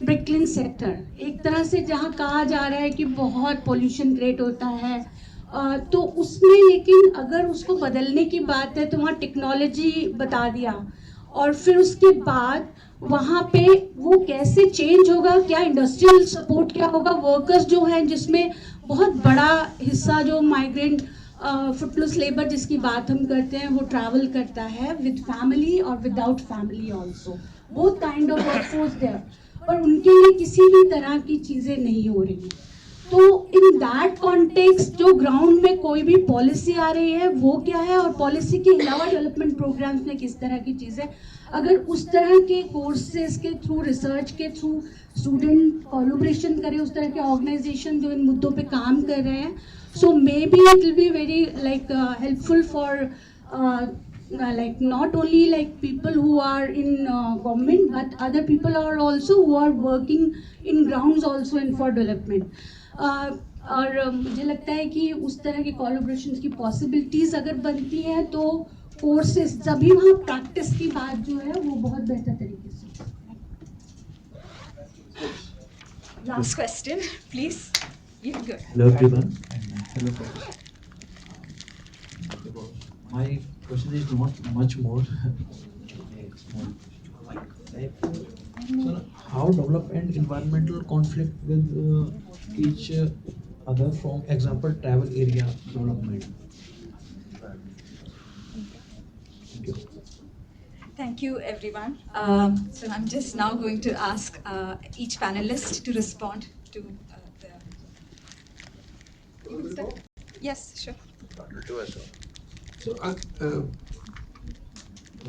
ब्रिकलिन सेक्टर एक तरह से जहाँ कहा जा रहा है कि बहुत पोल्यूशन क्रिएट होता है, तो उसमें लेकिन अगर उसको बदलने की बात है तो वहाँ टेक्नोलॉजी बता दिया और फिर उसके बाद वहाँ पे वो कैसे चेंज होगा, क्या इंडस्ट्रियल सपोर्ट क्या होगा, वर्कर्स जो हैं जिसमें बहुत बड़ा हिस्सा जो माइग्रेंट फुटलुस लेबर जिसकी बात हम करते हैं वो ट्रैवल करता है विद फैमिली और without family also, both kind of workforce there, पर उनके लिए किसी भी तरह की चीज़ें नहीं हो रही. तो इन दैट कॉन्टेक्स्ट जो ग्राउंड में कोई भी पॉलिसी आ रही है वो क्या है और पॉलिसी के अलावा डेवलपमेंट प्रोग्राम्स में किस तरह की चीज़ें, अगर उस तरह के कोर्सेज के थ्रू रिसर्च के थ्रू स्टूडेंट कोलैबोरेशन करें, उस तरह के ऑर्गेनाइजेशन जो इन मुद्दों पे काम कर रहे हैं, so maybe it will be very like helpful for like not only like people who are in government but other people are also who are working in grounds also and for development. और मुझे लगता है कि उस तरह के collaboration की possibilities अगर बनती हैं तो कोर्सेज तभी वहाँ प्रैक्टिस की बात जो है वो बहुत बेहतर तरीके से. Last question, please. You can go. Hello everyone. Hello folks. My question is not much more. So how develop an environmental conflict with each other, from example travel area development? Thank you. Thank you, everyone. So I'm just now going to ask each panelist to respond to the... You can start. Yes, sure. So I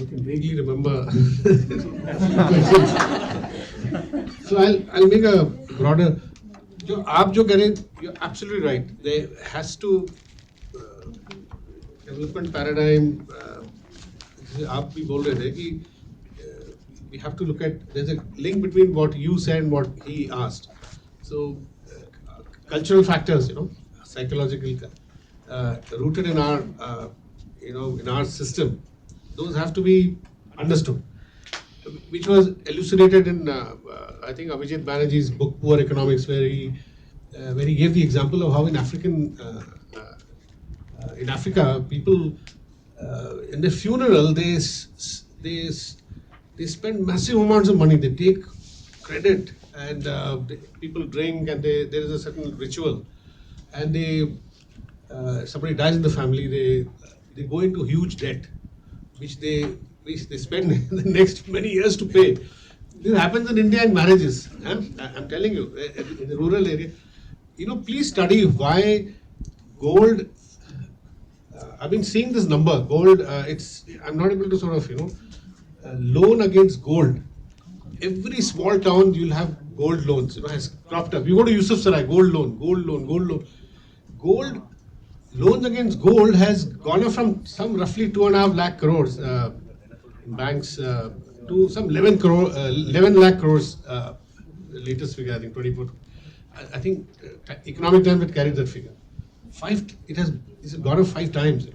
can vaguely remember. So I'll make a broader. आप जो करें, you're absolutely right. There has to development paradigm. आप भी बोल रहे थे कि we have to look at, there's a link between what you said and what he asked. So cultural factors, psychological, rooted in our in our system, those have to be understood, which was elucidated in I think Abhijit Banerjee's book Poor Economics, where he gave the example of how in Africa people in the funeral they spend massive amounts of money. They take credit and people drink, and there is a certain ritual, and somebody dies in the family, they go into huge debt, which they spend the next many years to pay. This happens in India in marriages. I'm telling you, in the rural area. Please study why gold. I've been seeing this number, gold. I'm not able to sort of loan against gold. Every small town you'll have gold loans. Has cropped up. You go to Yusuf Sarai, gold loan. Gold loans against gold has gone up from some roughly 2.5 lakh crores in banks to some 11 lakh crores. The latest figure, I think 24. I think Economic Times had carried that figure. It's gone up 5 times, in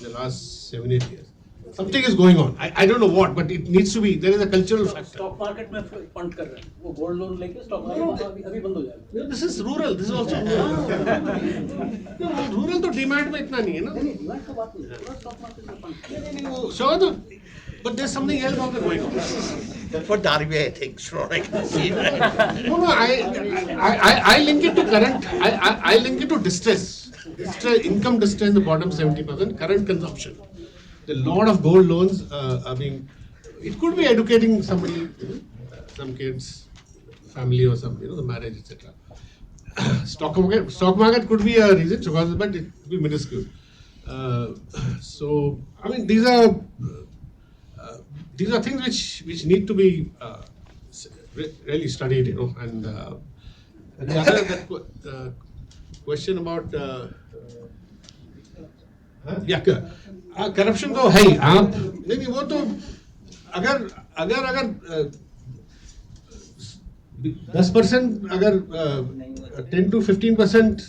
the last 7-8 years. Something is going on. I don't know what, but it needs to be. There is a cultural factor. Stock market में fund कर रहे हैं. वो gold loan लेके stock market अभी बंद हो जाएगा. This is rural. This is also rural. Rural तो demand में इतना नहीं है ना. नहीं demand का बात नहीं है. Stock market में fund. नहीं sure तो, but there's something else also going on. That's what the RBI thinks. No, I can see that. No, I link it to current. I link it to distress. Income distress in the bottom 70%. Current consumption. A lot of gold loans are being. It could be educating somebody, some kids, family or some, the marriage, etc. Stock market could be a reason, but it could be minuscule. So I mean, these are things which need to be really studied, And the other question about corruption तो है ही. आप नहीं वो तो अगर 10% अगर 10 to 15%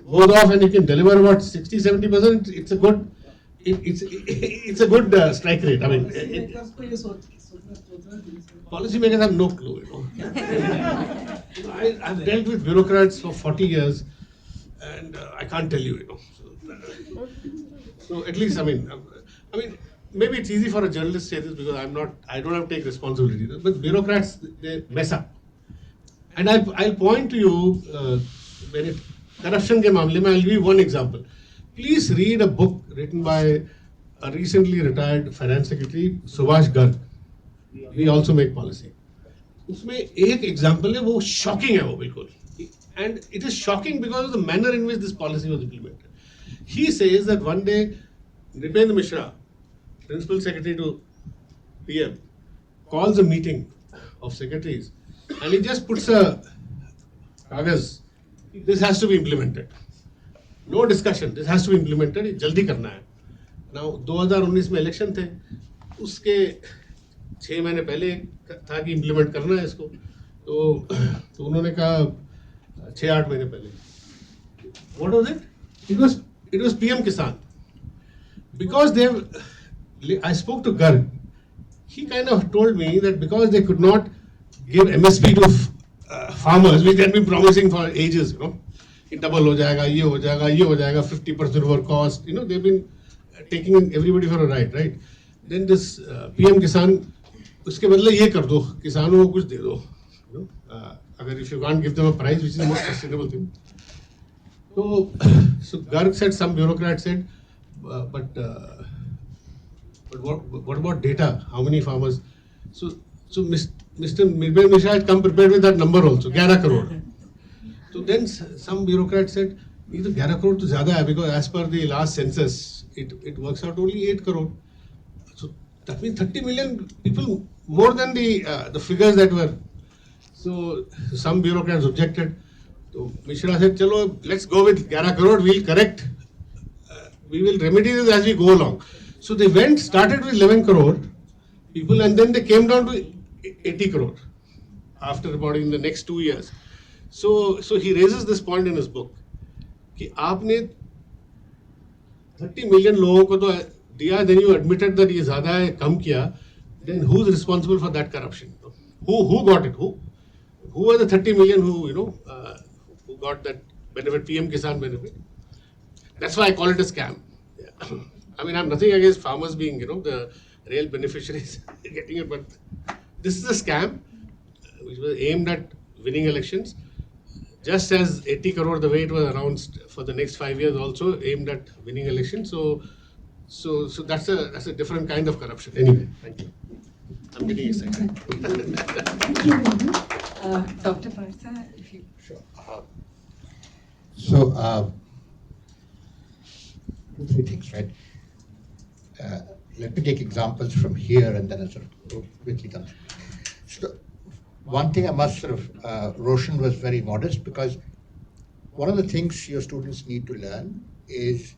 goes off and you can deliver about 60-70%, it's a good strike rate. I mean, policy makers have no clue. I've dealt with bureaucrats for 40 years, and I can't tell you. So at least, I mean, maybe it's easy for a journalist to say this because I don't have to take responsibility. But bureaucrats, they mess up. And I'll point to you, corruption ke मामले में, I'll give you one example. Please read a book written by a recently retired finance secretary, Subhash Garg. We also make policy. उसमें एक example है, वो shocking है वो बिल्कुल. And it is shocking because of the manner in which this policy was implemented. He says that one day, Nripendra Mishra, Principal Secretary to PM, calls a meeting of secretaries and he just puts a kagaz. This has to be implemented. No discussion. This has to be implemented. ये जल्दी करना है. Now 2019 में election थे. उसके 6 महीने पहले था कि implement करना है इसको. तो उन्होंने कहा 6-8 महीने पहले. What was it? It was PM Kisan. Because I spoke to Garg. He kind of told me that because they could not give MSP to farmers, which they had been promising for ages, you know, it double हो जाएगा, ये हो जाएगा, ये हो जाएगा, 50% over cost, you know, they've been taking everybody for a ride, right? Then this PM Kisan, उसके बदले ये कर दो, किसानों को कुछ दे दो, you know, अगर if you can't give them a price, which is the most sustainable thing. So Garg said, some bureaucrats said, but what about data? How many farmers? So Mr. Mirbel Mishra had come prepared with that number also, 11 crore. So then some bureaucrats said, ये तो 11 crore तो ज़्यादा है, because as per the last census, it works out only 8 crore. So that means 30 million people more than the figures that were. So some bureaucrats objected. So Mishra said, चलो, let's go with 11 crore. We'll correct. We will remedy this as we go along. So they started with 11 crore people, and then they came down to 80 crore after about in the next 2 years. So he raises this point in his book कि आपने 30 million लोगों को तो दिया, then you admitted that ये ज़्यादा है, कम किया, then who's responsible for that corruption? Who got it? Who were the 30 million who, you know, who got that benefit, PM Kisan benefit? That's why I call it a scam. Yeah. I mean, I have nothing against farmers being, you know, the real beneficiaries getting it, but this is a scam which was aimed at winning elections, just as 80 crore, the way it was announced for the next 5 years, also aimed at winning elections. So that's a different kind of corruption. Anyway, thank you. I'm getting excited. Thank you. Dr. Partha, if you... Sure. So, 2-3 things, right? Let me take examples from here and then I'll sort of quickly come. So, one thing I must sort of, Roshan was very modest, because one of the things your students need to learn is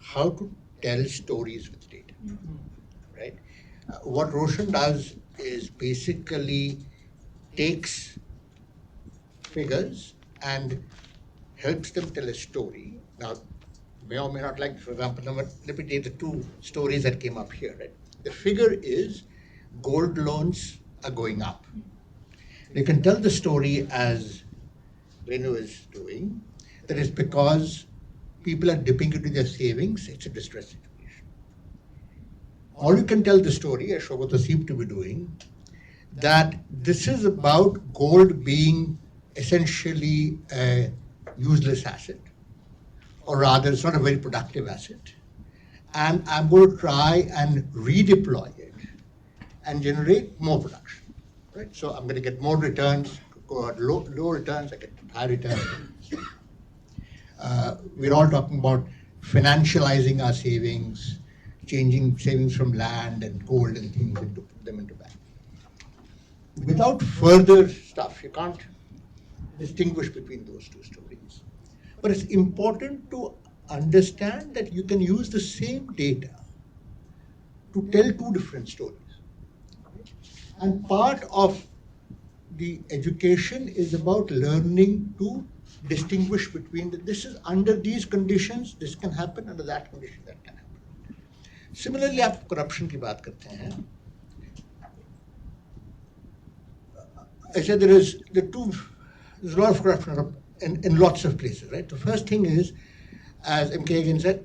how to tell stories with data, right? What Roshan does is basically takes figures and helps them tell a story. Now, may or may not like, for example, let me take the 2 stories that came up here, right? The figure is gold loans are going up. You can tell the story as Renu is doing, that is because people are dipping into their savings, it's a distress situation. Or you can tell the story, as Shobhata seemed to be doing, that this is about gold being essentially a useless asset, or rather it's not a very productive asset, and I'm going to try and redeploy it and generate more production, right? So I'm going to get more returns, go at low returns, I get high returns. We're all talking about financializing our savings, changing savings from land and gold and things into put them into bank. Without further stuff, you can't distinguish between those 2 stories. But it's important to understand that you can use the same data to tell 2 different stories. And part of the education is about learning to distinguish between this is under these conditions, this can happen, under that condition, that can happen. Similarly, आप corruption की बात करते हैं. I said there's a lot of corruption in lots of places, right? The first thing is, as MK again said,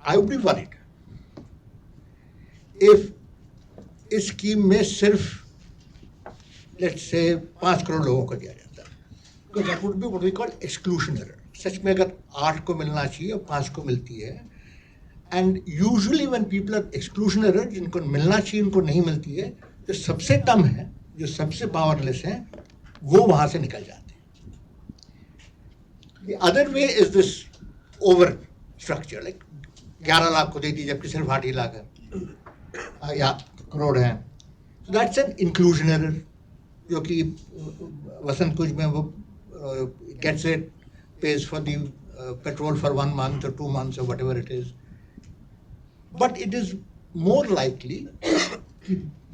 I would be worried if इस scheme में सिर्फ let's say 5 crore लोगों को दिया जाता है, because that would be what we call exclusion error. सच में अगर 8 को मिलना चाहिए और 5 को मिलती है, and usually when people are exclusion error, जिनको मिलना चाहिए उनको नहीं मिलती है, जो सबसे कम है, जो सबसे पावरलेस हैं, वो वहां से निकल जाते हैं. The other way is this over structure, like 11 lakh को दे दी जबकि सिर्फ 8 ही लाख है या करोड़ है. So that's an inclusion error, जो कि वसंत कुंज में वो gets it, pays for the petrol for 1 month or 2 months or whatever it is. But it is more likely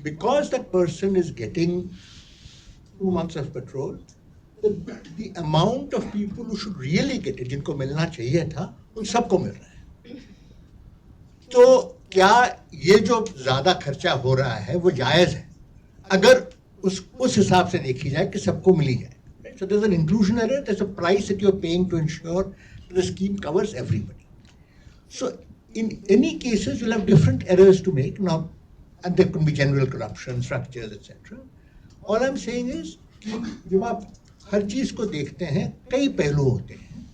because that person is getting 2 months of petrol, the amount of people who should really get it, जिनको मिलना चाहिए था, उन सबको मिल रहा है. तो क्या ये जो ज्यादा खर्चा हो रहा है वो जायज है? अगर उस हिसाब से देखी जाए कि सबको मिली जाए. Right? So there's an inclusion error, there's a price that you're paying to ensure that the scheme covers everybody. So in any cases, you'll have different errors to make now, and there could be general corruption, structures, etc. All I'm saying is कि जब आप हर चीज को देखते हैं, कई पहलू होते हैं.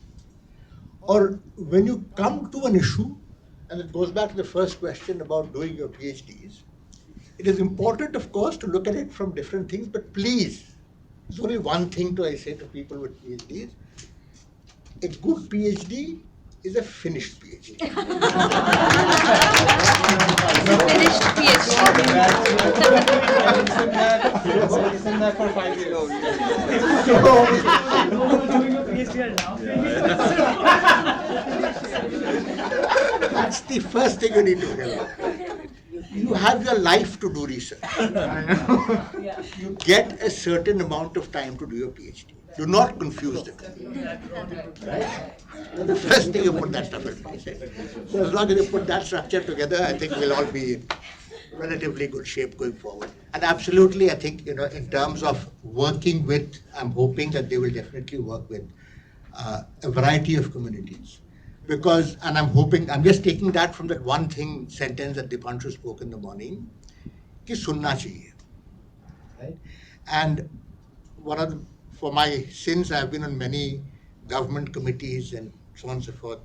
और when you come to an issue, and it goes back to the first question about doing your PhDs, it is important, of course, to look at it from different things, but please, there's only one thing to I say to people with PhDs. A good PhD is a finished PhD. Finished Isn't that for 5 years? That's the first thing you need to realize. You have your life to do research. You get a certain amount of time to do your PhD. Do not confuse the two. Right? The first thing you put that stuff in place. So as long as you put that structure together, I think we'll all be in relatively good shape going forward. And absolutely, I think, in terms of working with, I'm hoping that they will definitely work with a variety of communities. Because, and I'm just taking that from that one sentence that Deepanshu spoke in the morning, कि सुनना चाहिए. Right? And for my sins, I've been on many government committees and so on and so forth,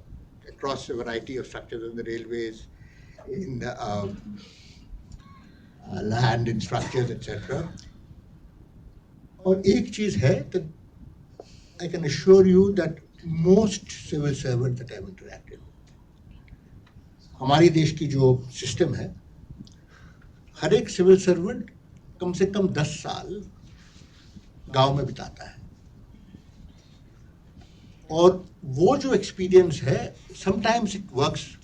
across a variety of structures in the railways, in land, in structures, etc. और एक चीज है that I can assure you that most civil servants that I've interacted with, हमारी देश की जो system है, हर एक सिविल सर्वेंट कम से कम 10 साल गांव में बिताता है. और वो जो एक्सपीरियंस है, sometimes it works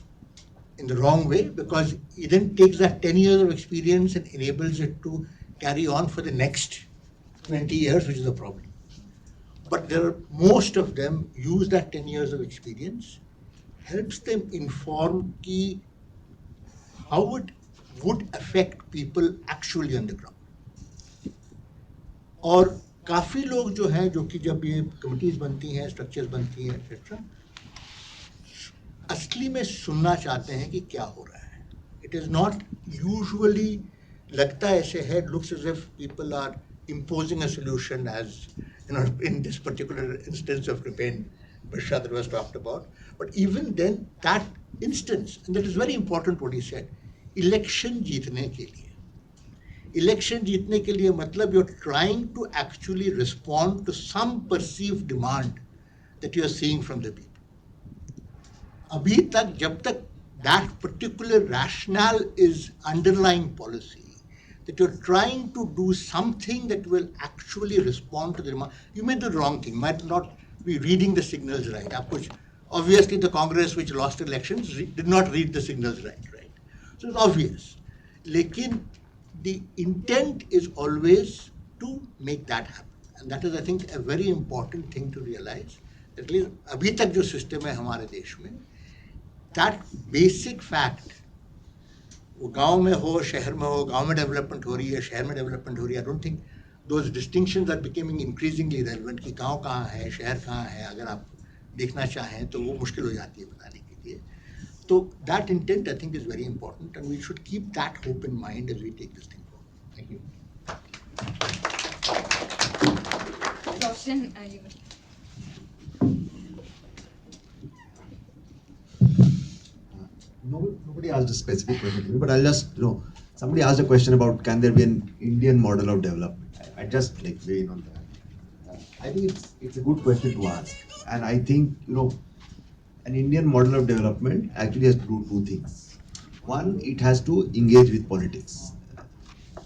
in the wrong way because it then takes that 10 years of experience and enables it to carry on for the next 20 years, which is a problem. But most of them use that 10 years of experience, helps them inform how it would affect people actually on the ground. और काफी लोग जो हैं, जो कि जब ये committees बनती हैं, स्ट्रक्चर्स बनती हैं, एक्सेट्रा, असली में सुनना चाहते हैं कि क्या हो रहा है. It is not usually लगता ऐसे है, looks as if people are imposing a solution, as in this particular instance of Rupen Bashar that was talked about. But even then, that instance, and that is very important what he said, election जीतने के लिए. Election जीतने के लिए मतलब you're trying to actually respond to some perceived demand that you're seeing from the people. अभी तक जब तक that particular rationale is underlying policy, that you're trying to do something that will actually respond to the demand, you may do the wrong thing, might not be reading the signals right. Obviously, the Congress which lost elections did not read the signals right. So it's obvious. Lekin the intent is always to make that happen. And that is, I think, a very important thing to realize. At least अभी तक जो system है हमारे देश में, that basic fact, वो गांव में हो, शहर में हो, गांव में डेवलपमेंट हो रही है, शहर में डेवलपमेंट हो रही है, I don't think those distinctions are becoming increasingly relevant कि गांव कहाँ है, शहर कहाँ है, अगर आप देखना चाहें तो वो मुश्किल हो जाती है बताने के लिए. So that intent, I think, is very important, and we should keep that hope in mind as we take this thing forward. Thank you. Question. Nobody asked a specific question to me, but I'll just, somebody asked a question about can there be an Indian model of development? I just weigh in on that. I think it's a good question to ask, and I think an Indian model of development actually has to do two things. One, it has to engage with politics.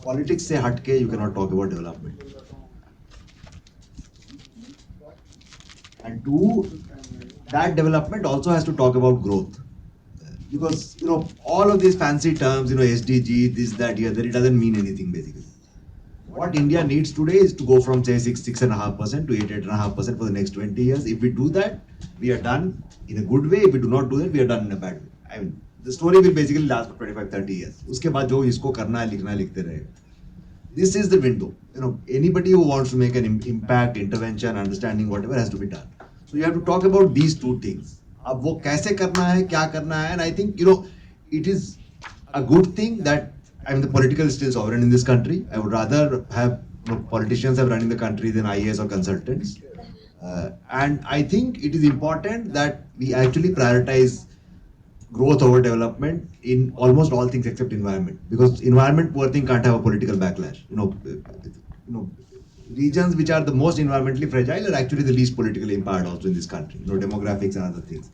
Politics se hatke, you cannot talk about development. And two, that development also has to talk about growth. Because, all of these fancy terms, SDG, this, that, the other, it doesn't mean anything basically. What India needs today is to go from say 6.5% to 8.5% for the next 20 years. If we do that, we are done in a good way. If we do not do that, we are done in a bad way. I mean, the story will basically last for 25-30 years. उसके बाद जो इसको करना है, लिखना है, लिखते रहेगा. This is the window. Anybody who wants to make an impact, intervention, understanding, whatever has to be done. So you have to talk about these two things. अब वो कैसे करना है, क्या करना है, and I think it is a good thing that the political is still sovereign in this country. I would rather have politicians have running the country than IAS or consultants. And I think it is important that we actually prioritize growth over development in almost all things except environment, because environment, poor thing, can't have a political backlash. Regions which are the most environmentally fragile are actually the least politically empowered also in this country. Demographics and other things.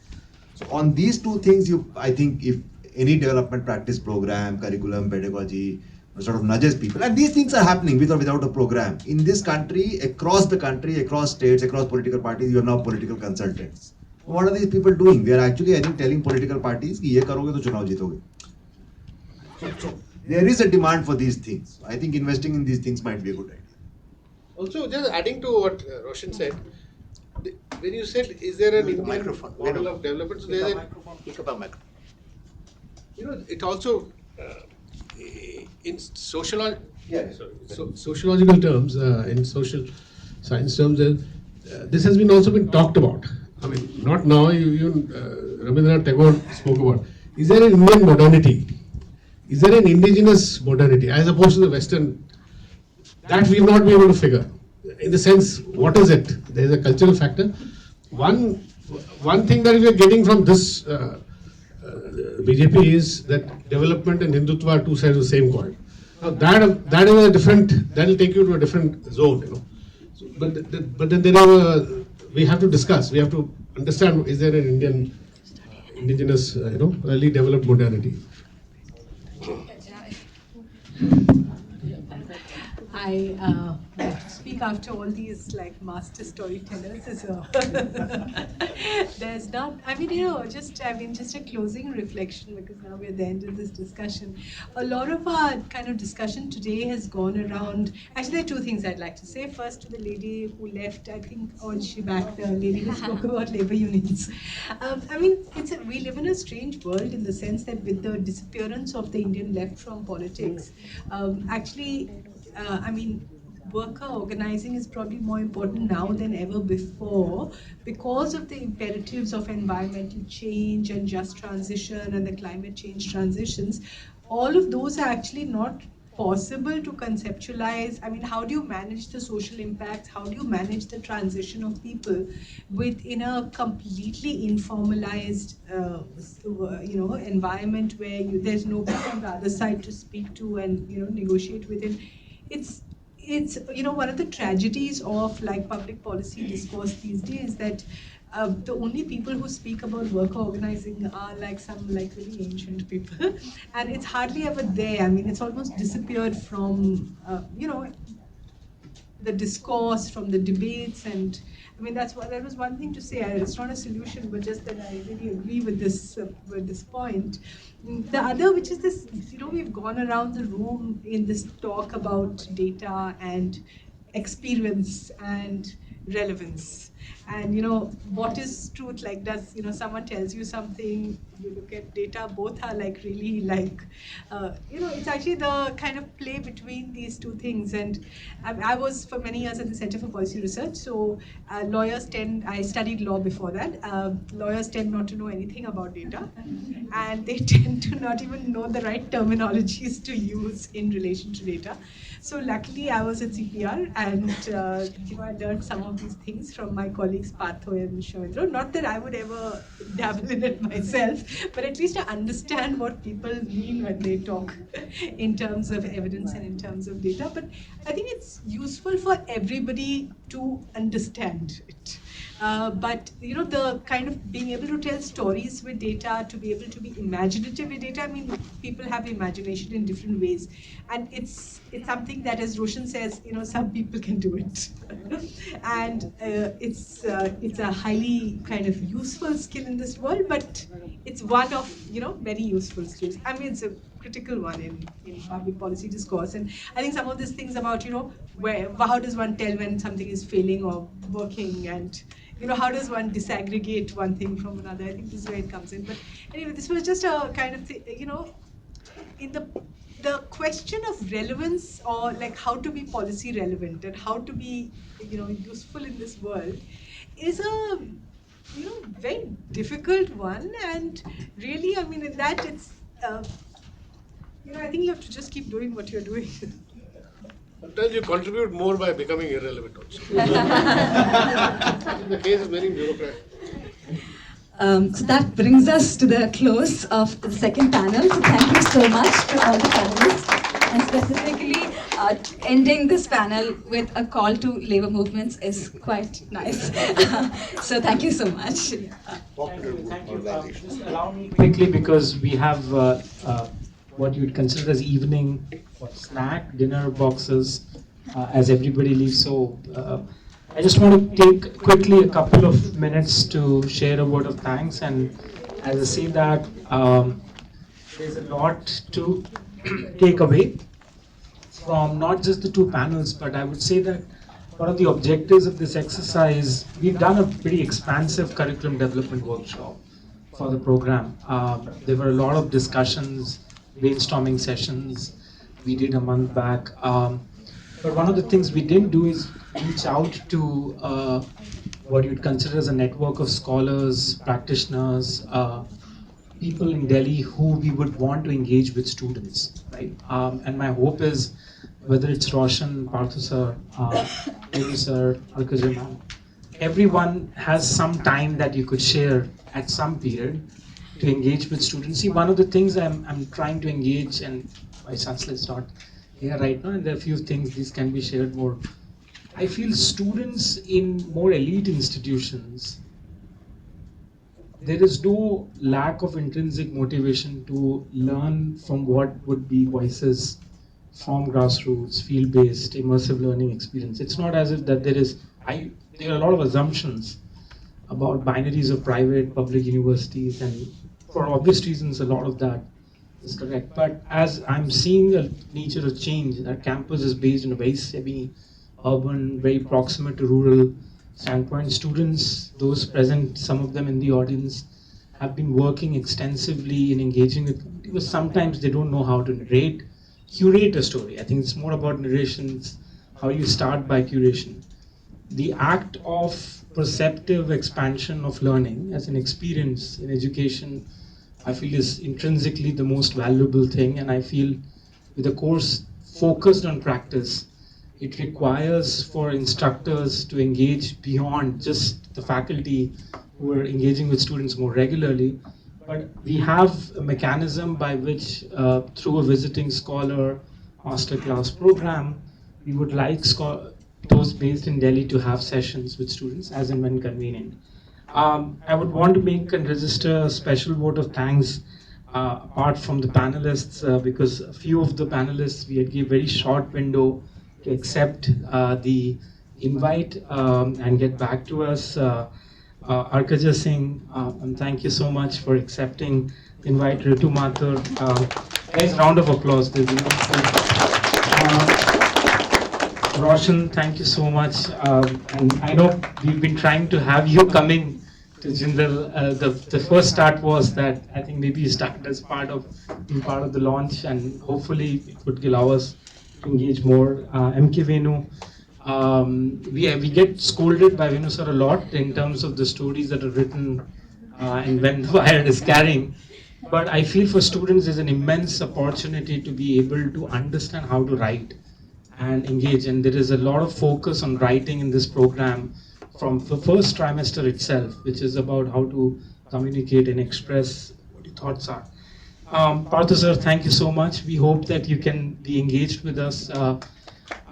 So on these two things, I think if any development practice program, curriculum, pedagogy, sort of nudges people, and these things are happening with or without a program in this country, across the country, across states, across political parties, you are now political consultants. What are these people doing? They are actually, I think, telling political parties कि ये करोगे तो चुनाव जीतोगे. So there is a demand for these things. I think investing in these things might be a good idea. Also, just adding to what Roshan said, when you said, is there an Indian model of development? So there's it also in sociological terms, in social science terms, this has been also been talked about. I mean, not now. Even Rabindranath Tagore spoke about. Is there an Indian modernity? Is there an indigenous modernity as opposed to the Western? That we will not be able to figure. In the sense, what is it? There is a cultural factor. One thing that we are getting from this BJP is that development and Hindutva are two sides of the same coin. Now that is a different. That will take you to a different zone, So, but then we have to discuss. We have to understand: is there an indigenous, early developed modernity? I speak after all these master storytellers. There's not. Just a closing reflection, because now we're at the end of this discussion. A lot of our kind of discussion today has gone around. Actually, there are two things I'd like to say. First, to the lady who left, I think, or she back, the lady who spoke about labor unions. We live in a strange world in the sense that with the disappearance of the Indian left from politics, worker organizing is probably more important now than ever before because of the imperatives of environmental change and just transition and the climate change transitions. All of those are actually not possible to conceptualize. How do you manage the social impacts? How do you manage the transition of people within a completely informalized, environment where there's nobody on the other side to speak to and negotiate with? It's one of the tragedies of public policy discourse these days, that the only people who speak about worker organizing are some really ancient people, and it's hardly ever there. It's almost disappeared from the discourse, from the debates, and that was one thing to say. It's not a solution, but just that I really agree with this point. The other, which is this, we've gone around the room in this talk about data and experience and relevance. And what is truth? Does someone tells you something, you look at data, both are really it's actually the kind of play between these two things. And I was for many years at the Center for Policy Research, so I studied law before that. Lawyers tend not to know anything about data, and they tend to not even know the right terminologies to use in relation to data. So luckily I was at CPR, and I learned some of these things from my colleagues Partho and Shavindra. Not that I would ever dabble in it myself, but at least I understand what people mean when they talk in terms of evidence and in terms of data. But I think it's useful for everybody to understand it. But the kind of being able to tell stories with data, to be able to be imaginative with data. People have imagination in different ways, and it's something that, as Roshan says, some people can do it, and it's a highly kind of useful skill in this world. But it's one of very useful skills. It's a critical one in public policy discourse. And I think some of these things about how does one tell when something is failing or working, and how does one disaggregate one thing from another? I think this is where it comes in. But anyway, this was just a kind of thing, in the the question of relevance, or like how to be policy relevant and how to be, useful in this world, is a very difficult one. And really, I mean, in that it's I think you have to just keep doing what you're doing. Sometimes you contribute more by becoming irrelevant also. In the case of many bureaucrats. So that brings us to the close of the second panel. So thank you so much to all the panelists, and specifically ending this panel with a call to labor movements is quite nice. So thank you so much. Thank you. Just allow me quickly, because we have what you would consider as evening snack, dinner boxes, as everybody leaves. So I just want to take quickly a couple of minutes to share a word of thanks. And as I say that, there's a lot to take away from not just the two panels, but I would say that one of the objectives of this exercise, we've done a pretty expansive curriculum development workshop for the program. There were a lot of discussions, brainstorming sessions we did a month back. But one of the things we didn't do is reach out to what you'd consider as a network of scholars, practitioners, people in Delhi who we would want to engage with students, right? And my hope is, whether it's Roshan, Parthu sir, Devi sir, Alkaja ma'am, everyone has some time that you could share at some period to engage with students. See, one of the things I'm trying to engage, and my Chancellor is not here right now, and there are a few things these can be shared more. I feel students in more elite institutions, there is no lack of intrinsic motivation to learn from what would be voices from grassroots, field-based, immersive learning experience. It's not as if that there are a lot of assumptions about binaries of private, public universities, and for obvious reasons, a lot of that is correct. But as I'm seeing a nature of change, our campus is based in a very semi-urban, very proximate to rural standpoint. Students, those present, some of them in the audience, have been working extensively in engaging with community, because sometimes they don't know how to curate a story. I think it's more about narrations, how you start by curation. The act of perceptive expansion of learning as an experience in education, I feel, is intrinsically the most valuable thing. And I feel with a course focused on practice, it requires for instructors to engage beyond just the faculty who are engaging with students more regularly. But we have a mechanism by which, through a visiting scholar masterclass program, we would like those based in Delhi to have sessions with students as and when convenient. I would want to make and register a special vote of thanks apart from the panelists, because a few of the panelists, we had given a very short window to accept the invite and get back to us. Arkaja Singh, and thank you so much for accepting the invite. Ritu Mathur, nice round of applause. Roshan, thank you so much. And I know we've been trying to have you coming to Jindal. The first start was that I think maybe you started as part of the launch, and hopefully it would allow us to engage more. MK Venu, we get scolded by Venu sir a lot in terms of the stories that are written and when the wire is carrying. But I feel for students there's an immense opportunity to be able to understand how to write and engage. And there is a lot of focus on writing in this program from the first trimester itself, which is about how to communicate and express what your thoughts are. Partha sir, thank you so much. We hope that you can be engaged with us. There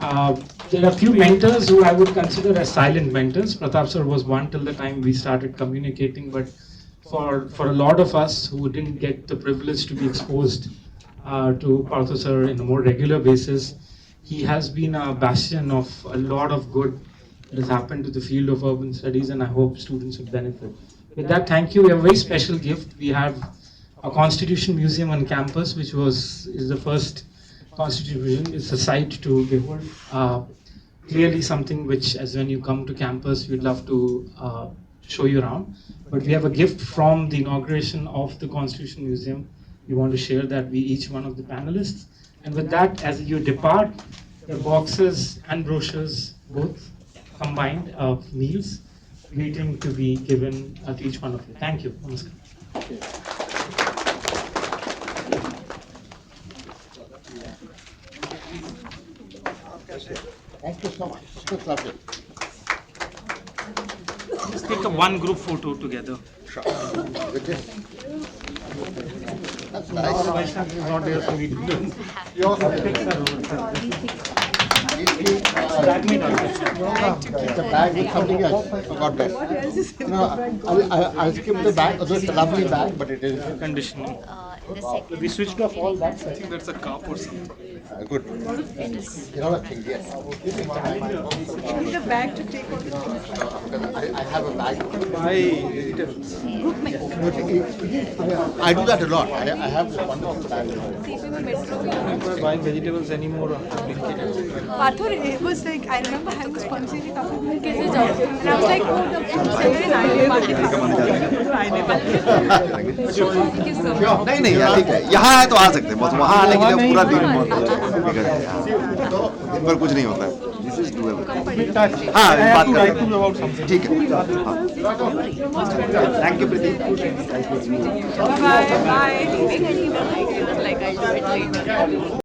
are a few mentors who I would consider as silent mentors. Pratap sir was one till the time we started communicating, but for a lot of us who didn't get the privilege to be exposed to Partha sir in a more regular basis, he has been a bastion of a lot of good that has happened to the field of urban studies, and I hope students will benefit. With that, thank you. We have a very special gift. We have a Constitution Museum on campus, which is the first Constitution Museum. It's a site to behold. Clearly something which, as when you come to campus, we'd love to show you around. But we have a gift from the inauguration of the Constitution Museum. We want to share that with each one of the panelists. And with that, as you depart, the boxes and brochures both combined of meals waiting to be given to each one of you. Thank you. Namaskar. Thank you so much. It's lovely. Let's take a one group photo together. Sure. With this. That's Our nice. Vaishnav is not here, so we didn't. Yours. It's a bag with something else. Forgot that. No, I'll skip the bag. Although it's a lovely bag, but it is conditioning. We switched off all that. I think that's a cup or something. Good. You know that thing, yes. You need a bag to take on the I have a bag. Buy vegetables. I do that a lot. I have this wonderful bag. I'm not buying vegetables anymore after Blinkit. Pathur, it was like, I remember having sponsored it after and I was like, oh, the food center नहीं नहीं यार ठीक है यहाँ है तो आ सकते हैं बस वहाँ आने के लिए पूरा दिन बहुत बिगड़ गया दिन भर कुछ नहीं होता है दिस इज डूएबल हाँ बात करते हैं ठीक है थैंक यू प्रीति Bye.